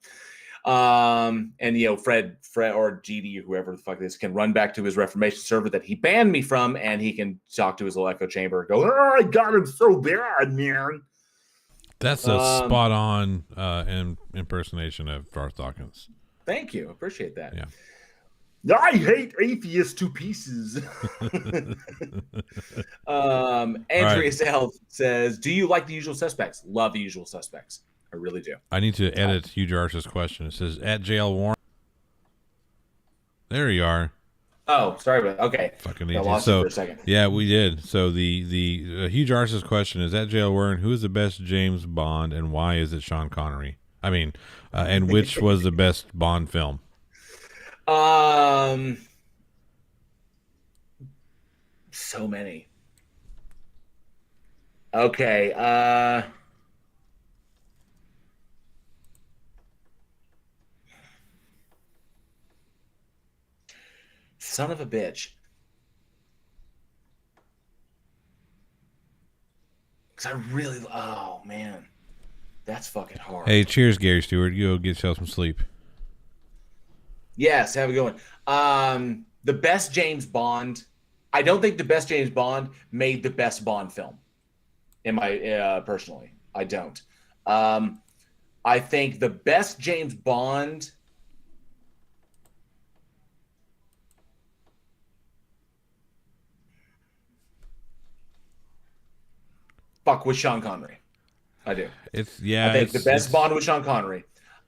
And Fred or GD or whoever the fuck this can run back to his Reformation server that he banned me from, and he can talk to his little echo chamber and go, "Oh, I got him so bad, man." That's a spot on impersonation of Garth Dawkins. Thank you. Appreciate that. Yeah. I hate atheists to pieces. Andrea Health says, do you like The Usual Suspects? Love The Usual Suspects. I really do. I need to edit Hugh Jarvis's question. It says, at JL Warren. There you are. Oh, sorry about that. Okay. Fucking I lost it for a second. Yeah, we did. So the Hugh Jarvis's question is, at JL Warren, who is the best James Bond and why is it Sean Connery? I mean, and which was the best Bond film? So many. Okay. Son of a bitch. Because I really, oh man, that's fucking hard. Hey, cheers, Gary Stewart. You go get yourself some sleep. Yes, have a good one. The best James Bond. I don't think the best James Bond made the best Bond film. In my personally, I don't. I think the best James Bond. Fuck with Sean Connery. I do. I think the best Bond was Sean Connery.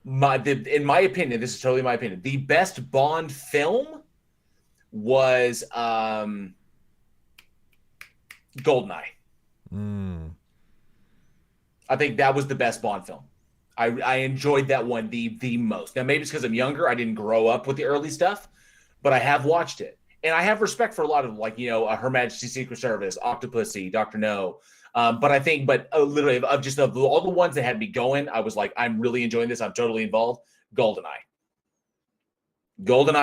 In my opinion, this is totally my opinion. The best Bond film was GoldenEye. I think that was the best Bond film. I enjoyed that one the most. Now maybe it's because I'm younger. I didn't grow up with the early stuff, but I have watched it, and I have respect for a lot of Her Majesty's Secret Service, Octopussy, Dr. No. But literally of all the ones that had me going, I was like, I'm really enjoying this. I'm totally involved. GoldenEye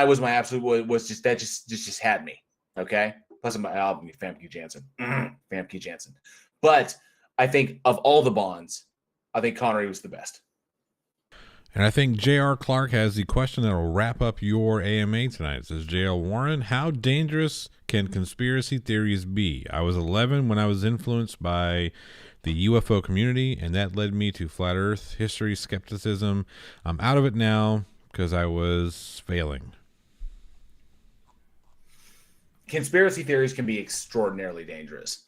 was my absolute, just had me. Okay. Plus my album, Famke Janssen. Famke Janssen. But I think of all the Bonds, I think Connery was the best. And I think J.R. Clark has the question that will wrap up your AMA tonight. It says, J.L. Warren, how dangerous can conspiracy theories be? I was 11 when I was influenced by the UFO community, and that led me to flat earth history skepticism. I'm out of it now because I was failing. Conspiracy theories can be extraordinarily dangerous.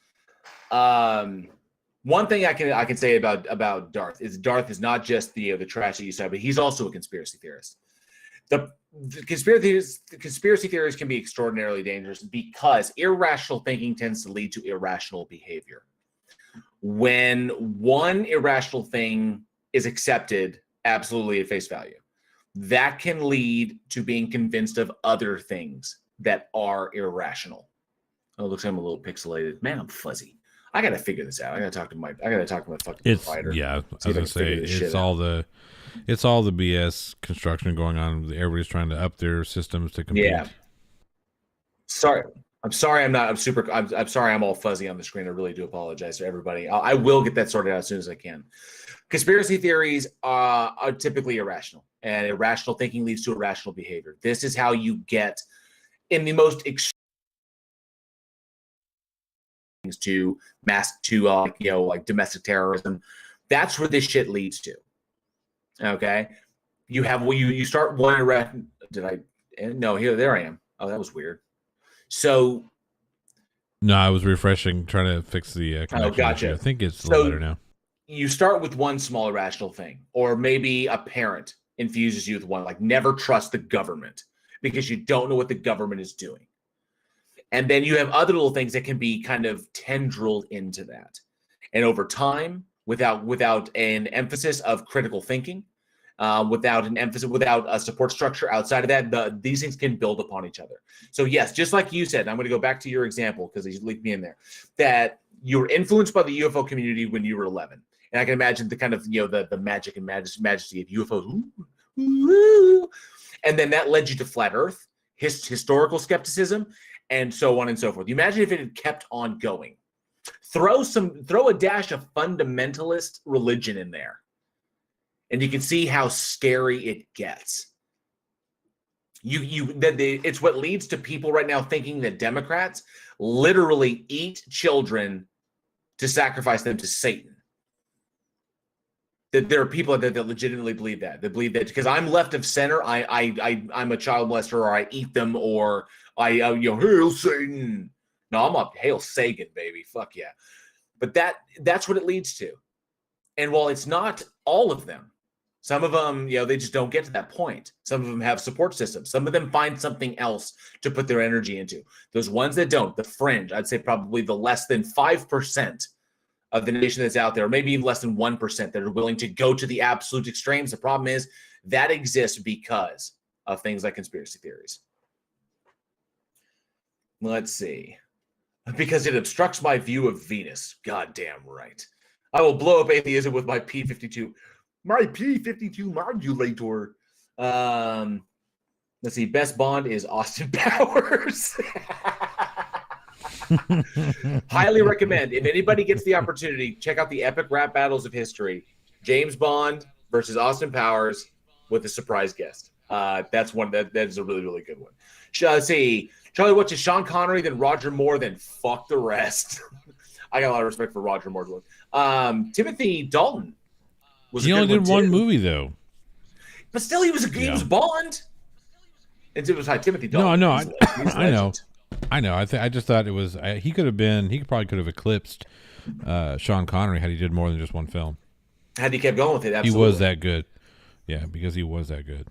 One thing I can say about Darth is not just the trash that you said, but he's also a conspiracy theorist. The conspiracy theories can be extraordinarily dangerous because irrational thinking tends to lead to irrational behavior. When one irrational thing is accepted absolutely at face value, that can lead to being convinced of other things that are irrational. Oh, it looks like I'm a little pixelated. Man, I'm fuzzy. I gotta figure this out. I gotta talk to my fucking provider. Yeah, See if I I was can gonna figure say this shit out. it's all the BS construction going on. Everybody's trying to up their systems to compete. Yeah. Sorry. I'm sorry. I'm sorry. I'm all fuzzy on the screen. I really do apologize to everybody. I will get that sorted out as soon as I can. Conspiracy theories are typically irrational, and irrational thinking leads to irrational behavior. This is how you get in the most extreme things to like domestic terrorism. That's where this shit leads to. Okay. You start one irrational. Did I? No, there I am. Oh, that was weird. So, No, I was refreshing, trying to fix the connection gotcha. issue. I think it's a little better now. You start with one small irrational thing, or maybe a parent infuses you with one, like never trust the government because you don't know what the government is doing. And then you have other little things that can be kind of tendrilled into that. And over time, without an emphasis of critical thinking, without a support structure outside of that, these things can build upon each other. So yes, just like you said, I'm going to go back to your example because you linked me in there, that you were influenced by the UFO community when you were 11. And I can imagine the kind of, the magic and majesty of UFOs. Ooh. And then that led you to flat Earth, historical skepticism, and so on and so forth. You imagine if it had kept on going. Throw a dash of fundamentalist religion in there, and you can see how scary it gets. It's what leads to people right now thinking that Democrats literally eat children to sacrifice them to Satan. That there are people that legitimately believe that. They believe that because I'm left of center, I'm a child molester, or I eat them, or hail Satan. No, I'm up, hail Sagan, baby. Fuck yeah. But that's what it leads to. And while it's not all of them, some of them, they just don't get to that point. Some of them have support systems. Some of them find something else to put their energy into. Those ones that don't, the fringe, I'd say probably the less than 5% of the nation that's out there, or maybe even less than 1% that are willing to go to the absolute extremes. The problem is that exists because of things like conspiracy theories. Let's see. Because it obstructs my view of Venus. Goddamn right. I will blow up atheism with my P-52. My P-52 modulator. Let's see. Best Bond is Austin Powers. Highly recommend. If anybody gets the opportunity, check out the epic rap battles of history. James Bond versus Austin Powers with a surprise guest. That's one that is a really, really good one. Let's see. Charlie watches Sean Connery, then Roger Moore, then fuck the rest. I got a lot of respect for Roger Moore. Timothy Dalton was. He only did one movie though, but still, he was Bond. It was Timothy Dalton. No, I know. I know. I just thought it was. He probably could have eclipsed Sean Connery had he did more than just one film. Had he kept going with it, absolutely. He was that good. Yeah, because he was that good.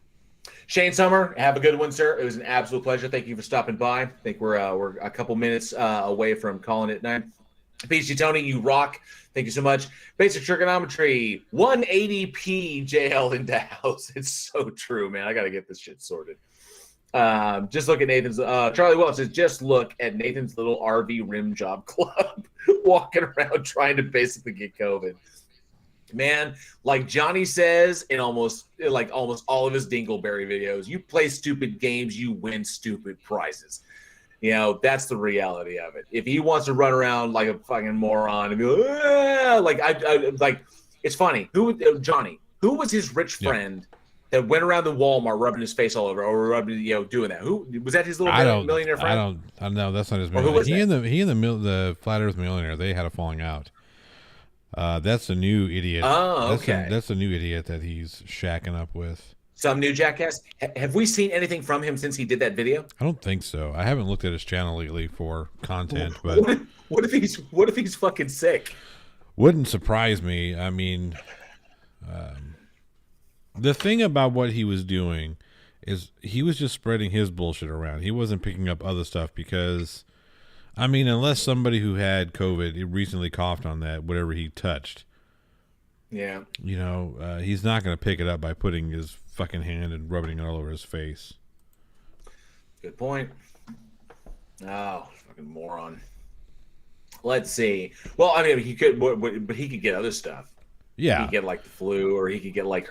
Shane Summer, have a good one, sir. It was an absolute pleasure. Thank you for stopping by. I think we're a couple minutes away from calling it night. Peace to Tony, you rock. Thank you so much. Basic trigonometry, 180p JL in the house. It's so true, man. I got to get this shit sorted. Just look at Nathan's. Charlie Wells says, just look at Nathan's little RV rim job club, walking around trying to basically get COVID. Man, like Johnny says in almost all of his Dingleberry videos, you play stupid games, you win stupid prizes. That's the reality of it. If he wants to run around like a fucking moron and be like, it's funny. Johnny? Who was his rich friend that went around the Walmart rubbing his face all over, or rubbing, doing that? Who was that? His little millionaire friend? I don't know. That's not his millionaire. He and the Flat Earth millionaire, they had a falling out. That's a new idiot. Oh, okay. That's a new idiot that he's shacking up with. Some new jackass. Have we seen anything from him since he did that video? I don't think so. I haven't looked at his channel lately for content, but what if he's fucking sick? Wouldn't surprise me. I mean, the thing about what he was doing is he was just spreading his bullshit around. He wasn't picking up other stuff because, I mean, unless somebody who had COVID he recently coughed on that, whatever he touched. Yeah. He's not going to pick it up by putting his fucking hand and rubbing it all over his face. Good point. Oh, fucking moron. Let's see. Well, I mean, he could, but he could get other stuff. He Yeah, could get like the flu, or he could get like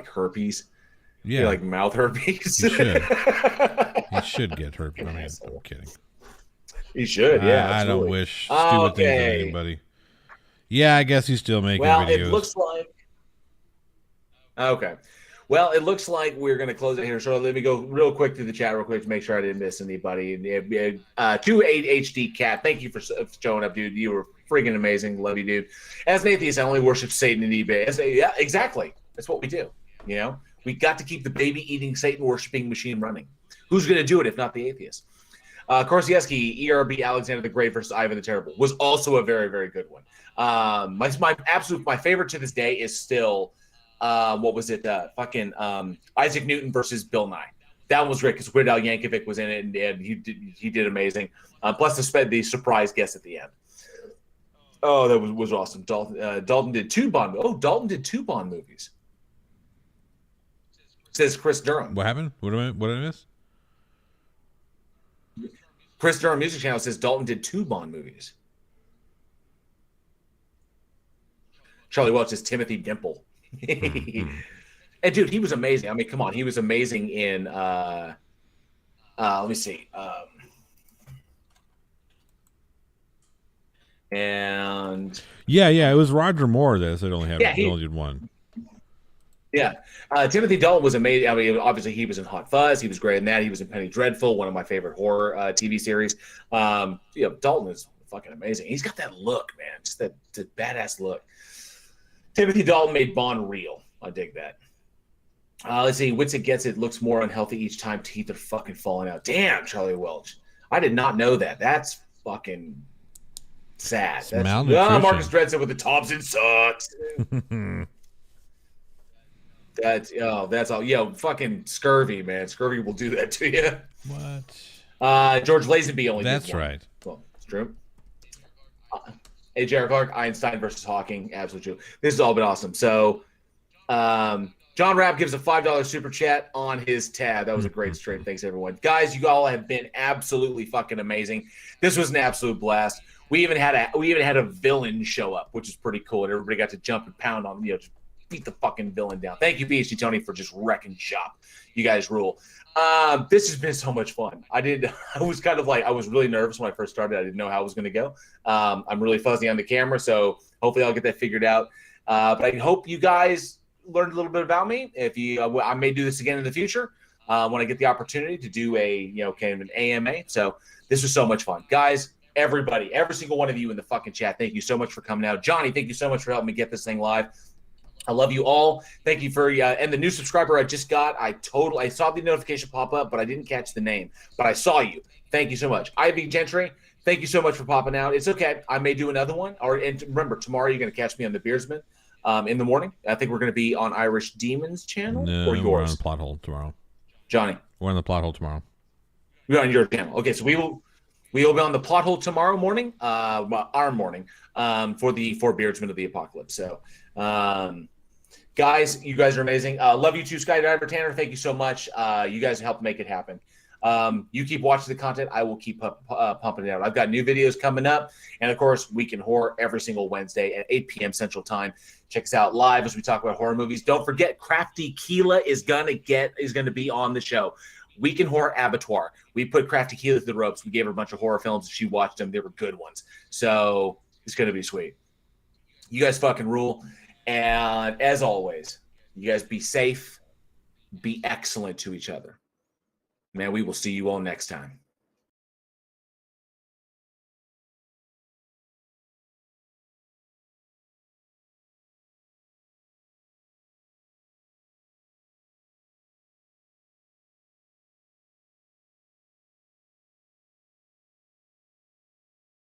herpes. yeah. Like mouth herpes. He should. He should get herpes. I mean, I'm kidding. He should. Yeah, I don't absolutely. wish stupid things on anybody. Yeah, I guess he's still making Well, videos. it looks like. Okay. Well, it looks like we're going to close it here. So let me go real quick through the chat real quick to make sure I didn't miss anybody. 28HD Cat, thank you for showing up, dude. You were freaking amazing. Love you, dude. As an atheist, I only worship Satan and eBay. Yeah, exactly. That's what we do. You know, we got to keep the baby-eating, Satan-worshiping machine running. Who's going to do it if not the atheist? Korsieski, ERB Alexander the Great versus Ivan the Terrible was also a very, very good one. My favorite to this day is still what was it? Isaac Newton versus Bill Nye. That one was great because Weird Al Yankovic was in it, and he did amazing. Plus the surprise guest at the end. Oh, that was awesome. Dalton did two Bond. Oh, Dalton did two Bond movies. Says Chris Durham. What happened? What did I miss? Chris Durham Music Channel says Dalton did two Bond movies. Charlie Welch says Timothy Dimple. And dude, he was amazing. I mean, come on, he was amazing in let me see. And yeah, it was Roger Moore that said only did one. Yeah, Timothy Dalton was amazing. I mean, obviously he was in Hot Fuzz. He was great in that. He was in Penny Dreadful, one of my favorite horror TV series. Dalton is fucking amazing. He's got that look, man, just that badass look. Timothy Dalton made Bond real. I dig that. Let's see. Witsit Gets It looks more unhealthy each time teeth are fucking falling out. Damn, Charlie Welch. I did not know that. That's fucking sad. Malnutrition. Marcus Dredson with the Thompson sucks. That's all. Fucking scurvy, man. Scurvy will do that to you. What? George Lazenby only. That's did one. right. Well, it's true. Hey, Jared Clark, Einstein versus Hawking. Absolutely true. This has all been awesome. So, John Rapp gives a $5 super chat on his tab. That was a great stream. Thanks, everyone. Guys, you all have been absolutely fucking amazing. This was an absolute blast. We even had a villain show up, which is pretty cool. And everybody got to jump and pound on, just beat the fucking villain down. Thank you, PhD Tony, for just wrecking shop. You guys rule. This has been so much fun. I was really nervous when I first started. I didn't know how it was going to go. I'm really fuzzy on the camera, so hopefully I'll get that figured out. But I hope you guys learned a little bit about me. If you, I may do this again in the future when I get the opportunity to do a, kind of an AMA. So this was so much fun, guys. Everybody, every single one of you in the fucking chat, thank you so much for coming out. Johnny, thank you so much for helping me get this thing live. I love you all. Thank you for and the new subscriber I just got. I saw the notification pop up, but I didn't catch the name. But I saw you. Thank you so much. Ivy Gentry, thank you so much for popping out. It's okay. I may do another one. And remember, tomorrow you're going to catch me on the Beersman in the morning. I think we're going to be on Irish Demons channel or yours. We're on the Plot Hole tomorrow. Johnny, we're on the Plot Hole tomorrow. We're on your channel. Okay, so we will be on the Plot Hole tomorrow morning, our morning, for the Four Beardsmen of the Apocalypse. So. Guys, you guys are amazing. Love you too, Skydiver Tanner. Thank you so much. You guys helped make it happen. You keep watching the content. I will keep pumping it out. I've got new videos coming up. And, of course, Week in Horror every single Wednesday at 8 p.m. Central Time. Check us out live as we talk about horror movies. Don't forget, Crafty Keela is going to be on the show. Week in Horror Abattoir. We put Crafty Keela to the ropes. We gave her a bunch of horror films. She watched them. They were good ones. So it's going to be sweet. You guys fucking rule. And as always, you guys be safe, be excellent to each other. Man, we will see you all next time.